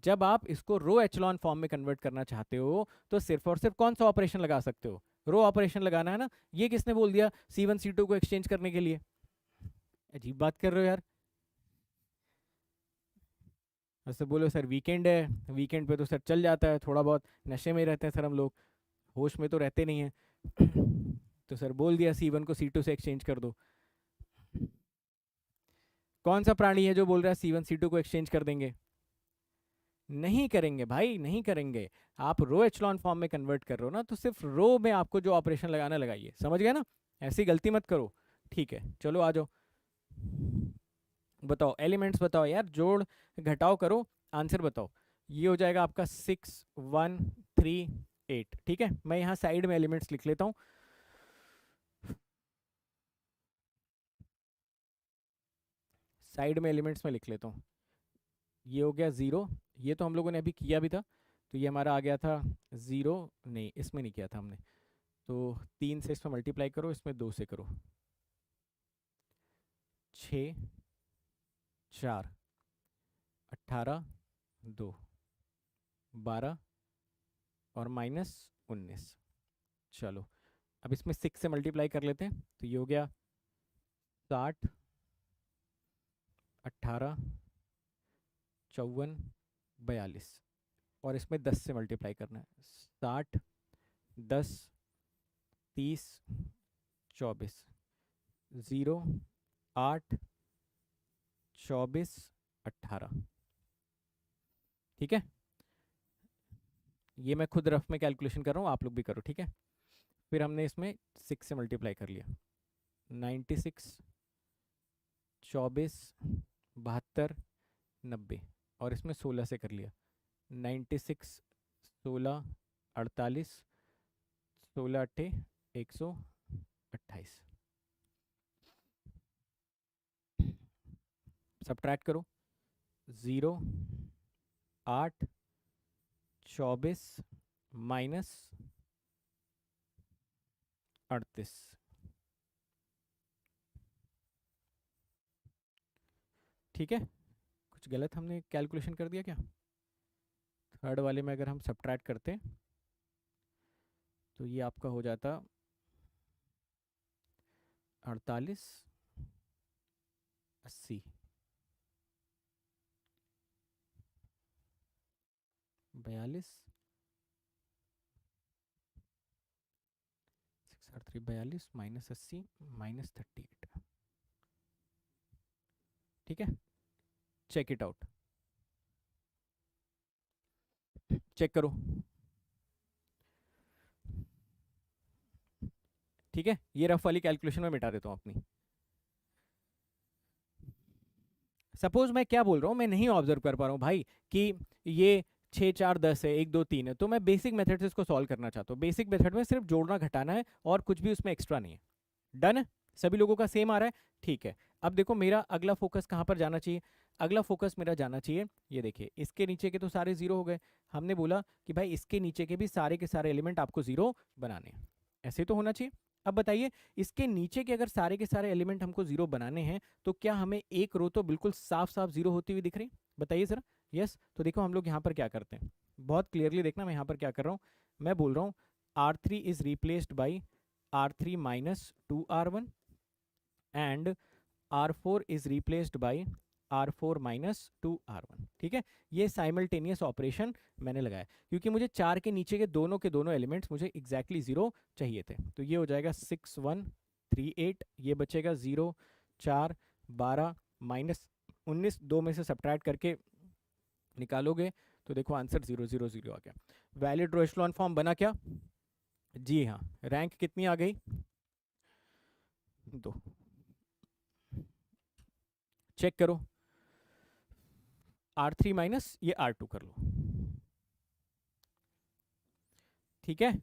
जब आप इसको रो एचलॉन फॉर्म में कन्वर्ट करना चाहते हो तो सिर्फ और सिर्फ कौन सा ऑपरेशन लगा सकते हो? रो ऑपरेशन लगाना है ना। ये किसने बोल दिया C1 C2 को एक्सचेंज करने के लिए? अजीब बात कर रहे हो यार। ऐसे बोलो सर वीकेंड है, वीकेंड पे तो सर चल जाता है, थोड़ा बहुत नशे में रहते हैं सर हम लोग, होश में तो रहते नहीं हैं। तो सर बोल दिया C1 को C2 से एक्सचेंज कर दो। कौन सा प्राणी है जो बोल रहा है C1 C2 को एक्सचेंज कर देंगे? नहीं करेंगे भाई, नहीं करेंगे। आप रो एचलॉन फॉर्म में कन्वर्ट कर रहे हो ना, तो सिर्फ रो में आपको जो ऑपरेशन लगाना लगाइए, समझ गए ना? ऐसी गलती मत करो। ठीक है चलो आ जाओ, बताओ एलिमेंट्स बताओ यार, जोड़ घटाओ करो, आंसर बताओ। ये हो जाएगा आपका 6 1 3 8। ठीक है, मैं यहाँ साइड में एलिमेंट्स लिख लेता हूँ। साइड में एलिमेंट्स में लिख लेता हूँ। ये हो गया 0, ये तो हम लोगों ने अभी किया भी था, तो ये हमारा आ गया था 0। नहीं इसमें नहीं किया था हमने, तो 3 से इसमें मल्टीप्लाई करो, इसमें 2 से करो। 6 4 18 2 12 और माइनस 19। चलो अब इसमें 6 से मल्टीप्लाई कर लेते हैं, तो ये हो गया 60 18 54 42। और इसमें 10 से मल्टीप्लाई करना है, 60 10 30 24 0 8 24 18। ठीक है, ये मैं खुद रफ में कैलकुलेशन कर रहा हूँ, आप लोग भी करो ठीक है। फिर हमने इसमें 6 से मल्टीप्लाई कर लिया, 96 24 72 90। और इसमें 16 से कर लिया, 96 16 48 16 अट्ठे 128। सब्ट्रैक्ट करो, 0 8 24 माइनस 38। ठीक है, कुछ गलत हमने कैलकुलेशन कर दिया क्या? थर्ड वाले में अगर हम सब्ट्रैक्ट करते हैं तो ये आपका हो जाता 48 80 42 6 8 3 42 माइनस 80 माइनस 38। ठीक है, चेक इट आउट, चेक करो। ठीक है, ये रफ वाली कैलकुलेशन में मिटा देता हूँ अपनी। सपोज मैं क्या बोल रहा हूँ, मैं नहीं ऑब्जर्व कर पा रहा हूँ भाई कि ये 6 4 10 है, 1 2 3 है, तो मैं बेसिक मेथड से इसको सॉल्व करना चाहता हूँ। बेसिक मेथड में सिर्फ जोड़ना घटाना है और कुछ भी उसमें एक्स्ट्रा नहीं है। डन है, सभी लोगों का सेम आ रहा है, ठीक है। अब देखो मेरा अगला फोकस कहाँ पर जाना चाहिए, अगला फोकस मेरा जाना चाहिए, ये देखिए इसके नीचे के तो सारे जीरो हो गए। हमने बोला कि भाई इसके नीचे के सारे एलिमेंट आपको जीरो बनाने हैं, ऐसे तो होना चाहिए। अब बताइए इसके नीचे के सारे एलिमेंट हमको जीरो बनाने हैं, तो क्या हमें एक रो तो बिल्कुल साफ साफ जीरो होती हुई दिख रही, बताइए सर। यस, तो देखो हम लोग यहाँ पर क्या करते हैं, बहुत क्लियरली देखना मैं यहाँ पर क्या कर रहा हूँ। मैं बोल रहा हूँ R3 is replaced by R3 minus 2R1 and R4 is replaced by R4 minus 2R1, ठीक है। ये साइमल्टेनियस ऑपरेशन मैंने लगाया क्योंकि मुझे 4 के नीचे के दोनों एलिमेंट्स मुझे एग्जैक्टली जीरो चाहिए थे। तो ये हो जाएगा 6 1 3 8, ये बचेगा 0 4 12 माइनस 19, 2 में से सब्ट्रैक्ट करके निकालोगे तो देखो आंसर 0 0 0 आ गया। वैलिड रो एचेलॉन फॉर्म बना क्या, जी हाँ। रैंक कितनी आ गई, 2, चेक करो। R3 माइनस ये R2 कर लो, ठीक है।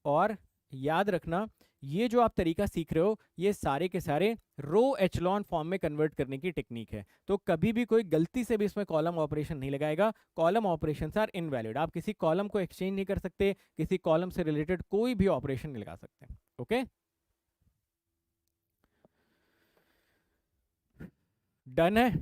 और याद रखना ये जो आप तरीका सीख रहे हो ये सारे के सारे रो एचलॉन फॉर्म में कन्वर्ट करने की टेक्निक है। तो कभी भी कोई गलती से भी इसमें कॉलम ऑपरेशन नहीं लगाएगा, कॉलम ऑपरेशंस आर इनवैलिड। आप किसी कॉलम को एक्सचेंज नहीं कर सकते, किसी कॉलम से रिलेटेड कोई भी ऑपरेशन नहीं लगा सकते, ओके। डन है।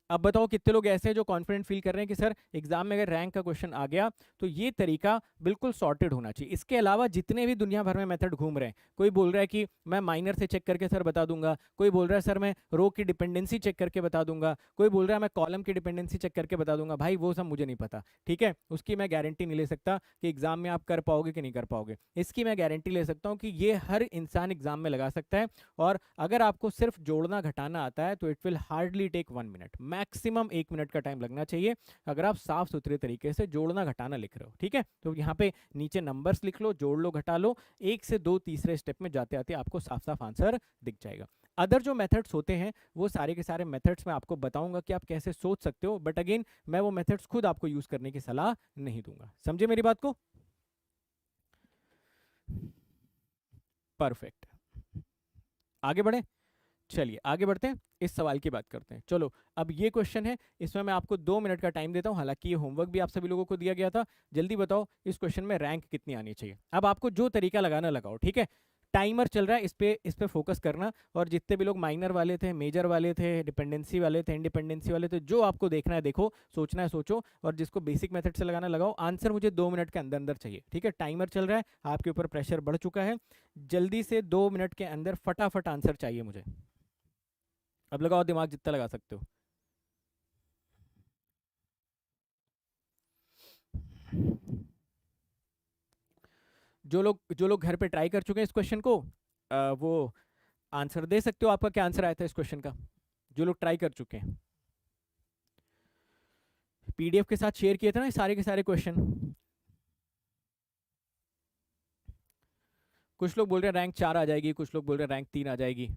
अब बताओ कितने लोग ऐसे हैं जो कॉन्फिडेंट फील कर रहे हैं कि सर एग्जाम में अगर रैंक का क्वेश्चन आ गया तो ये तरीका बिल्कुल सॉर्टेड होना चाहिए। इसके अलावा जितने भी दुनिया भर में मेथड घूम रहे हैं, कोई बोल रहा है कि मैं माइनर से चेक करके सर बता दूंगा, कोई बोल रहा है सर मैं रो की डिपेंडेंसी चेक करके बता दूंगा, कोई बोल रहा है मैं कॉलम की डिपेंडेंसी चेक करके बता दूंगा। भाई वो सब मुझे नहीं पता, ठीक है, उसकी मैं गारंटी नहीं ले सकता कि एग्जाम में आप कर पाओगे कि नहीं कर पाओगे। इसकी मैं गारंटी ले सकता हूँ कि ये हर इंसान एग्जाम में लगा सकता है। और अगर आपको सिर्फ जोड़ना घटाना आता है तो it will hardly take 1 minute, maximum 1 minute का टाइम लगना चाहिए अगर आप साफ सुथरे तरीके से जोड़ना घटाना लिख रहे हो, ठीक है। तो यहाँ पे नीचे नंबर्स लिख लो, जोड़ लो, घटा लो, 1 से 2 तीसरे स्टेप में जाते आते आपको साफ साफ आंसर दिख जाएगा। अदर जो मेथड्स होते हैं वो सारे के सारे मेथड्स मैं आपको बताऊंगा कि आप कैसे सोच सकते हो, बट अगेन मैं वो मेथड्स खुद आपको यूज करने की सलाह नहीं दूंगा, समझे मेरी बात को। परफेक्ट, आगे बढ़े, चलिए आगे बढ़ते हैं, इस सवाल की बात करते हैं। चलो अब ये क्वेश्चन है, इसमें मैं आपको 2 मिनट का टाइम देता हूं, हालांकि ये होमवर्क भी आप सभी लोगों को दिया गया था। जल्दी बताओ इस क्वेश्चन में रैंक कितनी आनी चाहिए। अब आपको जो तरीका लगाना लगाओ, ठीक है। टाइमर चल रहा है, इस पे फोकस करना। और जितने भी लोग माइनर वाले थे, मेजर वाले थे, डिपेंडेंसी वाले थे, इंडिपेंडेंसी वाले थे, जो आपको देखना है देखो, सोचना है सोचो, और जिसको बेसिक मेथड से लगाना लगाओ। आंसर मुझे 2 मिनट के अंदर अंदर चाहिए, ठीक है। टाइमर चल रहा है, आपके ऊपर प्रेशर बढ़ चुका है, जल्दी से 2 मिनट के अंदर फटाफट आंसर चाहिए मुझे। अब लगाओ दिमाग जितना लगा सकते हो। जो लोग घर पे ट्राई कर चुके हैं इस क्वेश्चन को, वो आंसर दे सकते हो। आपका क्या आंसर आया था इस क्वेश्चन का, जो लोग ट्राई कर चुके हैं। पीडीएफ के साथ शेयर किए थे ना ये सारे के सारे क्वेश्चन। कुछ लोग बोल रहे हैं रैंक 4 आ जाएगी, कुछ लोग बोल रहे हैं रैंक 3 आ जाएगी।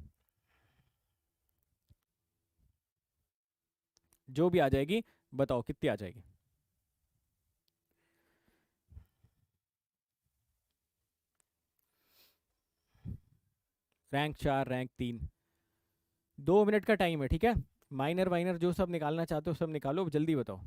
जो भी आ जाएगी बताओ कितनी आ जाएगी। रैंक 4, रैंक 3, 2 मिनट का टाइम है, ठीक है। माइनर वाइनर जो सब निकालना चाहते हो सब निकालो, जल्दी बताओ।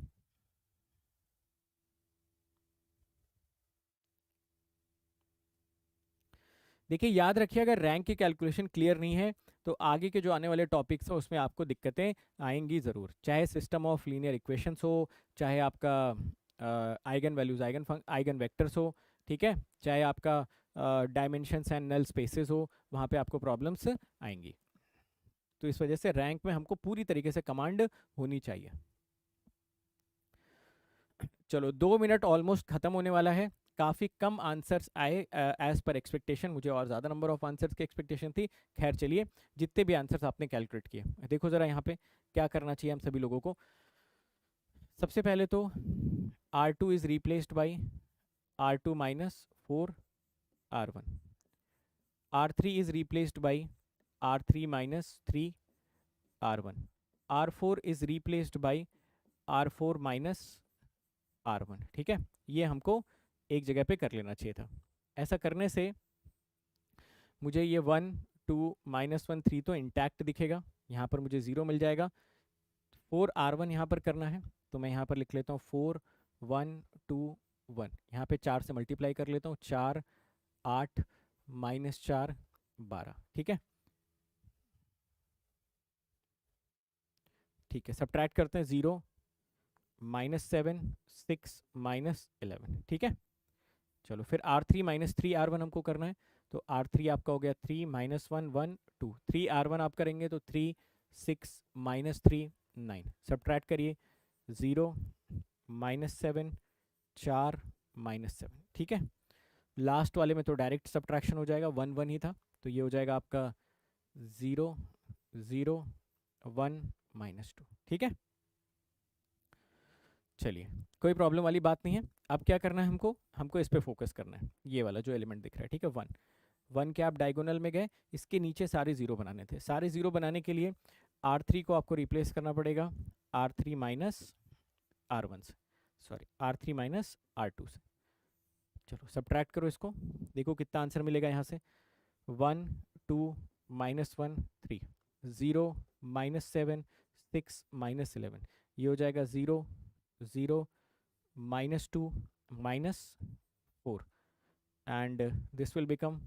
देखिए याद रखिए अगर रैंक की कैलकुलेशन क्लियर नहीं है तो आगे के जो आने वाले टॉपिक्स हैं उसमें आपको दिक्कतें आएंगी ज़रूर, चाहे सिस्टम ऑफ लीनियर इक्वेशंस हो, चाहे आपका आइगन वैल्यूज आइगन वेक्टर्स हो, ठीक है, चाहे आपका डायमेंशंस एंड नल स्पेसेस हो, वहाँ पे आपको प्रॉब्लम्स आएंगी। तो इस वजह से रैंक में हमको पूरी तरीके से कमांड होनी चाहिए। चलो 2 मिनट ऑलमोस्ट खत्म होने वाला है, काफ़ी कम आंसर्स आए एज पर एक्सपेक्टेशन, मुझे और ज़्यादा नंबर ऑफ आंसर्स की एक्सपेक्टेशन थी। खैर चलिए, जितने भी आंसर्स आपने कैलकुलेट किए देखो ज़रा यहाँ पे क्या करना चाहिए हम सभी लोगों को। सबसे पहले तो R2 is replaced by R2 minus 4R1, R3 is replaced by R3 minus 3 R1. R4 is replaced by R4 minus R1। ठीक है, ये हमको एक जगह पे कर लेना चाहिए था। ऐसा करने से मुझे ये 1 2 -1 3 तो इंटैक्ट दिखेगा, यहाँ पर मुझे 0 मिल जाएगा। 4 R1 यहाँ पर करना है, तो मैं यहाँ पर लिख लेता हूँ 4 1 2 1। यहाँ पे 4 से मल्टीप्लाई कर लेता हूँ, 4 8 -4 12। ठीक है, ठीक है, सब्ट्रैक्ट करते हैं, 0 -7 6 -11। ठीक है, चलो फिर R3 minus 3 R1 हमको करना है, तो R3 आपका हो गया 3 -1 1 2। 3 R1 आप करेंगे तो 3 6 -3 9। सब्ट्रैक्ट करिए, 0 -7 4 -7। ठीक है, लास्ट वाले में तो डायरेक्ट सब्ट्रैक्शन हो जाएगा, 1 1 ही था, तो ये हो जाएगा आपका 0 0 1 -2। ठीक है, चलिए कोई प्रॉब्लम वाली बात नहीं है। अब क्या करना है हमको, हमको इस पे फोकस करना है, ये वाला जो एलिमेंट दिख रहा है। ठीक है, 1 1 के आप डायगोनल में गए, इसके नीचे सारे जीरो बनाने थे। सारे जीरो बनाने के लिए R3 को आपको रिप्लेस करना पड़ेगा R3 माइनस R1 से, सॉरी R3 माइनस R2 से। चलो सब्ट्रैक्ट करो इसको, देखो कितना आंसर मिलेगा यहाँ से। 1 2 -1 3 0 -7 6 -11, ये हो जाएगा 0 0 -2 -4 एंड दिस विल बिकम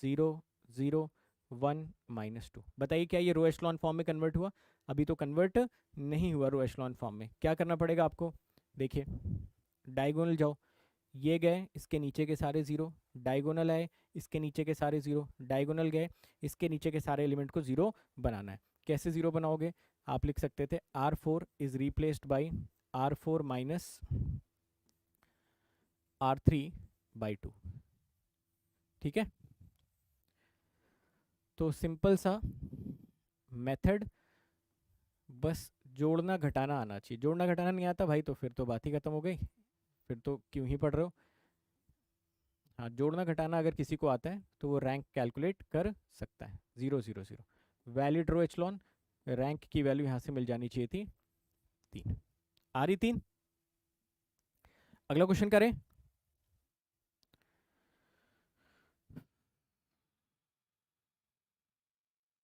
0 0 1 -2। बताइए क्या ये रो एशलॉन फॉर्म में कन्वर्ट हुआ? अभी तो कन्वर्ट नहीं हुआ रो एशलॉन फॉर्म में। क्या करना पड़ेगा आपको, देखिए डायगोनल जाओ, ये गए इसके नीचे के सारे जीरो, डायगोनल आए इसके नीचे के सारे जीरो, डायगोनल गए इसके नीचे के सारे एलिमेंट को जीरो बनाना है। कैसे जीरो बनाओगे, आप लिख सकते थे R4 is replaced by R4 minus R3 by 2। ठीक है, तो सिंपल सा मेथड, बस जोड़ना घटाना आना चाहिए। जोड़ना घटाना नहीं आता भाई तो फिर तो बात ही खत्म हो गई, फिर तो क्यों ही पढ़ रहे हो। हाँ, जोड़ना घटाना अगर किसी को आता है तो वो रैंक कैलकुलेट कर सकता है। 0 0 0 वैलिड रो एचलॉन, रैंक की वैल्यू यहाँ से मिल जानी चाहिए थी 3। आ रही 3। अगला क्वेश्चन करें।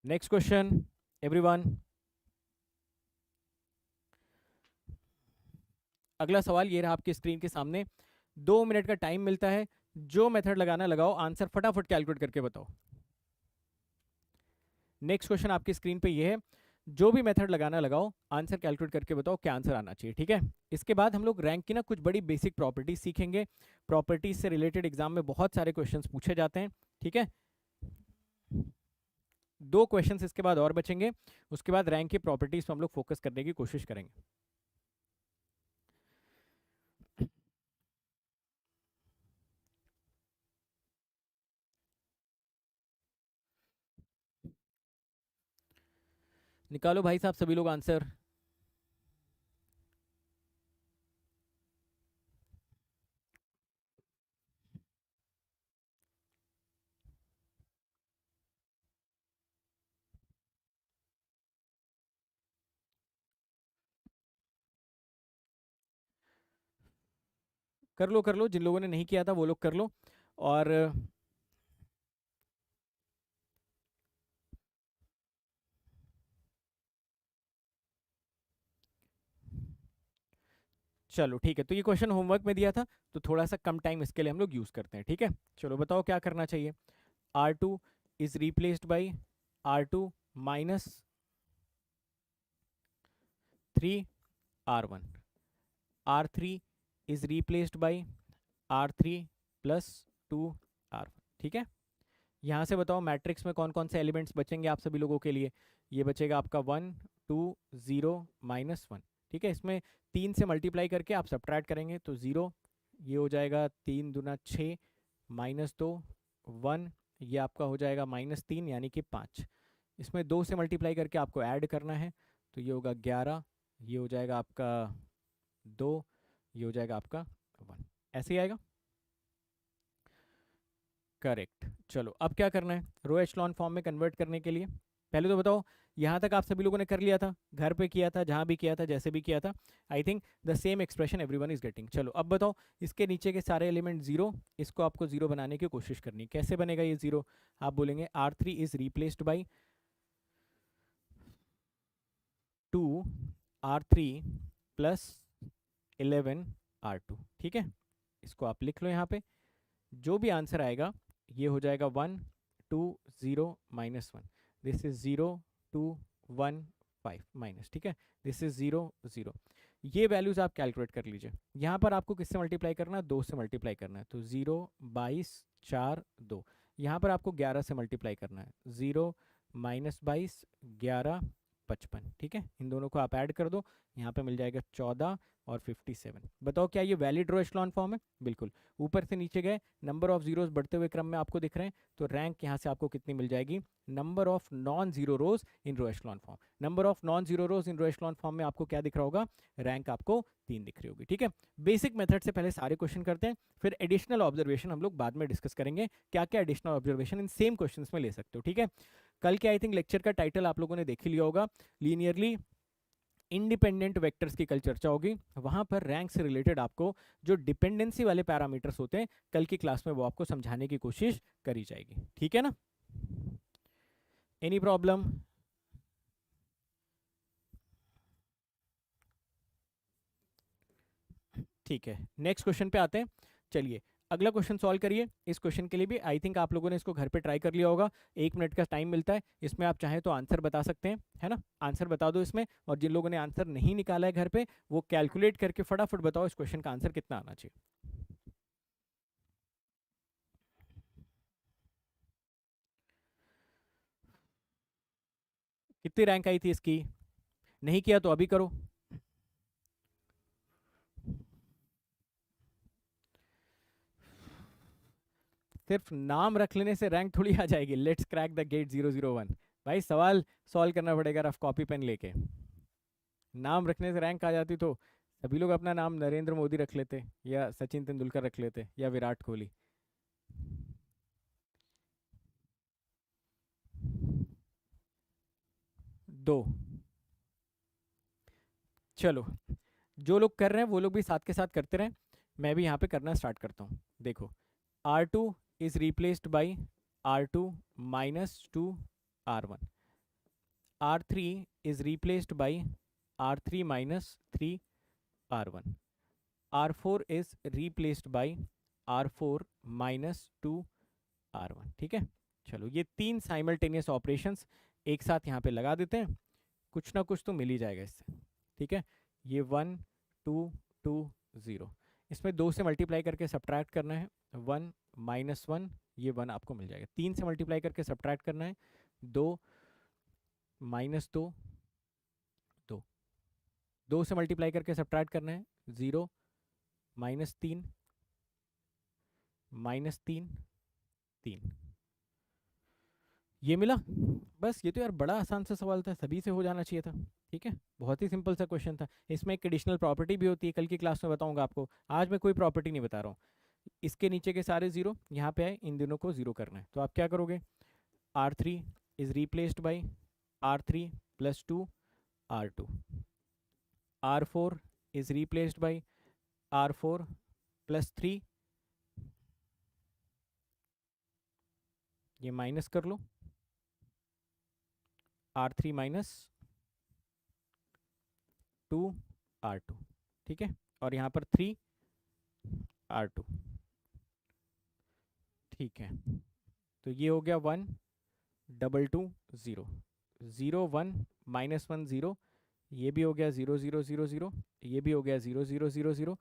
Next question everyone. अगला सवाल ये रहा आपकी स्क्रीन के सामने। 2 मिनट का टाइम मिलता है, जो मेथड लगाना लगाओ, आंसर फटाफट कैलकुलेट करके बताओ। नेक्स्ट क्वेश्चन आपकी स्क्रीन पे ये है, जो भी मेथड लगाना लगाओ, आंसर कैलकुलेट करके बताओ क्या आंसर आना चाहिए। ठीक है, इसके बाद हम लोग रैंक की ना कुछ बड़ी बेसिक प्रॉपर्टीज सीखेंगे। प्रॉपर्टीज से रिलेटेड एग्जाम में बहुत सारे क्वेश्चंस पूछे जाते हैं। ठीक है, 2 क्वेश्चंस इसके बाद और बचेंगे, उसके बाद रैंक की प्रॉपर्टीज पर हम लोग फोकस करने की कोशिश करेंगे। निकालो भाई साहब सभी लोग आंसर। कर लो, जिन लोगों ने नहीं किया था वो लोग कर लो। और चलो ठीक है, तो ये क्वेश्चन होमवर्क में दिया था, तो थोड़ा सा कम टाइम इसके लिए हम लोग यूज करते हैं। ठीक है, चलो बताओ क्या करना चाहिए। R2 is replaced by R2 minus 3 R1। R3 is replaced by R3 plus 2 R1। ठीक है, यहाँ से बताओ मैट्रिक्स में कौन कौन से एलिमेंट्स बचेंगे आप सभी लोगों के लिए। ये बचेगा आपका 1 2 0 -1। ठीक है, इसमें 3 से मल्टीप्लाई करके आप सब्ट्रैक्ट करेंगे तो 0, ये हो जाएगा 3 दूना 6 -2 1, ये आपका हो जाएगा -3 यानी कि 5। इसमें 2 से मल्टीप्लाई करके आपको ऐड करना है, तो ये होगा 11, ये हो जाएगा आपका 2, ये हो जाएगा आपका 1। ऐसे ही आएगा, करेक्ट। चलो अब क्या करना है रो एचलॉन फॉर्म में कन्वर्ट करने के लिए? पहले तो बताओ, यहाँ तक आप सभी लोगों ने कर लिया था, घर पे किया था, जहाँ भी किया था, जैसे भी किया था। I think the same expression everyone is getting. चलो अब बताओ, इसके नीचे के सारे एलिमेंट जीरो, इसको आपको जीरो बनाने की कोशिश करनी है। कैसे बनेगा ये जीरो? आप बोलेंगे R3 is replaced by 2 R3 plus 11 R2। ठीक है, इसको आप लिख लो यहाँ पे। जो भी आंसर आएगा ये हो जाएगा 1 2 0 -1। This is 0 2 1 5 minus. ठीक है, दिस इज 0 0। ये वैल्यूज आप कैलकुलेट कर लीजिए। यहाँ पर आपको किससे मल्टीप्लाई करना है? 2 से मल्टीप्लाई करना है, तो 0 22 4 2। यहाँ पर आपको 11 से मल्टीप्लाई करना है, 0 -22 11 55। ठीक है, इन दोनों को आप ऐड कर दो, यहाँ पे मिल जाएगा 14 और 57। बताओ क्या ये वैलिड रो एचलॉन फॉर्म है? बिल्कुल। ऊपर से नीचे गए, नंबर ऑफ जीरोस बढ़ते हुए क्रम में आपको दिख रहे हैं, तो रैंक यहाँ से आपको कितनी मिल जाएगी? Number of non zero rose in row echelon form. नंबर of non zero rose in row echelon फॉर्म में आपको क्या दिख रहा होगा? रैंक आपको 3 दिख रही होगी। ठीक है, बेसिक मेथड से पहले सारे क्वेश्चन करते हैं, फिर एडिशनल ऑब्जर्वेशन हम लोग बाद में डिस्कस करेंगे, क्या क्या additional observation in same question में ले सकते हो। ठीक है, कल के आई थिंक लेक्चर का टाइटल आप लोगों ने देख ही लिया होगा, लीनियरली इंडिपेंडेंट वेक्टर्स की कल चर्चा होगी। वहां पर रैंक से रिलेटेड आपको जो डिपेंडेंसी वाले पैरामीटर्स होते हैं कल की क्लास में वो आपको समझाने की कोशिश करी जाएगी। ठीक है ना? Any problem? ठीक है, नेक्स्ट क्वेश्चन पे आते हैं। चलिए अगला क्वेश्चन सॉल्व करिए। इस क्वेश्चन के लिए भी आई थिंक आप लोगों ने इसको घर पे ट्राई कर लिया होगा। 1 मिनट का टाइम मिलता है, इसमें आप चाहें तो आंसर बता सकते हैं, है ना? आंसर बता दो इसमें, और जिन लोगों ने आंसर नहीं निकाला है घर पे, वो कैलकुलेट करके फटाफट बताओ इस क्वेश्चन का आंसर कितना आना चाहिए। कितनी रैंक आई थी इसकी? नहीं किया तो अभी करो। सिर्फ नाम रख लेने से रैंक थोड़ी आ जाएगी। Let's crack the GATE 001। भाई सवाल सॉल्व करना पड़ेगा रफ कॉपी पेन लेके। नाम रखने से रैंक आ जाती तो सभी लोग अपना नाम नरेंद्र मोदी रख लेते, या सचिन तेंदुलकर रख लेते, या विराट कोहली। दो। चलो, जो लोग कर रहे हैं वो लोग भी साथ के साथ करते रहें, मैं भी यहाँ पे करना स्टार्ट करता हूँ। देखो, R2 is replaced by R2 -2 R1। R3 is replaced by R3 -3 R1। R4 is replaced by R4 -2 R1। ठीक है, चलो ये 3 साइमल्टेनियस ऑपरेशंस एक साथ यहाँ पे लगा देते हैं, कुछ ना कुछ तो मिल ही जाएगा इससे। ठीक है, ये 1 2 2 0, इसमें 2 से मल्टीप्लाई करके सब्ट्रैक्ट करना है, 1 -1, ये 1 आपको मिल जाएगा। 3 से मल्टीप्लाई करके सब्ट्रैक्ट करना है, 2 -2 2। 2 से मल्टीप्लाई करके सब्ट्रैक्ट करना है, 0 -3 -3 3। ये मिला? बस ये तो यार बड़ा आसान सा सवाल था, सभी से हो जाना चाहिए था। ठीक है, बहुत ही सिंपल सा क्वेश्चन था। इसमें एक एडिशनल प्रॉपर्टी भी होती है, कल की क्लास में बताऊंगा आपको, आज मैं कोई प्रॉपर्टी नहीं बता रहा हूँ। इसके नीचे के सारे जीरो यहाँ पे आए, इन दोनों को जीरो करना है, तो आप क्या करोगे? R3 is replaced by R3 +2 R2। R4 is replaced by R4 +3, ये माइनस कर लो, R3 -2 R2। ठीक है, और यहाँ पर 3 R2। ठीक है, तो ये हो गया 1 2 2 0 0 1 -1 0, ये भी हो गया 0 0 0 0, ये भी हो गया 0 0 0 0।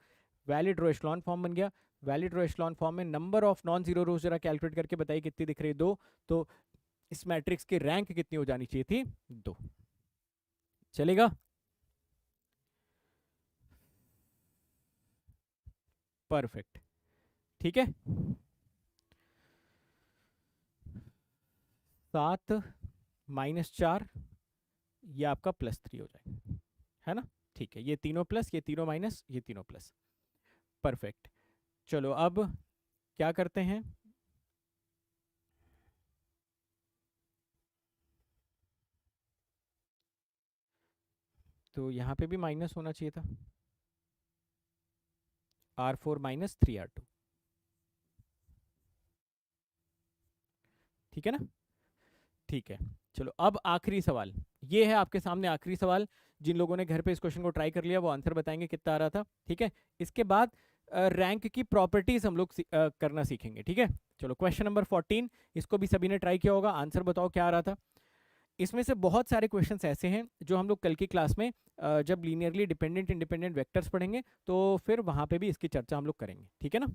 वैलिड रो एचलॉन फॉर्म बन गया। वैलिड रो एचलॉन फॉर्म में नंबर ऑफ नॉन जीरो रोज जरा कैलकुलेट करके बताइए कितनी दिख रही है? 2। तो इस मैट्रिक्स की रैंक कितनी हो जानी चाहिए थी? 2। चलेगा? परफेक्ट। ठीक है, 7 -4, ये आपका +3 हो जाएगा, है ना? ठीक है, ये तीनों प्लस, ये तीनों माइनस, ये तीनों प्लस। परफेक्ट। चलो अब क्या करते हैं, तो यहाँ पे भी माइनस होना चाहिए था, R4 माइनस 3R2। ठीक है ना? ठीक है। चलो अब आखिरी सवाल, ये है आपके सामने आखिरी सवाल। जिन लोगों ने घर पे इस क्वेश्चन को ट्राई कर लिया वो आंसर बताएंगे कितना आ रहा था। ठीक है, इसके बाद रैंक की प्रॉपर्टीज हम लोग करना सीखेंगे। ठीक है, चलो क्वेश्चन नंबर 14, इसको भी सभी ने ट्राई किया होगा, आंसर बताओ क्या आ रहा था। इसमें से बहुत सारे क्वेश्चंस ऐसे हैं जो हम लोग कल की क्लास में जब लीनियरली डिपेंडेंट इंडिपेंडेंट वेक्टर्स पढ़ेंगे तो फिर वहां पे भी इसकी चर्चा हम लोग करेंगे। ठीक है ना?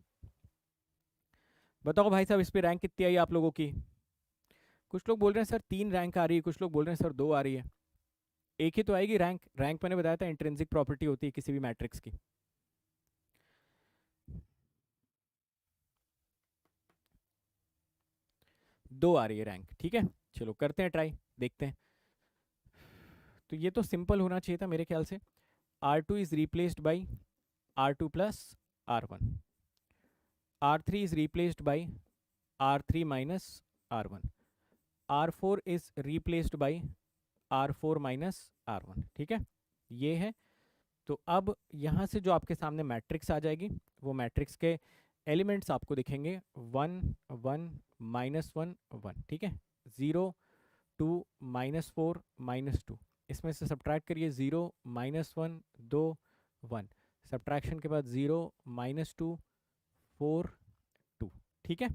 बताओ भाई साहब, इस पे रैंक कितनी आई आप लोगों की? कुछ लोग बोल रहे हैं सर 3 रैंक आ रही है, कुछ लोग बोल रहे हैं सर 2 आ रही है। एक ही तो आएगी रैंक। रैंक मैंने बताया था इंट्रिंसिक प्रॉपर्टी होती है किसी भी मैट्रिक्स की। दो आ रही है रैंक। ठीक है, चलो करते हैं ट्राई, देखते हैं। तो ये तो सिंपल होना चाहिए था मेरे ख्याल से। R2 is replaced by R2 plus R1, R3 is replaced by R3 minus R1, R4 is replaced by R4 minus R1। ठीक है, ये है। तो अब यहाँ से जो आपके सामने मैट्रिक्स आ जाएगी वो मैट्रिक्स के एलिमेंट्स आपको दिखेंगे 1 1 -1 1। ठीक है, 0 2 -4 -2, इसमें से सब्ट्रैक्ट करिए 0 -1 2 1, सब्ट्रैक्शन के बाद 0 -2 4 2। ठीक है,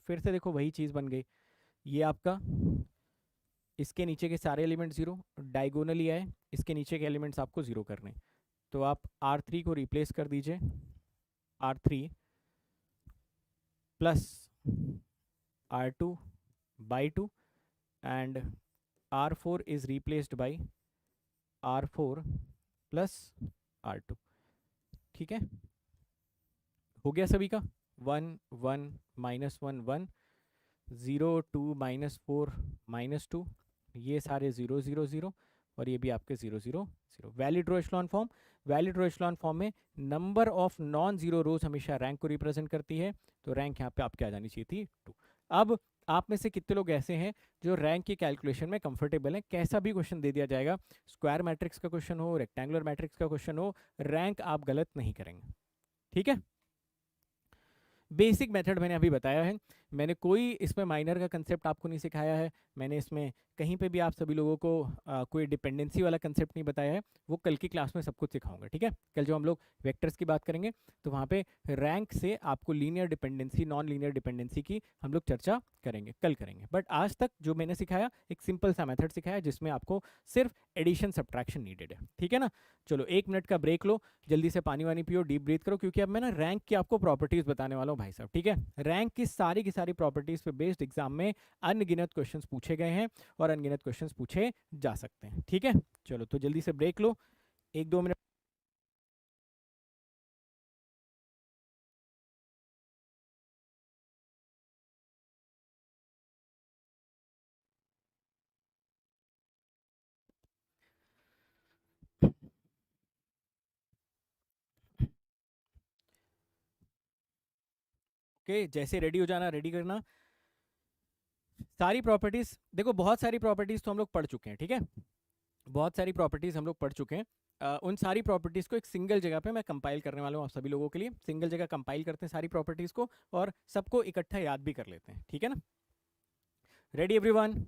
फिर से देखो वही चीज़ बन गई। ये आपका इसके नीचे के सारे एलिमेंट जीरो, डायगोनली आए, इसके नीचे के एलिमेंट्स आपको जीरो करने। तो आप R3 को रिप्लेस कर दीजिए, R3 plus R2 by 2 and R4 is replaced by R4 plus R2। ठीक है, हो गया सभी का। 1 1 -1 1, 0 2 -4 -2, ये सारे 0 0 0 और ये भी आपके 0 0 0। वैलिड रो एचेलॉन फॉर्म, वैलिड रो एचेलॉन फॉर्म में नंबर ऑफ नॉन जीरो रोज हमेशा रैंक को रिप्रेजेंट करती है। तो रैंक यहाँ पे आपके आ जानी चाहिए थी 2। अब आप में से कितने लोग ऐसे हैं जो रैंक की कैलकुलेशन में कंफर्टेबल हैं? कैसा भी क्वेश्चन दे दिया जाएगा, स्क्वायर मैट्रिक्स का क्वेश्चन हो, रेक्टेंगुलर मैट्रिक्स का क्वेश्चन हो, रैंक आप गलत नहीं करेंगे। ठीक है, बेसिक मेथड मैंने अभी बताया है। मैंने कोई इसमें माइनर का कंसेप्ट आपको नहीं सिखाया है। मैंने इसमें कहीं पे भी आप सभी लोगों को कोई डिपेंडेंसी वाला कंसेप्ट नहीं बताया है। वो कल की क्लास में सब कुछ सिखाऊंगा। ठीक है, कल जो हम लोग वेक्टर्स की बात करेंगे तो वहाँ पे रैंक से आपको linear dependency non linear dependency की हम लोग चर्चा करेंगे, कल करेंगे। बट आज तक जो मैंने सिखाया एक सिंपल सा मेथड सिखाया जिसमें आपको सिर्फ एडिशन सब्ट्रैक्शन नीडेड है। ठीक है ना? चलो 1 मिनट का ब्रेक लो, जल्दी से पानी वानी पियो, डीप ब्रीथ करो, क्योंकि अब मैं ना रैंक की आपको प्रॉपर्टीज बताने वाला हूँ भाई साहब। ठीक है, रैंक की सारी प्रॉपर्टीज पे बेस्ड एग्जाम में अनगिनत क्वेश्चंस पूछे गए हैं और अनगिनत क्वेश्चंस पूछे जा सकते हैं। ठीक है, चलो तो जल्दी से ब्रेक लो, 1 2 मिनट। ओके, जैसे रेडी हो जाना, रेडी करना। सारी प्रॉपर्टीज देखो, बहुत सारी प्रॉपर्टीज तो हम लोग पढ़ चुके हैं। ठीक है, बहुत सारी प्रॉपर्टीज हम लोग पढ़ चुके हैं। उन सारी प्रॉपर्टीज को एक सिंगल जगह पे मैं कंपाइल करने वाला हूँ आप सभी लोगों के लिए। सिंगल जगह कंपाइल करते हैं सारी प्रॉपर्टीज को और सबको इकट्ठा याद भी कर लेते हैं। ठीक है ना? Ready everyone?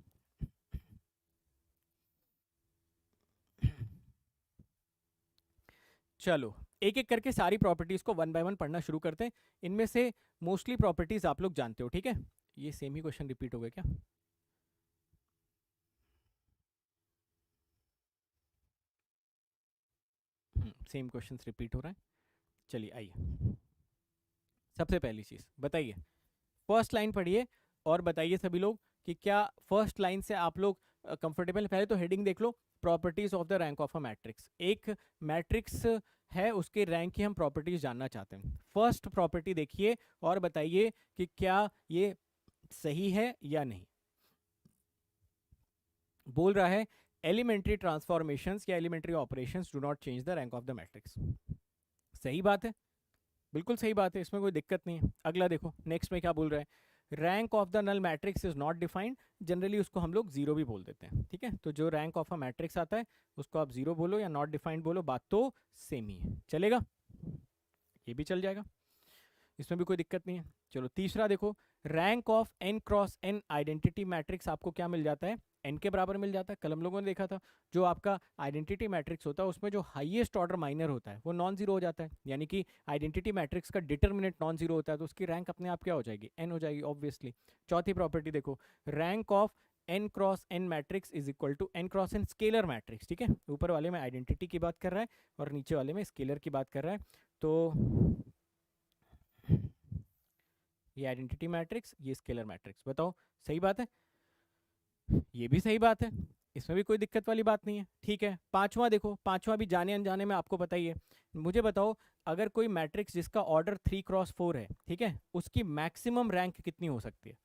चलो एक एक करके सारी प्रॉपर्टीज को 1 बाय 1 पढ़ना शुरू करते हैं। इनमें से मोस्टली प्रॉपर्टीज आप लोग जानते हो। ठीक है, ये सेम ही क्वेश्चन रिपीट हो गया क्या? सेम क्वेश्चन रिपीट हो रहा है। चलिए आइए, सबसे पहली चीज बताइए, फर्स्ट लाइन पढ़िए और बताइए सभी लोग कि क्या फर्स्ट लाइन से आप लोग कंफर्टेबल? पहले तो हेडिंग देख लो, properties of the rank of a matrix. एक मैट्रिक्स है, उसके रैंक की हम प्रॉपर्टीज जानना चाहते हैं। फर्स्ट प्रॉपर्टी देखिए और बताइए कि क्या ये सही है या नहीं। बोल रहा है एलिमेंट्री ट्रांसफॉर्मेशंस या elementary operations do not change the rank of the matrix. सही बात है, बिल्कुल सही बात है, इसमें कोई दिक्कत नहीं है। अगला देखो, नेक्स्ट में क्या बोल रहा है, rank of the null matrix is not defined, generally उसको हम लोग जीरो भी बोल देते हैं, ठीक है। तो जो रैंक ऑफ अ मैट्रिक्स आता है उसको आप जीरो बोलो या नॉट डिफाइंड बोलो, बात तो सेम ही है, चलेगा, ये भी चल जाएगा, इसमें भी कोई दिक्कत नहीं है। चलो तीसरा देखो, rank of n cross n identity matrix आपको क्या मिल जाता है, n के बराबर मिल जाता है। कल हम लोगों ने देखा था जो आपका आइडेंटिटी मैट्रिक्स होता है उसमें जो हाईएस्ट ऑर्डर माइनर होता है वो नॉन जीरो हो जाता है, यानी कि आइडेंटिटी मैट्रिक्स का डिटर्मिनेंट नॉन जीरो होता है, तो उसकी रैंक अपने आप क्या हो जाएगी, n हो जाएगी ऑब्वियसली। चौथी प्रॉपर्टी देखो, rank of n cross n matrix is equal to n cross n scalar matrix, ठीक है। ऊपर वाले में आइडेंटिटी की बात कर रहा है और नीचे वाले में स्केलर की बात कर रहा है, तो ये आइडेंटिटी मैट्रिक्स, ये स्केलर मैट्रिक्स, बताओ सही बात है, ये भी सही बात है, इसमें भी कोई दिक्कत वाली बात नहीं है, ठीक है। पांचवा देखो, पांचवा भी जाने अनजाने में आपको पता ही है, मुझे बताओ अगर कोई मैट्रिक्स जिसका ऑर्डर 3x4 है, ठीक है, उसकी मैक्सिमम रैंक कितनी हो सकती है।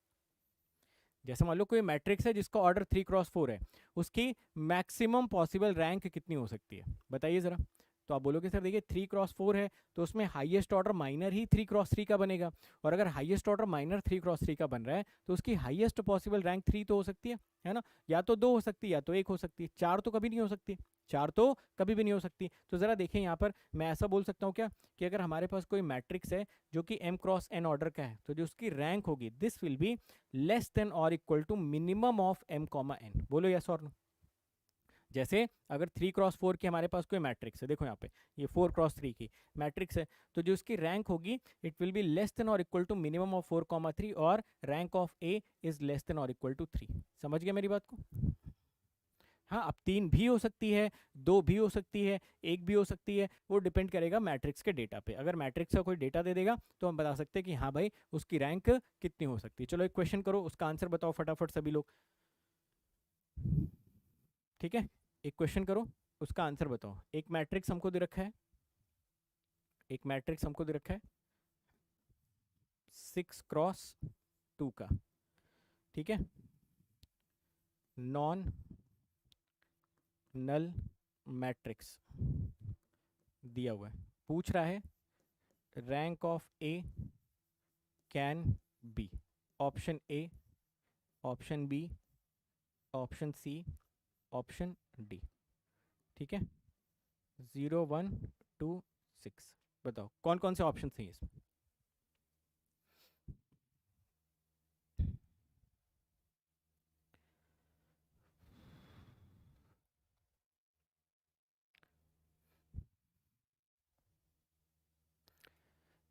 जैसे मान लो कोई मैट्रिक्स है जिसका ऑर्डर 3x4 है, उसकी मैक्सिमम पॉसिबल रैंक कितनी हो सकती है, बताइए जरा। तो आप बोलोगे सर देखिए 3x4 है तो उसमें हाईएस्ट ऑर्डर माइनर ही 3x3 का बनेगा, और अगर हाईएस्ट ऑर्डर माइनर 3x3 का बन रहा है तो उसकी हाईएस्ट पॉसिबल रैंक 3 तो हो सकती है ना, या तो 2 हो सकती है या तो 1 हो सकती है, 4 तो कभी नहीं हो सकती, 4 तो कभी भी नहीं हो सकती। तो ज़रा देखें यहाँ पर मैं ऐसा बोल सकता हूँ क्या कि अगर हमारे पास कोई मैट्रिक्स है जो कि m क्रॉस n ऑर्डर का है तो जो उसकी रैंक होगी this will be less than और equal to minimum of m comma n, बोलो यस और नो। जैसे अगर 3x4 की हमारे पास कोई मैट्रिक्स है, देखो यहाँ पे ये 4x3 की मैट्रिक्स है, तो जो उसकी रैंक होगी it will be less than और इक्वल टू मिनिमम ऑफ 4,3 और rank of A is less than और इक्वल टू 3। समझ गया मेरी बात को। हाँ, अब 3 भी हो सकती है, 2 भी हो सकती है, 1 भी हो सकती है, वो डिपेंड करेगा मैट्रिक्स के डेटा पे। अगर मैट्रिक्स का कोई डेटा दे देगा तो हम बता सकते हैं कि हाँ भाई उसकी रैंक कितनी हो सकती है। चलो एक क्वेश्चन करो, उसका आंसर बताओ फटाफट सभी लोग, ठीक है। एक क्वेश्चन करो, उसका आंसर बताओ। एक मैट्रिक्स हमको दे रखा है, एक मैट्रिक्स हमको दे रखा है 6x2 का, ठीक है, नॉन नल मैट्रिक्स दिया हुआ है, पूछ रहा है rank of A can be, option A, option B, option C, option D, ठीक है, 0 1 2 6, बताओ कौन कौन से ऑप्शन हैं इसमें।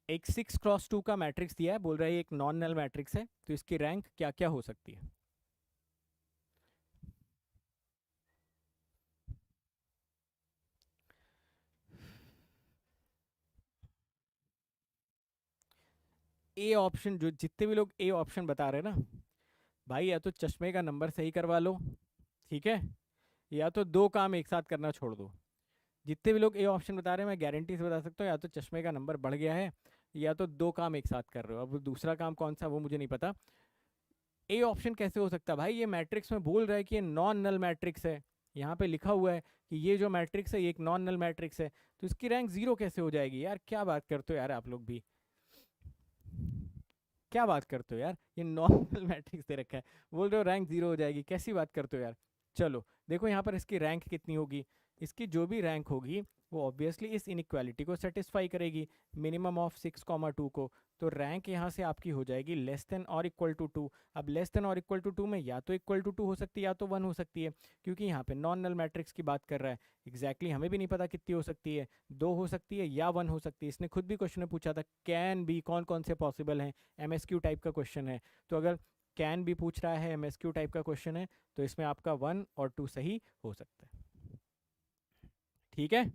एक 6x2 का मैट्रिक्स दिया है, बोल रहा है एक नॉन नल मैट्रिक्स है, तो इसकी रैंक क्या क्या हो सकती है। ए ऑप्शन, जो जितने भी लोग ए ऑप्शन बता रहे हैं ना भाई, या तो चश्मे का नंबर सही करवा लो, ठीक है, या तो दो काम एक साथ करना छोड़ दो। जितने भी लोग ए ऑप्शन बता रहे हैं मैं गारंटी से बता सकता हूँ या तो चश्मे का नंबर बढ़ गया है या तो दो काम एक साथ कर रहे हो। अब दूसरा काम कौन सा वो मुझे नहीं पता। ए ऑप्शन कैसे हो सकता है भाई, ये मैट्रिक्स में बोल रहा है कि ये नॉन नल मैट्रिक्स है, यहाँ पे लिखा हुआ है कि ये जो मैट्रिक्स है ये एक नॉन नल मैट्रिक्स है, तो इसकी रैंक जीरो कैसे हो जाएगी यार, क्या बात करते हो यार आप लोग भी, क्या बात करते हो यार, ये नॉर्मल मैट्रिक्स दे रखा है, बोल रहे हो रैंक जीरो हो जाएगी, कैसी बात करते हो यार। चलो देखो यहाँ पर इसकी रैंक कितनी होगी, इसकी जो भी रैंक होगी वो ऑब्वियसली इस इनइक्वालिटी को सेटिस्फाई करेगी, मिनिमम ऑफ 6,2 को, तो रैंक यहाँ से आपकी हो जाएगी लेस देन और इक्वल टू 2। अब लेस देन और इक्वल टू 2 में या तो इक्वल टू 2 हो सकती है या तो 1 हो सकती है, क्योंकि यहाँ पे नॉन नल मैट्रिक्स की बात कर रहा है, एग्जैक्टली हमें भी नहीं पता कितनी हो सकती है, 2 हो सकती है या 1 हो सकती है। इसने खुद भी क्वेश्चन में पूछा था कैन बी, कौन कौन से पॉसिबल हैं, एमएसक्यू टाइप का क्वेश्चन है, तो अगर कैन भी पूछ रहा है, एमएसक्यू टाइप का क्वेश्चन है, तो इसमें आपका 1 और 2 सही हो सकता है, ठीक है।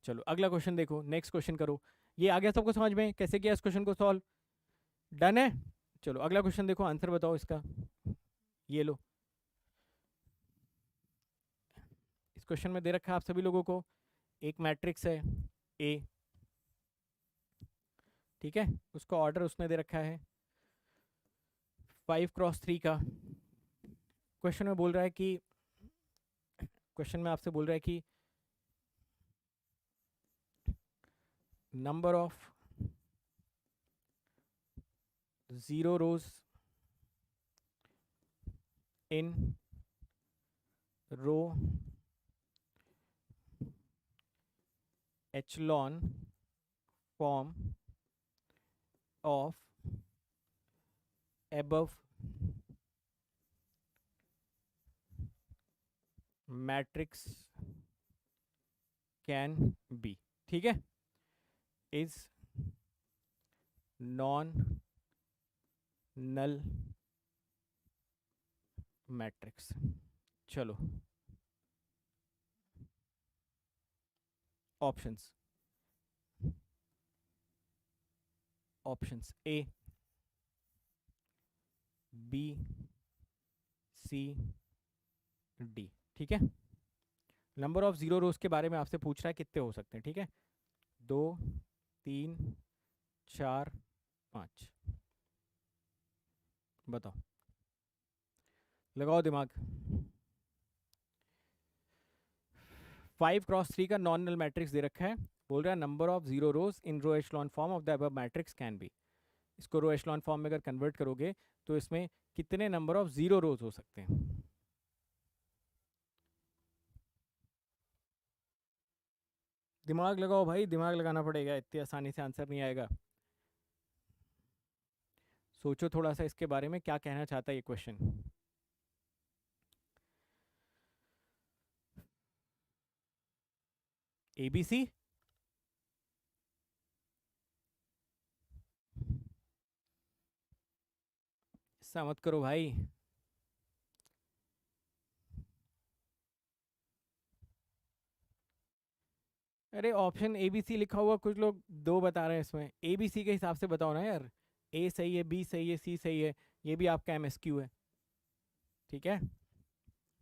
चलो अगला क्वेश्चन देखो, नेक्स्ट क्वेश्चन करो। ये आ गया सबको समझ में कैसे किया इस क्वेश्चन को सॉल्व, डन है। चलो अगला क्वेश्चन देखो, आंसर बताओ इसका, ये लो, इस क्वेश्चन में दे रखा है आप सभी लोगों को एक मैट्रिक्स है ए, ठीक है, उसका ऑर्डर उसने दे रखा है 5x3 का। क्वेश्चन में बोल रहा है कि, क्वेश्चन में आपसे बोल रहा है कि number of zero rows in row echelon form of above matrix can be, ठीक है, is non null मैट्रिक्स। चलो options, options A, B, C, D, ठीक है। नंबर ऑफ जीरो रोज के बारे में आपसे पूछ रहा है कितने हो सकते हैं, ठीक है, 2, 3, 4, 5, बताओ, लगाओ दिमाग। 5x3 का नॉन नल मैट्रिक्स दे रखा है, बोल रहा है number of zero rose in row echelon form of the above matrix can be. इसको रो एचलॉन फॉर्म में अगर कन्वर्ट करोगे तो इसमें कितने नंबर ऑफ जीरो रोज हो सकते हैं? दिमाग लगाओ भाई, दिमाग लगाना पड़ेगा, इतनी आसानी से आंसर नहीं आएगा। सोचो थोड़ा सा इसके बारे में, क्या कहना चाहता है ये क्वेश्चन। एबीसी, ऐसा मत करो भाई। अरे ऑप्शन एबीसी लिखा हुआ, कुछ लोग दो बता रहे हैं इसमें, एबीसी के हिसाब से बताओ ना यार। ए सही है, बी सही है, सी सही है, ये भी आपका एमएसक्यू है, ठीक है।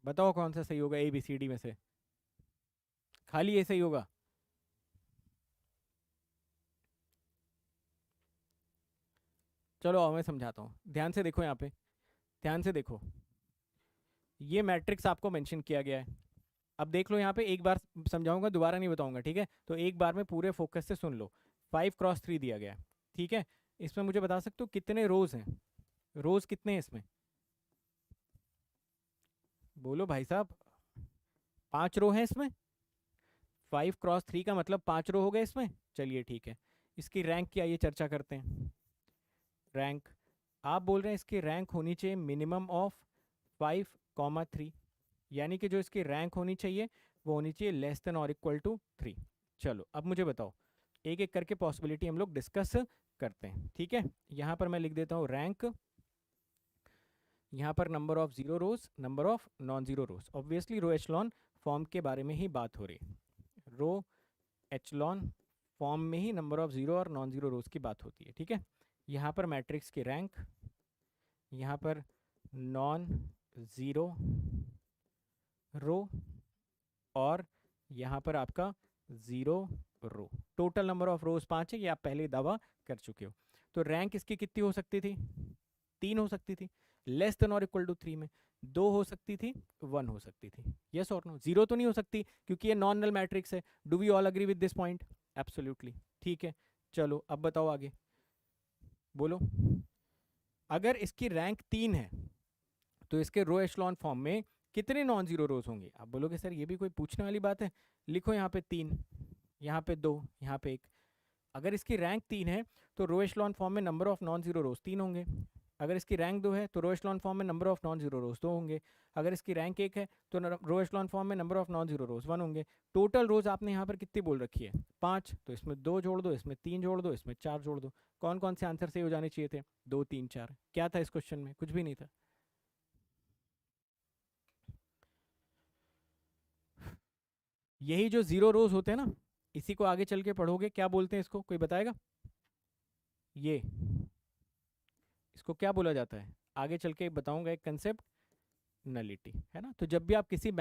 बताओ कौन सा सही होगा ए बी सी डी में से, खाली ए सही होगा। चलो मैं समझाता हूँ, ध्यान से देखो यहाँ पे, ध्यान से देखो, ये मैट्रिक्स आपको मेंशन किया गया है। अब देख लो यहाँ पे, एक बार समझाऊंगा, दोबारा नहीं बताऊंगा, ठीक है, तो एक बार में पूरे फोकस से सुन लो। 5x3 दिया गया है, ठीक है। इसमें मुझे बता सकते हो कितने रोज हैं? रोज कितने हैं इसमें? बोलो भाई साहब। 5 रो हैं इसमें। 5x3 का मतलब 5 रो हो गए इसमें। चलिए ठीक है, इसकी रैंक क्या, ये चर्चा करते हैं। रैंक, आप बोल रहे हैं इसकी रैंक होनी चाहिए मिनिमम ऑफ 5, 3, यानी कि जो इसकी रैंक होनी चाहिए वो होनी चाहिए लेस देन और इक्वल टू 3। चलो अब मुझे बताओ, एक एक करके पॉसिबिलिटी हम लोग डिस्कस करते हैं, ठीक है। यहाँ पर मैं लिख देता हूँ रैंक, यहाँ पर number of zero rows, number of non zero rows, obviously row echelon form के बारे में ही बात हो रही है। रो एचलॉन फॉर्म में ही नंबर ऑफ जीरो और नॉन जीरो रोज की बात होती है, ठीक है। यहाँ पर मैट्रिक्स की रैंक, यहाँ पर नॉन ज़ीरो रो, और यहाँ पर आपका zero row. Total number of rows 5 है, ये आप पहले दावा कर चुके हो। तो रैंक इसकी कितनी हो सकती थी? 3 हो सकती थी। लेस देन और इक्वल टू 3 में 2 हो सकती थी, 1 हो सकती थी। यस और नो? 0 तो नहीं हो सकती क्योंकि ये नॉन नल मैट्रिक्स है। Do we all agree with this point? Absolutely, ठीक है। चलो अब बताओ आगे, बोलो। अगर इसकी रैंक 3 है तो इसके रो एचलॉन फॉर्म में कितने नॉन जीरो रोज होंगे? आप बोलोगे सर ये भी कोई पूछने वाली बात है, लिखो यहाँ पे 3, यहाँ पे 2, यहाँ पे 1। अगर इसकी रैंक 3 है तो रो एचलॉन फॉर्म में नंबर ऑफ नॉन जीरो रोज 3 होंगे। अगर इसकी रैंक 2 है तो रो एचलॉन फॉर्म में नंबर ऑफ नॉन जीरो रोज 2 होंगे। अगर इसकी रैंक 1 है तो रो एचलॉन फॉर्म में नंबर ऑफ नॉन जीरो रोज 1 होंगे। टोटल रोज आपने यहाँ पर कितनी बोल रखी है? 5। तो इसमें 2 जोड़ दो, इसमें 3 जोड़ दो, इसमें 4 जोड़ दो। कौन कौन से आंसर सही हो जाने चाहिए थे? 2, 3, 4। क्या था इस क्वेश्चन में? कुछ भी नहीं था। यही जो जीरो रोज होते हैं ना, इसी को आगे चल के पढ़ोगे, क्या बोलते हैं इसको, कोई बताएगा? ये, इसको क्या बोला जाता है? आगे चल के बताऊंगा एक कंसेप्ट, नलिटी, है ना। तो जब भी आप किसी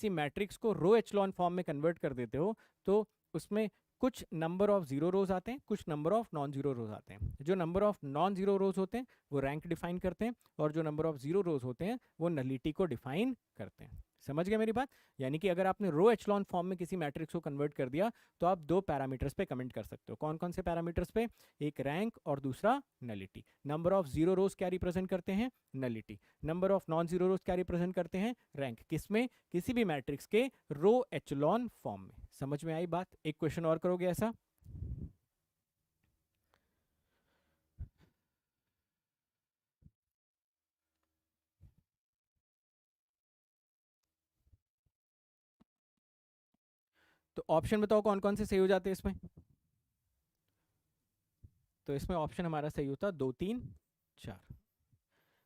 मैट्रिक्स को रो एचलॉन फॉर्म में कन्वर्ट कर देते हो तो उसमें कुछ नंबर ऑफ जीरो रोज आते हैं, कुछ नंबर ऑफ नॉन जीरो रोज आते हैं। जो नंबर ऑफ नॉन जीरो रोज होते हैं वो रैंक डिफाइन करते हैं, और जो नंबर ऑफ जीरो रोज होते हैं वो नलिटी को डिफाइन करते हैं। समझ गए मेरी बात? यानी कि अगर आपने रो एचलॉन फॉर्म में किसी मैट्रिक्स को कन्वर्ट कर दिया तो आप दो पैरामीटर्स पे कमेंट कर सकते हो। कौन कौन से पैरामीटर्स पे? एक रैंक और दूसरा नलिटी। नंबर ऑफ जीरो रोज क्या रिप्रेजेंट करते हैं? Nullity. Number of non zero रोज क्या रिप्रेजेंट करते हैं? रैंक। किसमें? किसी भी मैट्रिक्स के रो एचलॉन फॉर्म में। समझ में आई बात? एक क्वेश्चन और करोगे ऐसा? तो ऑप्शन बताओ कौन कौन से सही हो जाते हैं इसमें? तो इसमें ऑप्शन हमारा सही होता 2 3 4।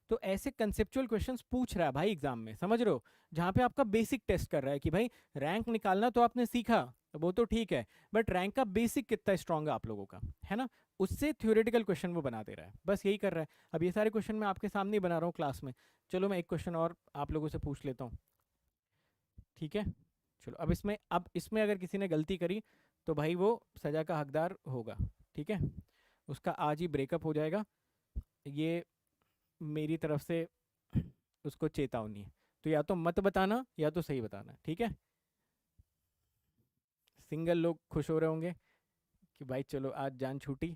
तो ऐसे कंसेप्चुअल क्वेश्चंस पूछ रहा है भाई एग्जाम में, समझ रहे हो? जहां पे आपका बेसिक टेस्ट कर रहा है कि भाई रैंक निकालना तो आपने सीखा, वो तो ठीक है, बट रैंक का बेसिक कितना स्ट्रांग है आप लोगों का, है ना? उससे थ्योरेटिकल क्वेश्चन वो बना दे रहा है, बस यही कर रहा है। अब ये सारे क्वेश्चन मैं आपके सामने ही बना रहा हूँ क्लास में। चलो मैं एक क्वेश्चन और आप लोगों से पूछ लेता हूँ, ठीक है? चलो अब इसमें अगर किसी ने गलती करी तो भाई वो सजा का हकदार होगा, ठीक है? उसका आज ही ब्रेकअप हो जाएगा, ये मेरी तरफ से उसको चेतावनी है। तो या तो मत बताना या तो सही बताना, ठीक है? सिंगल लोग खुश हो रहे होंगे कि भाई चलो आज जान छूटी।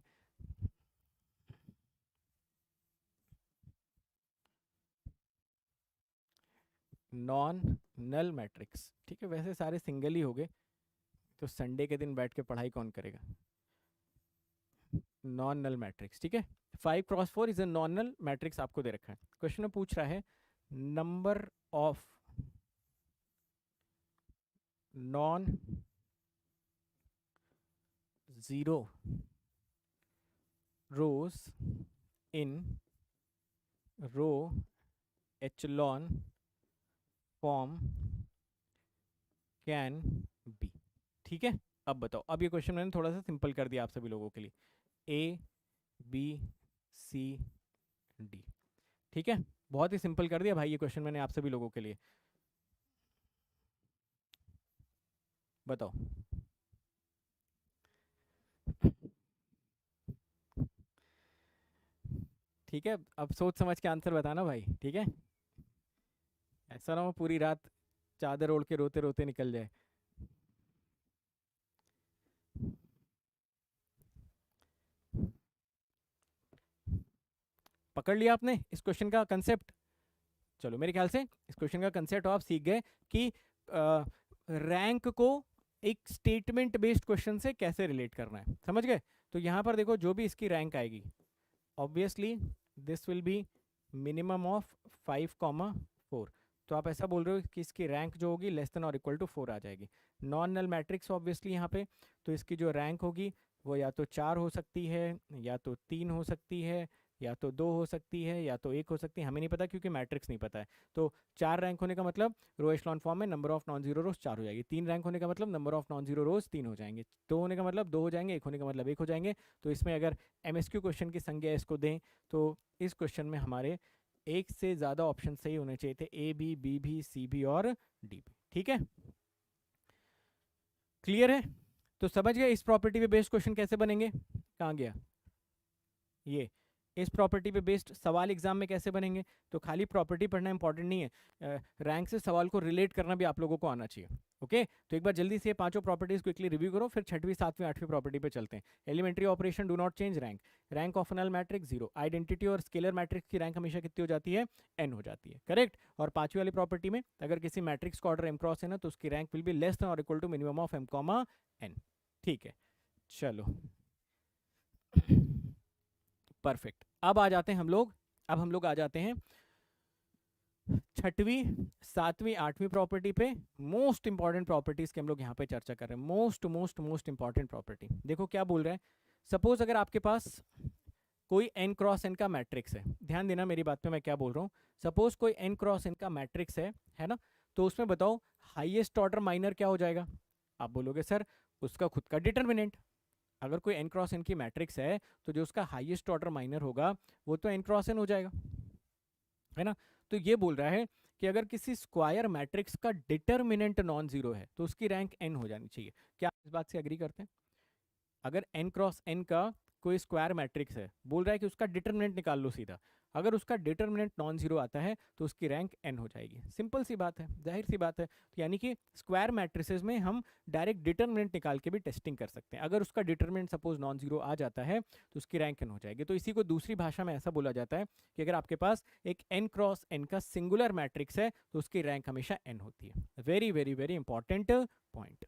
नॉन नल मैट्रिक्स, ठीक है? वैसे सारे सिंगल ही हो गए, तो संडे के दिन बैठ के पढ़ाई कौन करेगा? नॉन नल मैट्रिक्स, ठीक है? 5x4 is a non null matrix आपको दे रखा है। क्वेश्चन में पूछ रहा है number of non zero rose in row echelon form can be. ठीक है? अब बताओ, अब ये क्वेश्चन मैंने थोड़ा सा सिंपल कर दिया आप सभी लोगों के लिए। ए बी सी डी, ठीक है? बहुत ही सिंपल कर दिया भाई ये क्वेश्चन मैंने आप सभी लोगों के लिए। बताओ। ठीक है, अब सोच समझ के आंसर बताना भाई, ठीक है? ऐसा ना हो पूरी रात चादर ओढ़ के रोते रोते निकल जाए। पकड़ लिया आपने इस क्वेश्चन का कंसेप्ट? चलो मेरे ख्याल से इस क्वेश्चन का कंसेप्ट आप सीख गए कि रैंक को एक स्टेटमेंट बेस्ड क्वेश्चन से कैसे रिलेट करना है, समझ गए? तो यहाँ पर देखो, जो भी इसकी रैंक आएगी, obviously this will B minimum of 5,4। तो आप ऐसा बोल रहे हो कि इसकी रैंक जो होगी लेस देन और इक्वल टू 4 आ जाएगी। नॉन नल मैट्रिक्स ऑब्वियसली यहाँ पे, तो इसकी जो रैंक होगी वो या तो 4 हो सकती है, या तो 3 हो सकती है, या तो 2 हो सकती है, या तो 1 हो सकती है, हमें नहीं पता क्योंकि मैट्रिक्स नहीं पता है। तो 4 रैंक होने का मतलब रो एचलॉन फॉर्म में नंबर ऑफ नॉन जीरो रोज 4 हो जाएगी। 3 रैंक होने का मतलब नंबर ऑफ नॉन जीरो रोज 3 हो जाएंगे। 2 होने का मतलब 2 हो जाएंगे, 1 होने का मतलब 1 हो जाएंगे। तो इसमें अगर एमएसक्यू क्वेश्चन की संज्ञा इसको दें तो इस क्वेश्चन में हमारे एक से ज़्यादा ऑप्शन सही होने चाहिए थे, ए भी, बी भी, सी भी और डी भी, ठीक है? क्लियर है? तो समझ गए इस प्रॉपर्टी पे बेस्ड क्वेश्चन कैसे बनेंगे? कहाँ गया ये? इस प्रॉपर्टी पे बेस्ड सवाल एग्जाम में कैसे बनेंगे? तो खाली प्रॉपर्टी पढ़ना इंपॉर्टेंट नहीं है, रैंक से सवाल को रिलेट करना भी आप लोगों को आना चाहिए। ओके, तो एक बार जल्दी से ये पांचों प्रॉपर्टीज क्विकली रिव्यू करो, फिर छठवीं सातवीं आठवीं प्रॉपर्टी पे चलते हैं। Elementary operation do not change rank, rank of null matrix 0, identity और स्केलर मैट्रिक्स की रैंक हमेशा कितनी हो जाती है? n हो जाती है, करेक्ट? और पांचवी वाली प्रॉपर्टी में अगर किसी मैट्रिक्स का ऑर्डर m क्रॉस है ना, तो उसकी rank will be less than और equal to minimum of m comma n। ठीक है, चलो परफेक्ट। अब आ जाते हैं हम लोग, अब हम लोग आ जाते हैं छठवीं सातवीं आठवीं प्रॉपर्टी पे। मोस्ट इंपॉर्टेंट प्रॉपर्टीज की हम लोग यहाँ पे चर्चा कर रहे हैं। Most most most important property देखो क्या बोल रहा है। सपोज अगर आपके पास कोई n क्रॉस n का मैट्रिक्स है, ध्यान देना मेरी बात पे मैं क्या बोल रहा हूँ। सपोज कोई n क्रॉस n का मैट्रिक्स है ना, तो उसमें बताओ हाईएस्ट ऑर्डर माइनर क्या हो जाएगा? आप बोलोगे सर उसका खुद का डिटर्मिनेंट। अगर कोई n क्रॉस n की मैट्रिक्स है तो जो उसका हाईएस्ट ऑर्डर माइनर होगा वो तो n क्रॉस n हो जाएगा, है ना? तो ये बोल रहा है कि अगर किसी स्क्वायर मैट्रिक्स का डिटर्मिनेंट नॉन जीरो है तो उसकी रैंक n हो जानी चाहिए। क्या आप इस बात से एग्री करते हैं? अगर n क्रॉस n का कोई स्क्वायर मैट्रिक्स है, बोल रहा है कि उसका डिटरमिनेंट निकाल लो सीधा। अगर उसका डिटरमिनेंट नॉन जीरो आता है तो उसकी रैंक n हो जाएगी। सिंपल सी बात है, जाहिर सी बात है। तो यानी कि स्क्वायर मैट्रिसेस में हम डायरेक्ट डिटरमिनेंट निकाल के भी टेस्टिंग कर सकते हैं। अगर उसका डिटरमिनेंट सपोज नॉन जीरो आ जाता है तो उसकी रैंक n हो जाएगी। तो इसी को दूसरी भाषा में ऐसा बोला जाता है कि अगर आपके पास एक n क्रॉस n का सिंगुलर मैट्रिक्स है तो उसकी रैंक हमेशा n होती है। Very very very important point.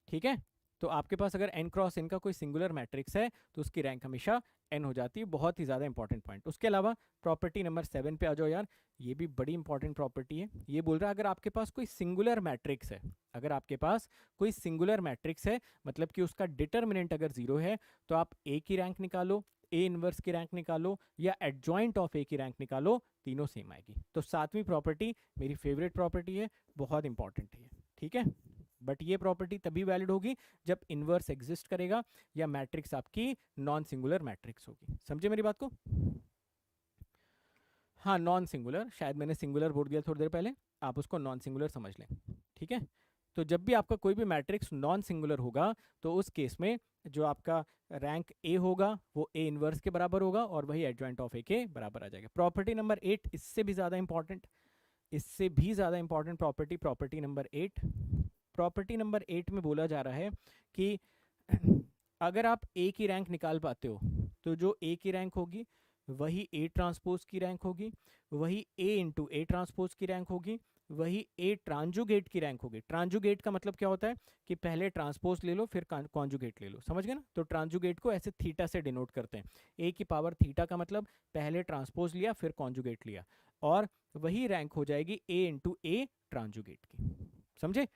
ठीक है, तो आपके पास अगर n क्रॉस n का कोई सिंगुलर मैट्रिक्स है तो उसकी रैंक हमेशा n हो जाती है। बहुत ही ज़्यादा इंपॉर्टेंट पॉइंट। उसके अलावा प्रॉपर्टी नंबर 7 पे आ जाओ यार, ये भी बड़ी इंपॉर्टेंट प्रॉपर्टी है। ये बोल रहा है अगर आपके पास कोई सिंगुलर मैट्रिक्स है, अगर आपके पास कोई सिंगुलर मैट्रिक्स है मतलब कि उसका डिटरमिनेंट अगर जीरो है तो आप ए की रैंक निकालो, ए इनवर्स की रैंक निकालो या एडजॉइंट ऑफ ए की रैंक निकालो, तीनों सेम आएगी। तो 7वीं प्रॉपर्टी मेरी फेवरेट प्रॉपर्टी है, बहुत इंपॉर्टेंट है। ठीक है, बट ये प्रॉपर्टी तभी वैलिड होगी जब इनवर्स एग्जिस्ट करेगा या मैट्रिक्स आपकी नॉन सिंगुलर मैट्रिक्स होगी। समझे मेरी बात को? हाँ, नॉन सिंगुलर, शायद मैंने सिंगुलर बोल दिया थोड़ी देर पहले, आप उसको नॉन सिंगुलर समझ लें। ठीक है, तो जब भी आपका कोई भी मैट्रिक्स नॉन सिंगुलर होगा तो उस केस में जो आपका रैंक ए होगा वो ए इनवर्स के बराबर होगा और वही एडजॉइंट ऑफ ए के बराबर आ जाएगा। प्रॉपर्टी नंबर 8 इससे भी ज़्यादा इंपॉर्टेंट, इससे भी ज़्यादा important property, property number 8। Property number 8 में बोला जा रहा है कि अगर आप ए की रैंक निकाल पाते हो तो जो ए की रैंक होगी वही ए ट्रांसपोज की रैंक होगी, वही ए इंटू ए ट्रांसपोज की रैंक होगी, वही ए ट्रांजुगेट की रैंक होगी। ट्रांजुगेट का मतलब क्या होता है कि पहले ट्रांसपोज ले लो फिर कॉन्जुगेट ले लो, समझ गए ना? तो ट्रांजुगेट को ऐसे थीटा से डिनोट करते हैं। ए की पावर थीटा का मतलब पहले ट्रांसपोज लिया फिर कॉन्जुगेट लिया, और वही रैंक हो जाएगी ए इंटू ए ट्रांजुगेट की। समझे?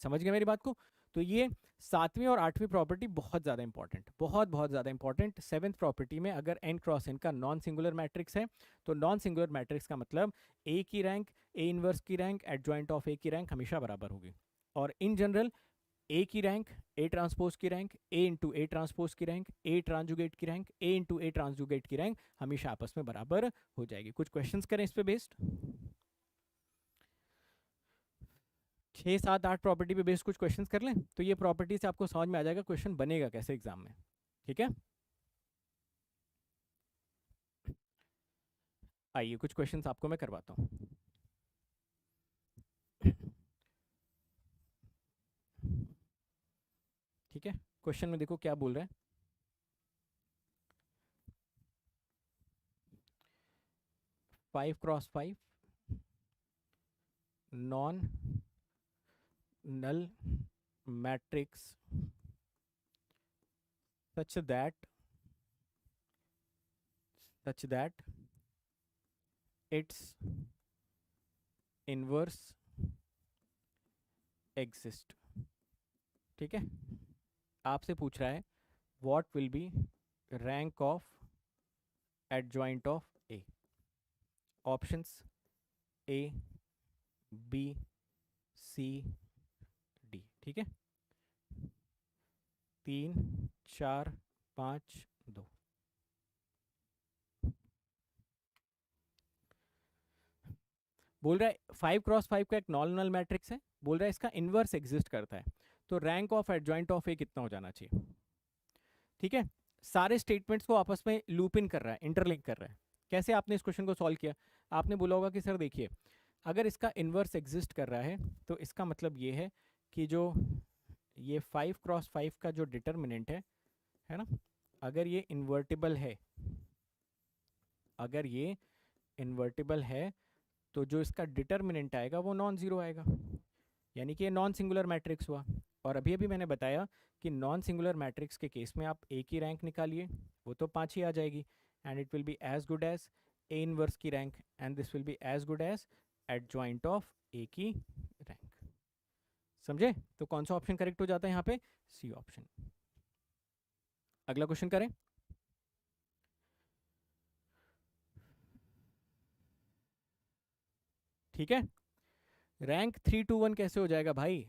समझ गए मेरी बात को? तो ये 7वीं और 8वीं प्रॉपर्टी बहुत ज़्यादा इंपॉर्टेंट, बहुत बहुत ज़्यादा इंपॉर्टेंट। 7th प्रॉपर्टी में अगर n क्रॉस n का नॉन सिंगुलर मैट्रिक्स है तो नॉन सिंगुलर मैट्रिक्स का मतलब a की रैंक a इनवर्स की रैंक एडजॉइंट ऑफ a की रैंक हमेशा बराबर होगी। और इन जनरल a की रैंक a ट्रांसपोज की rank a into a transpose की रैंक a ट्रांजुगेट की रैंक a इंटू a ट्रांजुगेट की रैंक हमेशा आपस में बराबर हो जाएगी। कुछ क्वेश्चंस करें इस पे बेस्ड? 6, 7, 8 प्रॉपर्टी पे बेस्ड कुछ क्वेश्चंस कर लें तो ये प्रॉपर्टी से आपको समझ में आ जाएगा क्वेश्चन बनेगा कैसे एग्जाम में। ठीक है, आइए कुछ क्वेश्चंस आपको मैं करवाता हूँ। ठीक है, क्वेश्चन में देखो क्या बोल रहा है। 5x5 non null matrix such that its inverse exist। ठीक है, आपसे पूछ रहा है what will be rank of adjoint of A। Options A B C D। ठीक है, 3 4 5 2। बोल रहा है 5x5 का एक नॉन नल मैट्रिक्स है, बोल रहा है इसका इनवर्स एग्जिस्ट करता है, तो रैंक ऑफ एडजॉइंट ऑफ ए कितना हो जाना चाहिए। ठीक है, सारे स्टेटमेंट्स को आपस में लूप इन कर रहा है, इंटरलिंक कर रहा है। कैसे आपने इस क्वेश्चन को सॉल्व किया? आपने बोला होगा कि सर देखिए अगर इसका इनवर्स एग्जिस्ट कर रहा है तो इसका मतलब ये है कि जो ये 5x5 का जो डिटर्मिनेंट है ना, अगर ये इन्वर्टिबल है, अगर ये इन्वर्टिबल है तो जो इसका डिटर्मिनेंट आएगा वो नॉन जीरो आएगा, यानी कि ये नॉन सिंगुलर मैट्रिक्स हुआ। और अभी अभी मैंने बताया कि नॉन सिंगुलर मैट्रिक्स के केस में आप ए की रैंक निकालिए, वो तो 5 ही आ जाएगी, and it will be as good as A inverse की rank, and this will be as good as adjoint of A की रैंक। समझे? तो कौन सा ऑप्शन करेक्ट हो जाता है यहाँ पे? C option. अगला क्वेश्चन करें। ठीक है, रैंक 3 to 1 कैसे हो जाएगा भाई?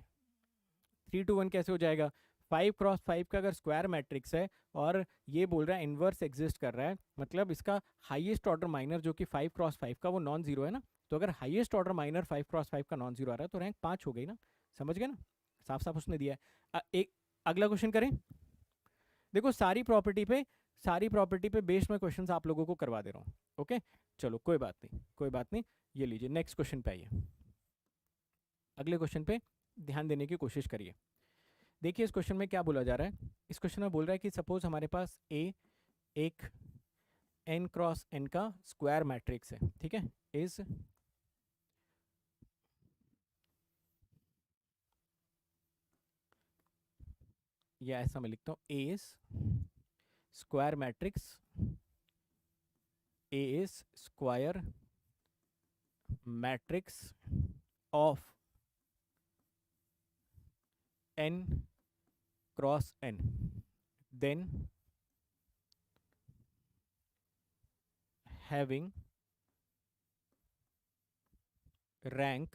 3 to 1 कैसे हो जाएगा? 5x5 का अगर स्क्वायर मैट्रिक्स है और ये बोल रहा है इनवर्स एग्जिस्ट कर रहा है, मतलब इसका हाईएस्ट ऑर्डर माइनर जो कि 5x5 का वो नॉन जीरो है ना, तो अगर हाईएस्ट ऑर्डर माइनर 5x5 का नॉन जीरो आ रहा है तो रैंक 5 हो गई ना। समझ गए ना? साफ साफ उसने दिया है। एक अगला क्वेश्चन करें। देखो सारी प्रॉपर्टी पे बेस्ड मैं क्वेश्चंस आप लोगों को करवा दे रहा हूँ। ओके चलो कोई बात नहीं, कोई बात नहीं। ये लीजिए नेक्स्ट क्वेश्चन पे आइए, अगले क्वेश्चन पे ध्यान देने की कोशिश करिए। देखिए इस क्वेश्चन में क्या बोला जा रहा है। इस क्वेश्चन में बोल रहा है कि सपोज हमारे पास ए एक n क्रॉस n का स्क्वायर मैट्रिक्स है, ठीक है। इज या ऐसा मैं लिखता हूँ, A is square matrix, A is square matrix of n cross n, then having rank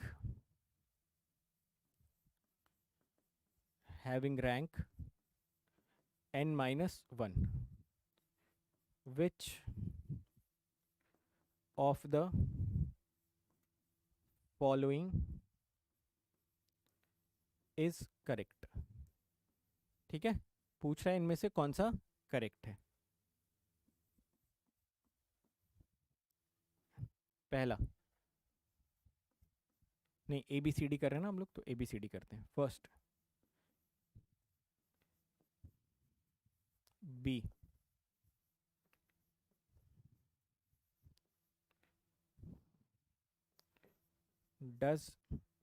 n minus 1, which of the following is correct। ठीक है, पूछ रहा है इनमें से कौन सा करेक्ट है। पहला नहीं, ए बी सी डी कर रहे हैं ना हम लोग, तो ए बी सी डी करते हैं। First B, does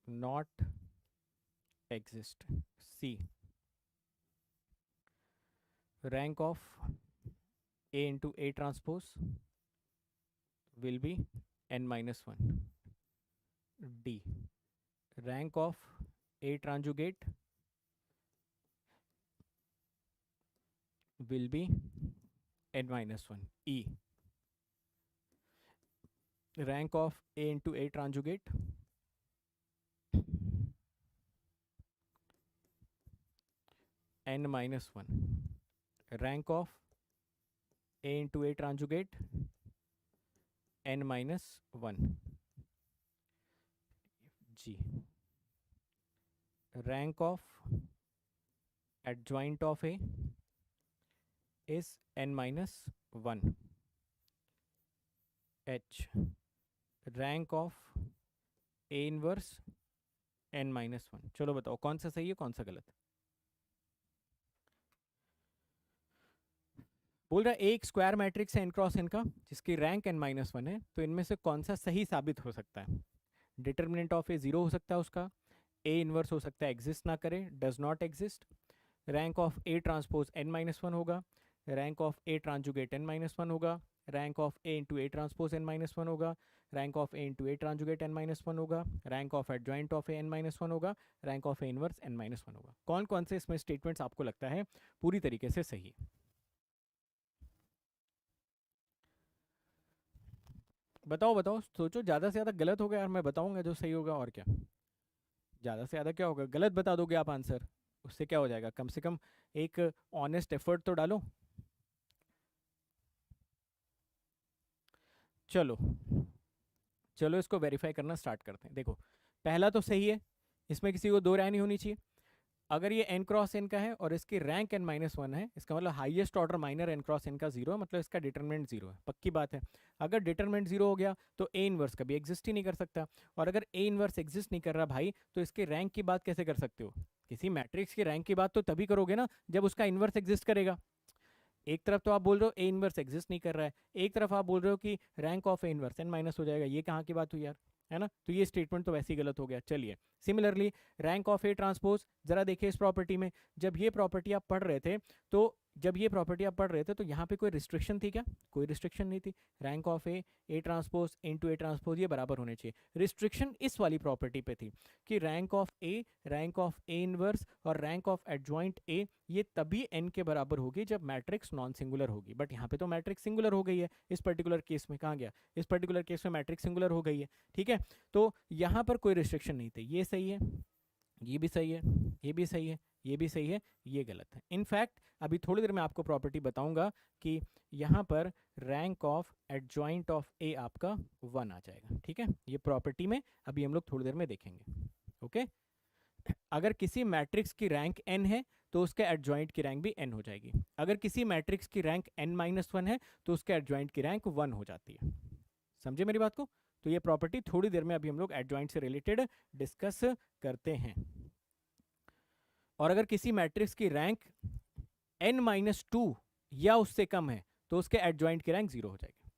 not exist. C, rank of A into A transpose will be n minus 1। D, rank of A transjugate will be n minus 1। E, rank of A into A conjugate n minus 1। rank of A into A conjugate n minus 1। G, rank of adjoint of A is n minus 1। H, rank of A inverse n minus 1। चलो बताओ कौन सा सही है कौन सा गलत। बोल रहा है एक स्क्वायर मैट्रिक्स है n क्रॉस n का जिसकी रैंक n माइनस 1 है, तो इनमें से कौन सा सही साबित हो सकता है। डिटर्मिनेंट ऑफ ए 0 हो सकता है उसका, ए इनवर्स हो सकता है एग्जिस्ट ना करे, does not exist. Rank of A transpose n minus 1 होगा, rank of A ट्रांजुगेट n minus 1 होगा, rank of A into A transpose n minus 1 होगा, rank of A into A ट्रांजुगेट n minus 1 होगा, rank of adjoint of A n minus 1 होगा, rank of A inverse n minus 1 होगा। कौन कौन से इसमें statements आपको लगता है पूरी तरीके से सही। बताओ बताओ, सोचो, ज़्यादा से ज़्यादा गलत होगा यार, मैं बताऊंगा जो सही होगा, और क्या। ज़्यादा से ज़्यादा क्या होगा, गलत बता दोगे आप आंसर, उससे क्या हो जाएगा, कम से कम एक ऑनेस्ट एफर्ट तो डालो। चलो चलो इसको वेरीफाई करना स्टार्ट करते हैं। देखो पहला तो सही है, इसमें किसी को दो राय नहीं होनी चाहिए। अगर ये n क्रॉस n का है और इसकी रैंक n माइनस 1 है, इसका मतलब highest order minor n cross n का 0 है, मतलब इसका डिटरमिनेंट 0 है, पक्की बात है। अगर डिटरमिनेंट 0 हो गया तो a इनवर्स कभी एग्जिस्ट ही नहीं कर सकता, और अगर a इनवर्स एग्जिस्ट नहीं कर रहा भाई, तो इसके रैंक की बात कैसे कर सकते हो। किसी मैट्रिक्स की रैंक की बात तो तभी करोगे ना जब उसका इनवर्स एग्जिस्ट करेगा। एक तरफ तो आप बोल रहे हो ए इनवर्स एग्जिस्ट नहीं कर रहा है, एक तरफ आप बोल रहे हो कि rank of A inverse n minus हो जाएगा, ये कहाँ की बात हुई यार, है ना। तो ये स्टेटमेंट तो वैसे ही गलत हो गया। चलिए similarly rank of A transpose, जरा देखिए इस प्रॉपर्टी में, जब ये प्रॉपर्टी आप पढ़ रहे थे तो यहाँ पे कोई रिस्ट्रिक्शन थी क्या, कोई रिस्ट्रिक्शन नहीं थी। Rank of A transpose into A transpose ये बराबर होने चाहिए। रिस्ट्रिक्शन इस वाली प्रॉपर्टी पे थी कि रैंक ऑफ ए इनवर्स और रैंक ऑफ एडजॉइंट ए ये तभी n के बराबर होगी जब मैट्रिक्स नॉन सिंगुलर होगी। बट यहाँ पे तो मैट्रिक्स सिंगुलर हो गई है इस पर्टिकुलर केस में, कहाँ गया, इस पर्टिकुलर केस में मैट्रिक्स सिंगुलर हो गई है, ठीक है। तो यहाँ पर कोई रिस्ट्रिक्शन नहीं थी। ये सही है, ये भी सही है, ये भी सही है, ये भी सही है, ये गलत है। इनफैक्ट अभी थोड़ी देर में आपको प्रॉपर्टी बताऊंगा कि यहाँ पर रैंक ऑफ एडजॉइंट ऑफ ए आपका 1 आ जाएगा, ठीक है। ये प्रॉपर्टी में अभी हम लोग थोड़ी देर में देखेंगे, ओके। अगर किसी मैट्रिक्स की रैंक n है तो उसके एडजॉइंट की रैंक भी n हो जाएगी। अगर किसी मैट्रिक्स की रैंक n-1 है तो उसके एडजॉइंट की रैंक 1 हो जाती है। समझे मेरी बात को? तो ये प्रॉपर्टी थोड़ी देर में अभी हम लोग एडजॉइंट से रिलेटेड डिस्कस करते हैं। और अगर किसी मैट्रिक्स की रैंक n-2 या उससे कम है तो उसके एडजॉइंट की रैंक 0 हो जाएगी।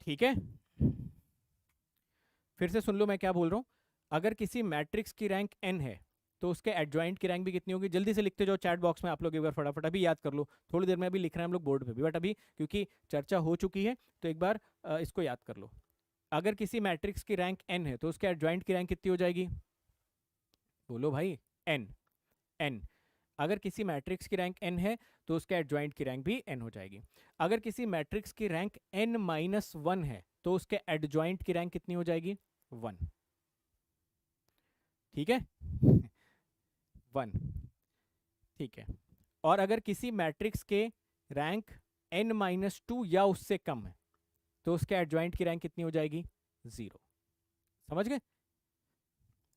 ठीक है, फिर से सुन लो मैं क्या बोल रहा हूं। अगर किसी मैट्रिक्स की रैंक n है तो उसके एडजॉइंट की रैंक भी कितनी होगी? जल्दी से लिखते जाओ चैट बॉक्स में आप लोग, एक बार फटाफट अभी याद कर लो। थोड़ी देर में अभी लिख रहे हैं हम लोग बोर्ड पे भी, बट अभी क्योंकि चर्चा हो चुकी है तो एक बार इसको याद कर लो। अगर किसी मैट्रिक्स की रैंक n है तो उसके एडजॉइंट की रैंक कितनी हो जाएगी? बोलो भाई। n n। अगर किसी मैट्रिक्स की रैंक n है तो उसके एडजॉइंट की रैंक भी n हो जाएगी। अगर किसी मैट्रिक्स की रैंक n-1 है तो उसके एडजॉइंट की रैंक कितनी हो जाएगी? 1। ठीक है 1। ठीक है। और अगर किसी मैट्रिक्स के रैंक n-2 या उससे कम है तो उसके एडजॉइंट की रैंक कितनी हो जाएगी? 0। समझ गए?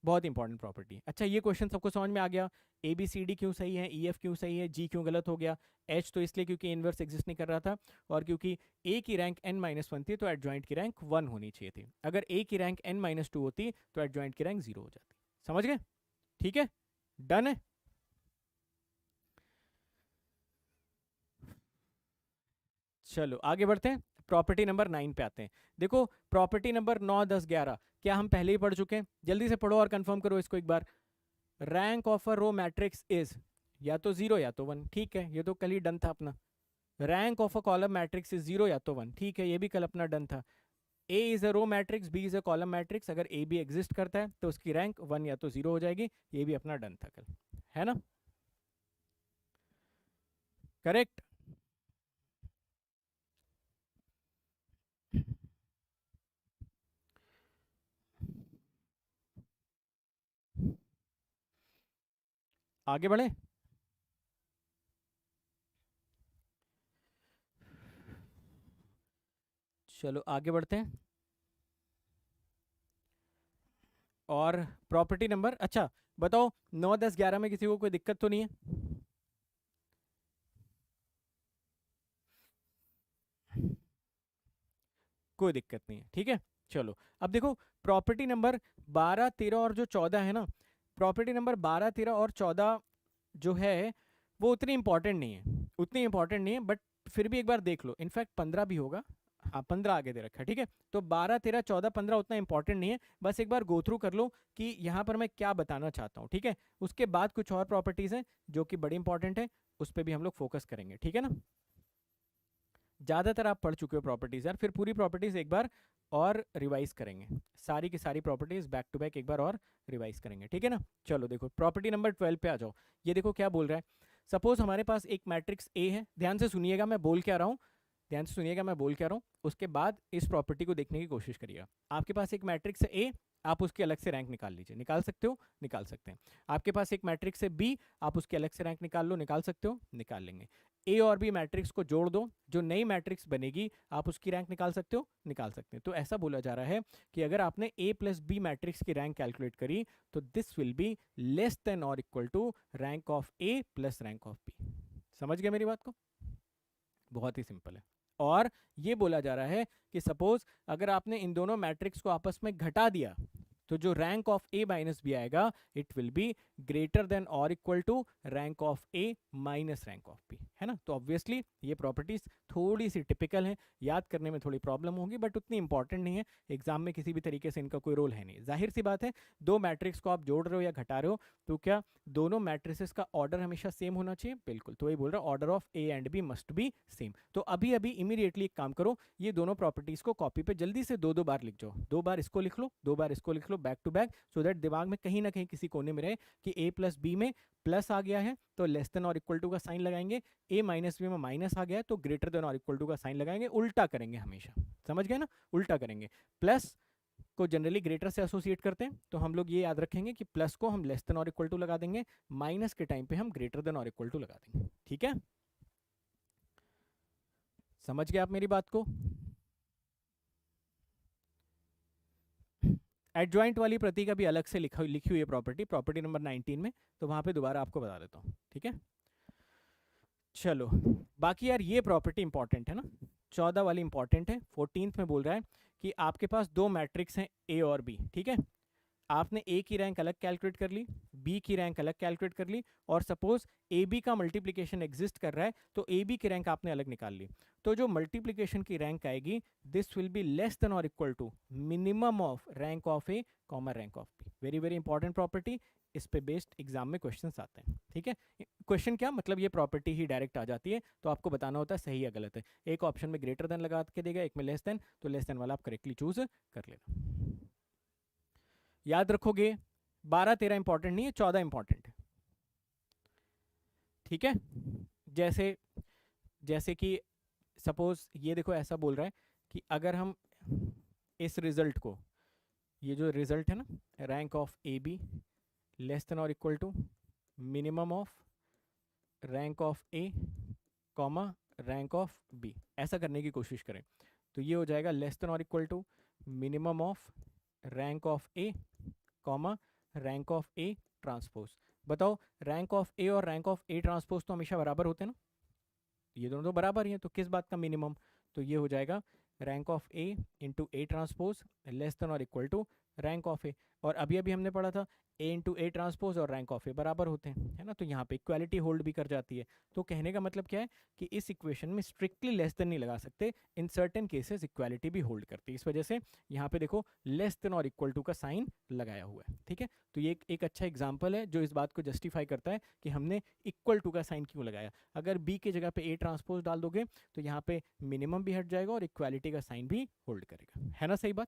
बहुत इंपॉर्टेंट प्रॉपर्टी है। अच्छा, ये क्वेश्चन सबको समझ में आ गया? ए बी सी डी क्यों सही है, ई एफ क्यों सही है, जी क्यों गलत हो गया, एच तो इसलिए क्योंकि इनवर्स एग्जिस्ट नहीं कर रहा था, और क्योंकि ए की रैंक n-1 थी तो एडजॉइंट की रैंक 1 होनी चाहिए थी। अगर ए की रैंक n-2 होती तो एडजॉइंट की रैंक 0 हो जाती। समझ गए? ठीक है, डन है। चलो आगे बढ़ते हैं, प्रॉपर्टी नंबर 9 पे आते हैं। देखो प्रॉपर्टी नंबर 9, 10, 11 क्या हम पहले ही पढ़ चुके हैं? जल्दी से पढ़ो और कंफर्म करो इसको एक बार। Rank of a row matrix is या तो 0 या तो 1। ठीक है, ये तो कल ही डन था अपना। Rank of a column matrix is 0 या तो 1। ठीक है, ये भी कल अपना डन था। A is a row matrix, B is a column matrix, अगर ए भी एग्जिस्ट करता है तो उसकी रैंक 1 या तो 0 हो जाएगी। ये भी अपना डन था कल, है ना? करेक्ट। आगे बढ़े। चलो आगे बढ़ते हैं। और प्रॉपर्टी नंबर, अच्छा बताओ 9, 10, 11 में किसी को कोई दिक्कत तो नहीं है? कोई दिक्कत नहीं है, ठीक है। चलो अब देखो प्रॉपर्टी नंबर 12, 13 और जो 14 है ना, प्रॉपर्टी नंबर 12, 13 और 14 जो है वो उतनी इंपॉर्टेंट नहीं है, उतनी इंपॉर्टेंट नहीं है, बट फिर भी एक बार देख लो। इनफैक्ट 15 भी होगा, हाँ 15 आगे दे रखा है, ठीक है। तो 12, 13, 14, 15 उतना इंपॉर्टेंट नहीं है, बस एक बार गो थ्रू कर लो कि यहाँ पर मैं क्या बताना चाहता हूँ, ठीक है। उसके बाद कुछ और प्रॉपर्टीज हैं जो कि बड़ी इंपॉर्टेंट है, उस पर भी हम लोग फोकस करेंगे, ठीक है ना। ज़्यादातर आप पढ़ चुके हो प्रॉपर्टीज़ यार, फिर पूरी प्रॉपर्टीज़ एक बार और रिवाइज करेंगे, सारी की सारी प्रॉपर्टीज़ बैक टू बैक एक बार और रिवाइज करेंगे, ठीक है ना। चलो देखो प्रॉपर्टी नंबर 12 पे आ जाओ। ये देखो क्या बोल रहा है। सपोज हमारे पास एक मैट्रिक्स ए है, ध्यान से सुनिएगा मैं बोल क्या रहा हूँ, ध्यान से सुनिएगा मैं बोल क्या रहा हूँ, उसके बाद इस प्रॉपर्टी को देखने की कोशिश करिएगा। आपके पास एक मैट्रिक्स है ए, आप उसकी अलग से रैंक निकाल लीजिए, निकाल सकते हो, निकाल सकते हैं। आपके पास एक मैट्रिक्स है बी, आप उसकी अलग से रैंक निकाल लो, निकाल सकते हो, निकाल लेंगे। ए और बी मैट्रिक्स को जोड़ दो, जो नई मैट्रिक्स बनेगी आप उसकी रैंक निकाल सकते हो, निकाल सकते हैं। तो ऐसा बोला जा रहा है कि अगर आपने ए प्लस बी मैट्रिक्स की रैंक कैलकुलेट करी तो this will be less than और equal to rank of A plus rank of B. समझ गए मेरी बात को? बहुत ही सिंपल है। और ये बोला जा रहा है कि सपोज अगर आपने इन दोनों मैट्रिक्स को आपस में घटा दिया तो जो rank of A minus B आएगा it will be greater than और equal to rank of A minus rank of B, है ना। तो ऑब्वियसली ये प्रॉपर्टीज थोड़ी सी टिपिकल है, याद करने में थोड़ी प्रॉब्लम होगी, बट उतनी इंपॉर्टेंट नहीं है, एग्जाम में किसी भी तरीके से इनका कोई रोल है नहीं। जाहिर सी बात है, दो मैट्रिक्स को आप जोड़ रहे हो या घटा रहे हो तो क्या दोनों मैट्रिसेस का ऑर्डर हमेशा सेम होना चाहिए? बिल्कुल। तो वही बोल रहा है order of A and B must be same. तो अभी अभी इमीडिएटली एक काम करो, ये दोनों प्रॉपर्टीज को कॉपी पे जल्दी से दो दो बार लिख जाओ, दो बार इसको लिख लो, दो बार इसको लिख लो, back to back, so that दिमाग में कहीं ना कहीं किसी कोने में रहे कि ए प्लस बी में प्लस आ गया है तो लेस देन और इक्वल टू का साइन लगाएंगे, ए माइनस बी में माइनस आ गया है तो ग्रेटर देन और इक्वल टू का साइन लगाएंगे, उल्टा करेंगे हमेशा। समझ गए ना? उल्टा करेंगे। प्लस को जनरली ग्रेटर से एसोसिएट करते हैं तो हम लोग ये याद रखेंगे कि प्लस को हम लेस देन और इक्वल टू लगा देंगे, माइनस के टाइम पे हम ग्रेटर देन और इक्वल टू लगा देंगे, ठीक है। समझ गए आप मेरी बात को? एडजॉइंट वाली प्रति का भी अलग से लिखी हुई है प्रॉपर्टी नंबर 19 में, तो वहां पे दोबारा आपको बता देता हूँ, ठीक है। चलो बाकी यार ये प्रॉपर्टी इंपॉर्टेंट है ना, 14 वाली इंपॉर्टेंट है। 14th में बोल रहा है कि आपके पास दो मैट्रिक्स हैं ए और बी, ठीक है। आपने ए की रैंक अलग कैलकुलेट कर ली, बी की रैंक अलग कैलकुलेट कर ली, और सपोज ए बी का मल्टीप्लिकेशन एग्जिस्ट कर रहा है तो ए बी की रैंक आपने अलग निकाल ली। तो जो मल्टीप्लिकेशन की रैंक आएगी this will be less than और equal to minimum of rank of A comma rank of B. Very very important property, इस पे बेस्ड एग्जाम में क्वेश्चंस आते हैं, ठीक है। क्वेश्चन क्या मतलब, ये प्रॉपर्टी ही डायरेक्ट आ जाती है, तो आपको बताना होता है सही या गलत है। एक ऑप्शन में ग्रेटर देन लगा के देगा, एक में लेस देन, तो लेस देन वाला आप करेक्टली चूज कर लेना। याद रखोगे 12 13 इंपॉर्टेंट नहीं है, 14 इंपॉर्टेंट है, ठीक है। जैसे जैसे कि सपोज ये देखो ऐसा बोल रहा है कि अगर हम इस रिजल्ट को, ये जो रिजल्ट है ना, rank of A B less than और equal to minimum of rank of A comma rank of B, ऐसा करने की कोशिश करें तो ये हो जाएगा लेस देन और equal to minimum of rank of A comma rank of A transpose. बताओ रैंक ऑफ ए और रैंक ऑफ ए ट्रांसपोज तो हमेशा बराबर होते हैं ना, ये दोनों तो बराबर ही हैं, तो किस बात का मिनिमम, तो ये हो जाएगा rank of A into A transpose less than और equal to rank of A. और अभी अभी हमने पढ़ा था ए इंटू ए ट्रांसपोज और रैंक ऑफ ए बराबर होते हैं, है ना, तो यहाँ पे इक्वालिटी होल्ड भी कर जाती है। तो कहने का मतलब क्या है कि इस इक्वेशन में स्ट्रिक्टली लेस देन नहीं लगा सकते, इन सर्टेन केसेस इक्वालिटी भी होल्ड करती है। इस वजह से यहाँ पे देखो लेस देन और इक्वल टू का साइन लगाया हुआ है, ठीक है। तो ये एक अच्छा एग्जाम्पल है जो इस बात को जस्टिफाई करता है कि हमने इक्वल टू का साइन क्यों लगाया। अगर बी की जगह पे ए ट्रांसपोज डाल दोगे तो यहाँ पे मिनिमम भी हट जाएगा और इक्वालिटी का साइन भी होल्ड करेगा, है ना, सही बात।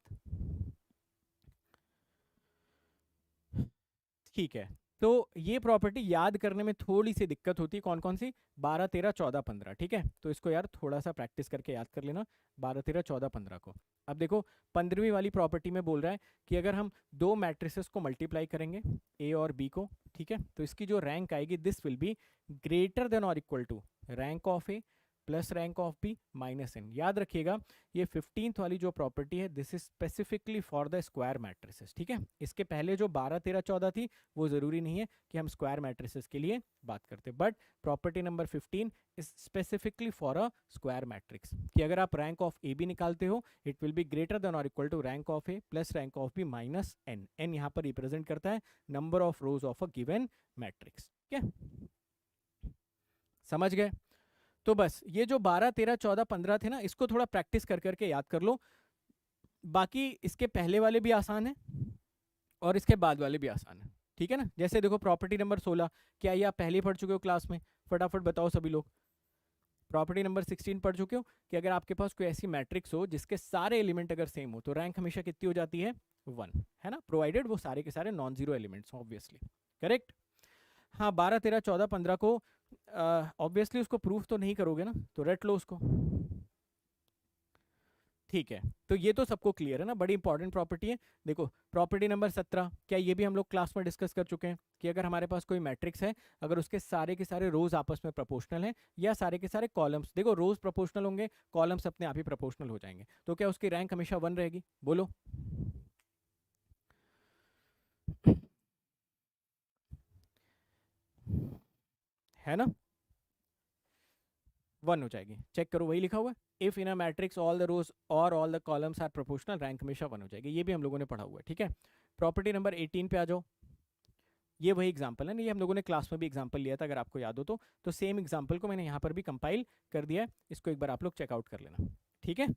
ठीक है, तो ये प्रॉपर्टी याद करने में थोड़ी सी दिक्कत होती है, कौन कौन सी, 12 13 14 15, ठीक है। तो इसको यार थोड़ा सा प्रैक्टिस करके याद कर लेना 12 13 14 15 को। अब देखो 15वीं वाली प्रॉपर्टी में बोल रहा है कि अगर हम दो मैट्रिसेस को मल्टीप्लाई करेंगे ए और बी को, ठीक है, तो इसकी जो रैंक आएगी this will be greater than और equal to rank of A plus rank of B minus n. याद रखिएगा ये 15th वाली जो प्रॉपर्टी है this is specifically for the square matrices, ठीक है। इसके पहले जो 12 13 14 थी वो जरूरी नहीं है कि हम स्क्वायर मैट्रिसेस के लिए बात करते, but property number 15 is specifically for a square matrix कि अगर आप रैंक ऑफ ए बी निकालते हो it will be greater than और equal to rank of A plus rank of B minus n. N यहाँ पर रिप्रेजेंट करता है number of rows of a given matrix, ठीक है, समझ गए। तो बस ये जो 12 13 14 15 थे ना, इसको थोड़ा प्रैक्टिस कर करके याद कर लो। बाकी इसके पहले वाले भी आसान है और इसके बाद वाले भी आसान है, ठीक है ना। जैसे देखो प्रॉपर्टी नंबर 16, क्या ये आप पहले ही पढ़ चुके हो क्लास में, फटाफट बताओ सभी लोग। प्रॉपर्टी नंबर 16 पढ़ चुके हो कि अगर आपके पास कोई ऐसी मैट्रिक्स हो जिसके सारे एलिमेंट अगर सेम हो तो रैंक हमेशा कितनी हो जाती है, 1, है ना, प्रोवाइडेड वो सारे के सारे non zero elements, obviously correct. हाँ 12 13 14 15 को ऑब्वियसली उसको प्रूफ तो नहीं करोगे ना, तो रट लो उसको, ठीक है। तो ये तो सबको क्लियर है ना, बड़ी इंपॉर्टेंट प्रॉपर्टी है। देखो प्रॉपर्टी नंबर 17, क्या ये भी हम लोग क्लास में डिस्कस कर चुके हैं कि अगर हमारे पास कोई मैट्रिक्स है, अगर उसके सारे के सारे रोज आपस में प्रोपोर्शनल हैं या सारे के सारे कॉलम्स, देखो रोज प्रोपोर्शनल होंगे कॉलम्स अपने आप ही प्रोपोर्शनल हो जाएंगे, तो क्या उसकी रैंक हमेशा 1 रहेगी, बोलो। है ना, 1 हो जाएगी, चेक करो वही लिखा हुआ है, if in a matrix all the rows और all the columns are proportional rank हमेशा 1 हो जाएगी, ये भी हम लोगों ने पढ़ा हुआ है, ठीक है। प्रॉपर्टी नंबर 18 पे आ जाओ, ये वही एग्जांपल है ना, ये हम लोगों ने क्लास में भी एग्जांपल लिया था अगर आपको याद हो तो सेम एग्जांपल को मैंने यहाँ पर भी कंपाइल कर दिया है, इसको एक बार आप लोग चेकआउट कर लेना, ठीक है।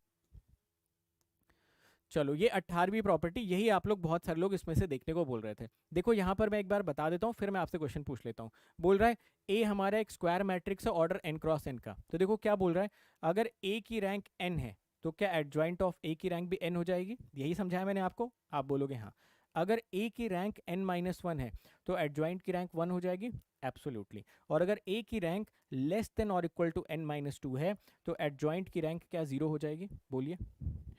चलो ये 18वीं प्रॉपर्टी, यही आप लोग बहुत सारे लोग इसमें से देखने को बोल रहे थे। देखो यहाँ पर मैं एक बार बता देता हूँ फिर मैं आपसे क्वेश्चन पूछ लेता हूँ। बोल रहा है ए हमारा एक स्क्वायर मैट्रिक्स है ऑर्डर n क्रॉस n का, तो देखो क्या बोल रहा है, अगर ए की रैंक n है तो क्या एडजॉइंट ऑफ ए की रैंक भी n हो जाएगी, यही समझाया मैंने आपको, आप बोलोगे हाँ। अगर ए की रैंक n-1 है तो एडजॉइंट की रैंक 1 हो जाएगी, एब्सोल्युटली। और अगर ए की रैंक लेस देन और इक्वल टू n-2 है तो एडजॉइंट की रैंक क्या 0 हो जाएगी, बोलिए,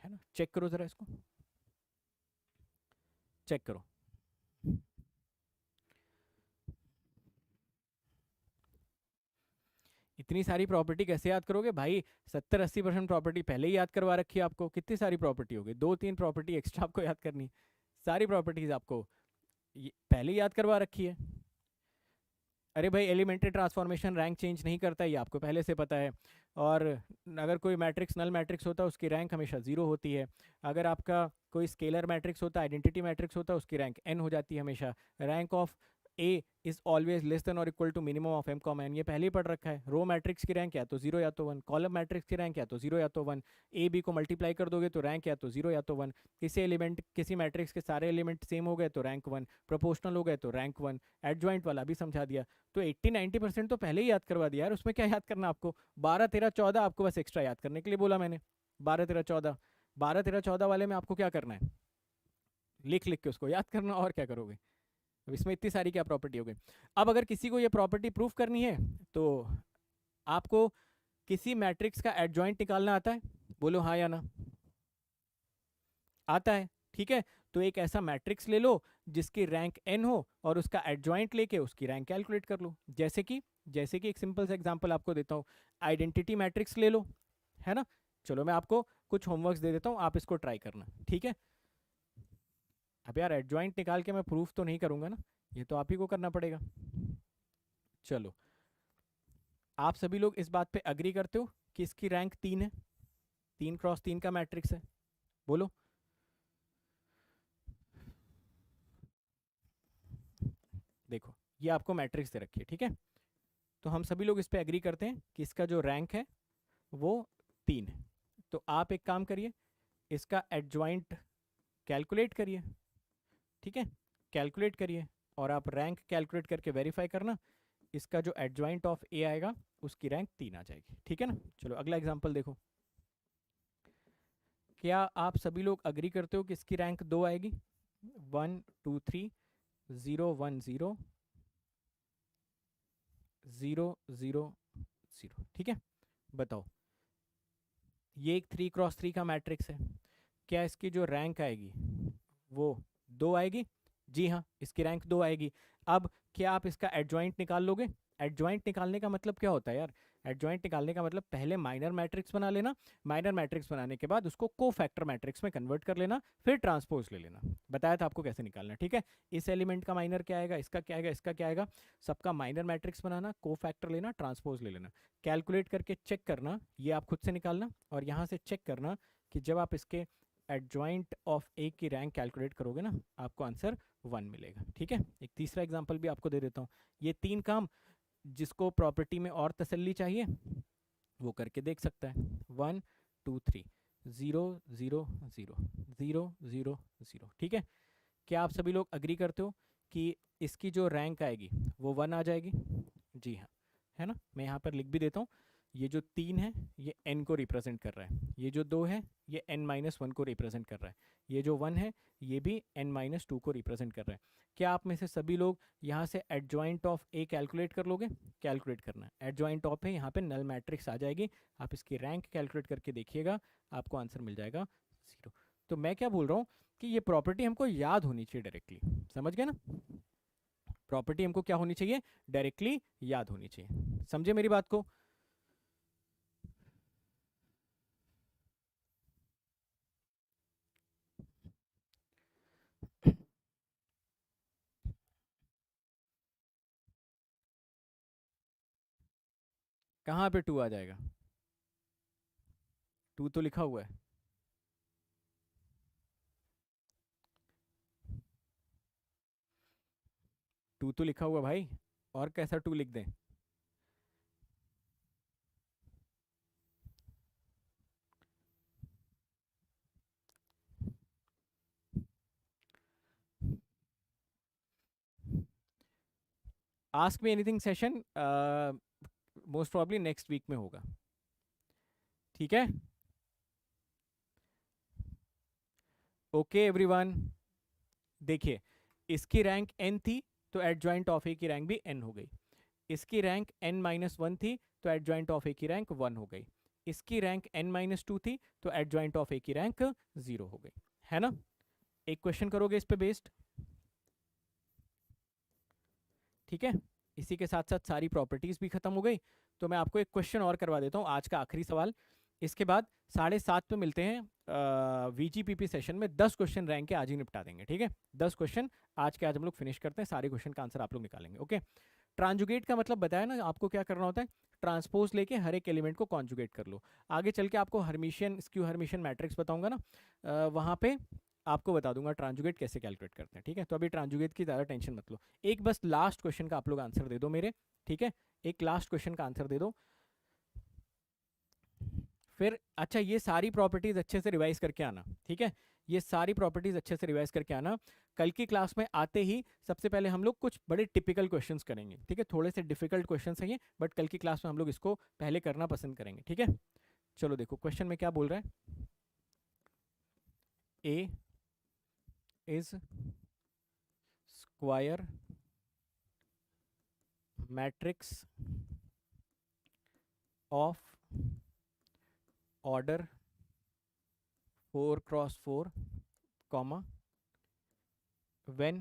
है ना। चेक करो जरा इसको, चेक करो। इतनी सारी प्रॉपर्टी कैसे याद करोगे भाई, 70-80% प्रॉपर्टी पहले ही याद करवा रखी है आपको, कितनी सारी प्रॉपर्टी होगी, 2-3 प्रॉपर्टी एक्स्ट्रा आपको याद करनी, सारी प्रॉपर्टीज आपको पहले याद करवा रखी है। अरे भाई एलिमेंट्री ट्रांसफॉर्मेशन रैंक चेंज नहीं करता, ये आपको पहले से पता है। और अगर कोई मैट्रिक्स नल मैट्रिक्स होता है उसकी रैंक हमेशा जीरो होती है। अगर आपका कोई स्केलर मैट्रिक्स होता है, आइडेंटिटी मैट्रिक्स होता है, उसकी रैंक एन हो जाती है हमेशा। Rank of A is always less than और equal to minimum of m comma n, ये पहले ही पढ़ रखा है। रो मैट्रिक्स की रैंक या तो जीरो या तो वन, कॉलम मैट्रिक्स की रैंक या तो जीरो या तो वन। ए बी को मल्टीप्लाई कर दोगे तो रैंक या तो जीरो या तो वन। किसी एलिमेंट किसी मैट्रिक्स के सारे एलिमेंट सेम हो गए तो रैंक वन, प्रोपोर्शनल हो गए तो रैंक वन। एडजॉइंट वाला भी समझा दिया। तो 80-90% तो पहले ही याद करवा दिया यार, उसमें क्या याद करना आपको। 12 13 14 आपको बस एक्स्ट्रा याद करने के लिए बोला मैंने। 12 13 14, 12 13 14 वाले में आपको क्या करना है, लिख लिख के उसको याद करना, और क्या करोगे। अब इसमें इतनी सारी क्या प्रॉपर्टी हो गई। अब अगर किसी को ये प्रॉपर्टी प्रूफ करनी है तो आपको किसी मैट्रिक्स का एडजॉइंट निकालना आता है, बोलो हाँ या ना। आता है, ठीक है। तो एक ऐसा मैट्रिक्स ले लो जिसकी रैंक n हो और उसका एडजॉइंट लेके उसकी रैंक कैलकुलेट कर लो। जैसे कि एक सिंपल सा एग्जांपल आपको देता हूँ। आइडेंटिटी मैट्रिक्स ले लो, है ना। चलो मैं आपको कुछ होमवर्क्स दे देता हूँ, आप इसको ट्राई करना, ठीक है। अब यार एडजॉइंट निकाल के मैं प्रूफ तो नहीं करूंगा ना, ये तो आप ही को करना पड़ेगा। चलो, आप सभी लोग इस बात पे अग्री करते हो कि इसकी रैंक 3 है, 3 × 3 का मैट्रिक्स है, बोलो। देखो ये आपको मैट्रिक्स दे रखी है, ठीक है। तो हम सभी लोग इस पे एग्री करते हैं कि इसका जो रैंक है वो 3 है। तो आप एक काम करिए, इसका एडजॉइंट कैलकुलेट करिए, ठीक है। कैलकुलेट करिए और आप रैंक कैलकुलेट करके वेरीफाई करना, इसका जो एडजॉइंट ऑफ ए आएगा उसकी रैंक 3 आ जाएगी, ठीक है ना। चलो अगला एग्जांपल देखो। क्या आप सभी लोग अग्री करते हो कि इसकी रैंक 2 आएगी। 1 2 3 0 1 0 0 0 0, ठीक है। बताओ, ये एक 3 × 3 का मैट्रिक्स है, क्या इसकी जो रैंक आएगी वो 2 आएगी। जी हाँ, इसकी रैंक 2 आएगी। अब क्या आप इसका एडजॉइंट निकाल लोगे। एडजॉइंट निकालने का मतलब क्या होता है यार, एडजॉइंट निकालने का मतलब पहले माइनर मैट्रिक्स बना लेना, माइनर मैट्रिक्स बनाने के बाद उसको कोफैक्टर मैट्रिक्स में कन्वर्ट कर लेना, फिर ट्रांसपोज ले लेना। बताया था आपको कैसे निकालना, ठीक है। इस एलिमेंट का माइनर क्या आएगा, इसका क्या आएगा, इसका क्या आएगा, सबका माइनर मैट्रिक्स बनाना, कोफैक्टर लेना, ट्रांसपोज ले लेना, कैलकुलेट करके चेक करना, ये आप खुद से निकालना। और यहाँ से चेक करना कि जब आप इसके एडजॉइंट ऑफ ए की रैंक कैलकुलेट करोगे ना, आपको आंसर 1 मिलेगा, ठीक है। एक तीसरा एग्जांपल भी आपको दे देता हूँ। ये 3 काम जिसको प्रॉपर्टी में और तसल्ली चाहिए वो करके देख सकता है। 1 2 3 0 0 0 0 0 0, ठीक है। क्या आप सभी लोग अग्री करते हो कि इसकी जो रैंक आएगी वो 1 आ जाएगी। जी हाँ, है ना। मैं यहाँ पर लिख भी देता हूँ, ये जो 3 है ये n को रिप्रेजेंट कर रहा है, ये जो 2 है ये n-1 को रिप्रेजेंट कर रहा है, ये जो 1 है ये भी n-2 को रिप्रेजेंट कर रहा है। क्या आप में से सभी लोग यहाँ से एडजॉइंट ऑफ ए कैलकुलेट कर लोगे। कैलकुलेट करना है, एडजॉइंट ऑफ है, यहाँ पे नल मैट्रिक्स आ जाएगी, आप इसकी रैंक कैलकुलेट करके देखिएगा, आपको आंसर मिल जाएगा 0। तो मैं क्या बोल रहा हूँ कि ये प्रॉपर्टी हमको याद होनी चाहिए डायरेक्टली, समझ गए ना। प्रॉपर्टी हमको क्या होनी चाहिए, डायरेक्टली याद होनी चाहिए, समझे मेरी बात को। कहाँ पे 2 आ जाएगा, 2 तो लिखा हुआ है। टू तो लिखा हुआ भाई, और कैसा 2 लिख दें। Ask me anything session most probably next week में होगा, ठीक है। ओके एवरीवन, देखिए इसकी रैंक n थी तो एडजॉइंट ऑफ ए की रैंक भी n हो गई। इसकी रैंक n-1 थी तो एडजॉइंट ऑफ ए की रैंक 1 हो गई। इसकी रैंक n-2 थी तो एडजॉइंट ऑफ ए की रैंक 0 हो गई, है ना। एक क्वेश्चन करोगे इस पे बेस्ड, ठीक है। इसी के साथ साथ सारी प्रॉपर्टीज भी खत्म हो गई। तो मैं आपको एक क्वेश्चन और करवा देता हूँ, आज का आखिरी सवाल। इसके बाद 7:30 पे मिलते हैं VGPP सेशन में। 10 क्वेश्चन रैंक के आज ही निपटा देंगे, ठीक है। 10 क्वेश्चन आज के आज हम लोग फिनिश करते हैं, सारे क्वेश्चन का आंसर आप लोग निकालेंगे, ओके। ट्रांजुगेट का मतलब बताया ना आपको क्या करना होता है, ट्रांसपोज लेके हर एक एलिमेंट को कॉन्जुगेट कर लो। आगे चल के आपको हर्मिशियन स्क्यू हर्मिशियन मैट्रिक्स बताऊंगा ना, वहाँ पे आपको बता दूंगा ट्रांजुगेट कैसे कैलकुलेट करते हैं, ठीक है। तो अभी ट्रांजुगेट की ज़्यादा टेंशन मत लो। एक बस लास्ट क्वेश्चन का आप लोग आंसर दे दो मेरे, ठीक है। एक लास्ट क्वेश्चन का आंसर दे दो, फिर अच्छा ये सारी प्रॉपर्टीज अच्छे से रिवाइज करके आना, ठीक है। ये सारी प्रॉपर्टीज अच्छे से रिवाइज करके आना। कल की क्लास में आते ही सबसे पहले हम लोग कुछ बड़े टिपिकल क्वेश्चंस करेंगे, ठीक है। थोड़े से डिफिकल्ट क्वेश्चंस हैं ये, बट कल की क्लास में हम लोग इसको पहले करना पसंद करेंगे, ठीक है। चलो देखो क्वेश्चन में क्या बोल रहा है। A is square matrix of order 4x4, comma, when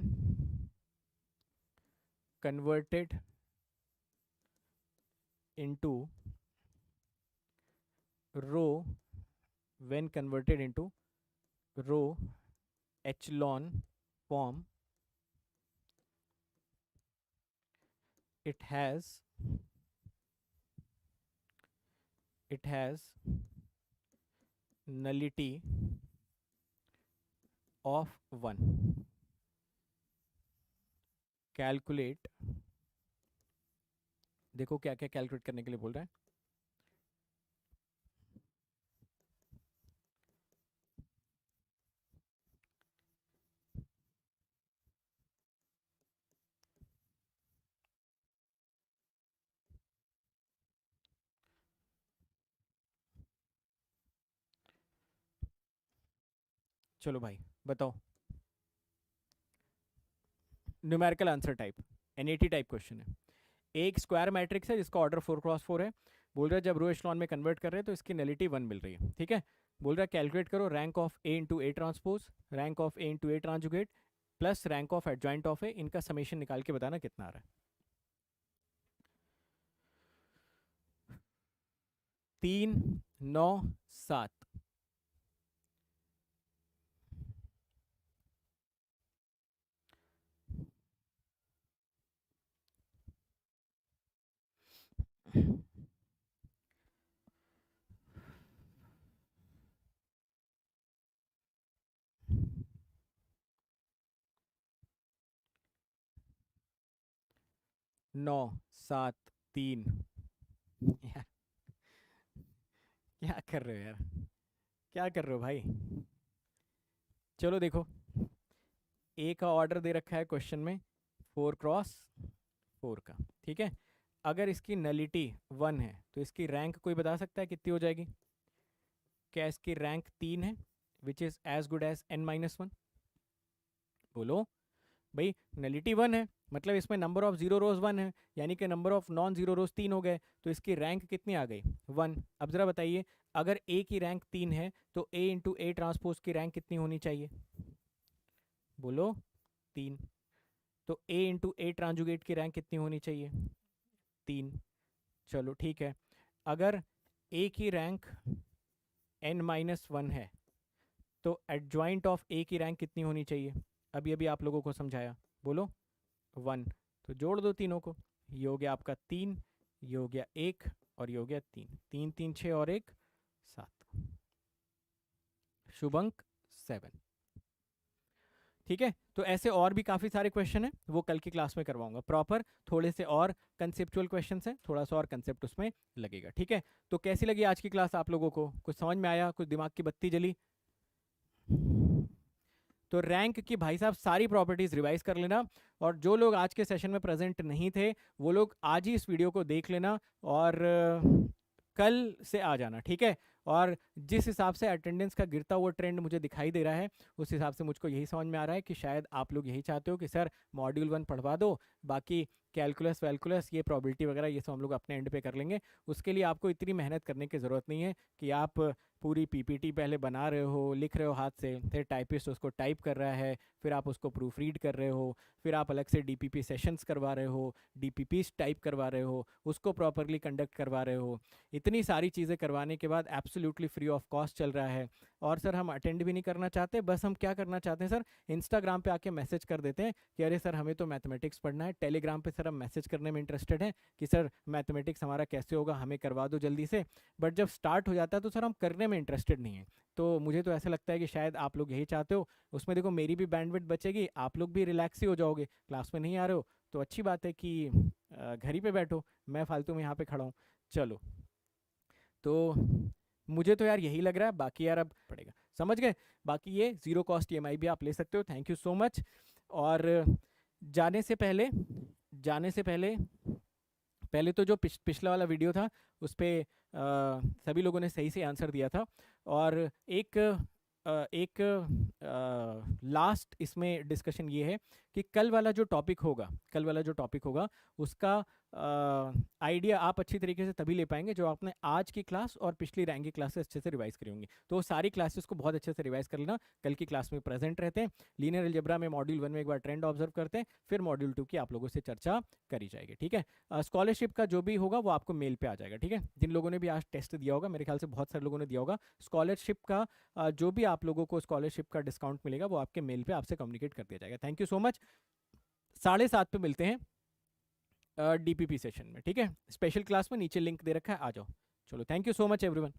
converted into row, when converted into row echelon form, it has nullity of 1. Calculate, देखो क्या क्या कैलकुलेट करने के लिए बोल रहा है। चलो भाई बताओ, numerical answer type, NAT type question है। एक स्क्वायर मैट्रिक्स है जिसका ऑर्डर 4x4 है। बोल रहा है जब रो एचलॉन में कन्वर्ट कर रहे हैं तो इसकी नलिटी 1 मिल रही है, ठीक है। बोल रहा है कैलकुलेट करो rank of A into A transpose, rank of A into A transjugate plus rank of adjoint of A, इनका समेशन निकाल के बताना कितना आ रहा है। 3, 9, 7। 9, 7, 3। यार क्या कर रहे हो यार, क्या कर रहे हो भाई। चलो देखो, ए का ऑर्डर दे रखा है क्वेश्चन में 4x4 का, ठीक है। अगर इसकी नलिटी 1 है तो इसकी रैंक कोई बता सकता है कितनी हो जाएगी। क्या इसकी रैंक 3 है, which is as good as n-1। बोलो भाई, नलिटी 1 है मतलब इसमें नंबर ऑफ जीरो रोज 1 है, यानी कि नंबर ऑफ नॉन जीरो रोज 3 हो गए, तो इसकी रैंक कितनी आ गई 1। अब जरा बताइए, अगर ए की रैंक 3 है तो ए इंटू ए ट्रांसपोज की रैंक कितनी होनी चाहिए। बोलो 3। तो ए इंटू ए ट्रांजुगेट की रैंक कितनी होनी चाहिए 3। चलो ठीक है, अगर ए की रैंक n-1 है तो एडजॉइंट ऑफ ए की रैंक कितनी होनी चाहिए। अभी अभी आप लोगों को समझाया, बोलो 1। तो जोड़ दो तीनों को, ये हो गया आपका 3, ये हो गया 1 और ये हो गया 3, 3 3 6 और 1 7, शुभ अंक 7, ठीक है। तो ऐसे और भी काफ़ी सारे क्वेश्चन हैं, वो कल की क्लास में करवाऊंगा प्रॉपर। थोड़े से और कंसेप्चुअल क्वेश्चन हैं, थोड़ा सा और कंसेप्ट उसमें लगेगा, ठीक है। तो कैसी लगी आज की क्लास आप लोगों को, कुछ समझ में आया, कुछ दिमाग की बत्ती जली। तो रैंक की भाई साहब सारी प्रॉपर्टीज रिवाइज कर लेना, और जो लोग आज के सेशन में प्रेजेंट नहीं थे वो लोग आज ही इस वीडियो को देख लेना और कल से आ जाना, ठीक है। और जिस हिसाब से अटेंडेंस का गिरता हुआ ट्रेंड मुझे दिखाई दे रहा है, उस हिसाब से मुझको यही समझ में आ रहा है कि शायद आप लोग यही चाहते हो कि सर मॉड्यूल 1 पढ़वा दो, बाकी कैलकुलस वैलकुलस ये प्रॉबिलिटी वगैरह ये सब हम लोग अपने एंड पे कर लेंगे। उसके लिए आपको इतनी मेहनत करने की ज़रूरत नहीं है कि आप पूरी पीपीटी पहले बना रहे हो, लिख रहे हो हाथ से, फिर टाइपिस्ट उसको टाइप कर रहा है, फिर आप उसको प्रूफ रीड कर रहे हो, फिर आप अलग से डीपीपी सेशंस करवा रहे हो, डीपीपीस टाइप करवा रहे हो, उसको प्रॉपरली कंडक्ट करवा रहे हो। इतनी सारी चीज़ें करवाने के बाद absolute absolutely free of cost चल रहा है। और सर हम अटेंड भी नहीं करना चाहते, बस हम क्या करना चाहते हैं सर, इंस्टाग्राम पे आके मैसेज कर देते हैं कि अरे सर हमें तो मैथमेटिक्स पढ़ना है। टेलीग्राम पे सर हम मैसेज करने में इंटरेस्टेड हैं कि सर मैथमेटिक्स हमारा कैसे होगा, हमें करवा दो जल्दी से। बट जब स्टार्ट हो जाता है तो सर हम करने में इंटरेस्टेड नहीं है। तो मुझे तो ऐसा लगता है कि शायद आप लोग यही चाहते हो। उसमें देखो मेरी भी बैंडविड्थ बचेगी, आप लोग भी रिलैक्स ही हो जाओगे, क्लास में नहीं आ रहे हो तो अच्छी बात है कि घर ही पे बैठो, मैं फालतू में यहाँ पे खड़ा हूँ। चलो, तो मुझे तो यार यही लग रहा है, बाकी यार अब पड़ेगा, समझ गए। बाकी ये जीरो कॉस्ट ईएमआई भी आप ले सकते हो। Thank you so much. और जाने से पहले जाने से पहले पहले तो जो पिछला वाला वीडियो था उस पर सभी लोगों ने सही से आंसर दिया था। और एक लास्ट इसमें डिस्कशन ये है कि कल वाला जो टॉपिक होगा उसका आइडिया आप अच्छी तरीके से तभी ले पाएंगे जो आपने आज की क्लास और पिछली रैंक की क्लासेस अच्छे से रिवाइज करी होंगी। तो सारी क्लासेस को बहुत अच्छे से रिवाइज कर लेना, कल की क्लास में प्रेजेंट रहते हैं। लीनियर अलजेब्रा में मॉड्यूल 1 में एक बार ट्रेंड ऑब्जर्व करते हैं, फिर मॉड्यूल 2 की आप लोगों से चर्चा करी जाएगी। ठीक है, स्कॉलरशिप का जो भी होगा वो आपको मेल पे आ जाएगा। ठीक है, जिन लोगों ने भी आज टेस्ट दिया होगा, मेरे ख्याल से बहुत सारे लोगों ने दिया होगा, स्कॉलरशिप का जो भी आप लोगों को स्कॉलरशिप का डिस्काउंट मिलेगा वो आपके मेल पे आपसे कम्युनिकेट कर दिया जाएगा। Thank you so much. 7:30 पे मिलते हैं डीपीपी सेशन में। ठीक है, स्पेशल क्लास में नीचे लिंक दे रखा है, आ जाओ। चलो, thank you so much everyone.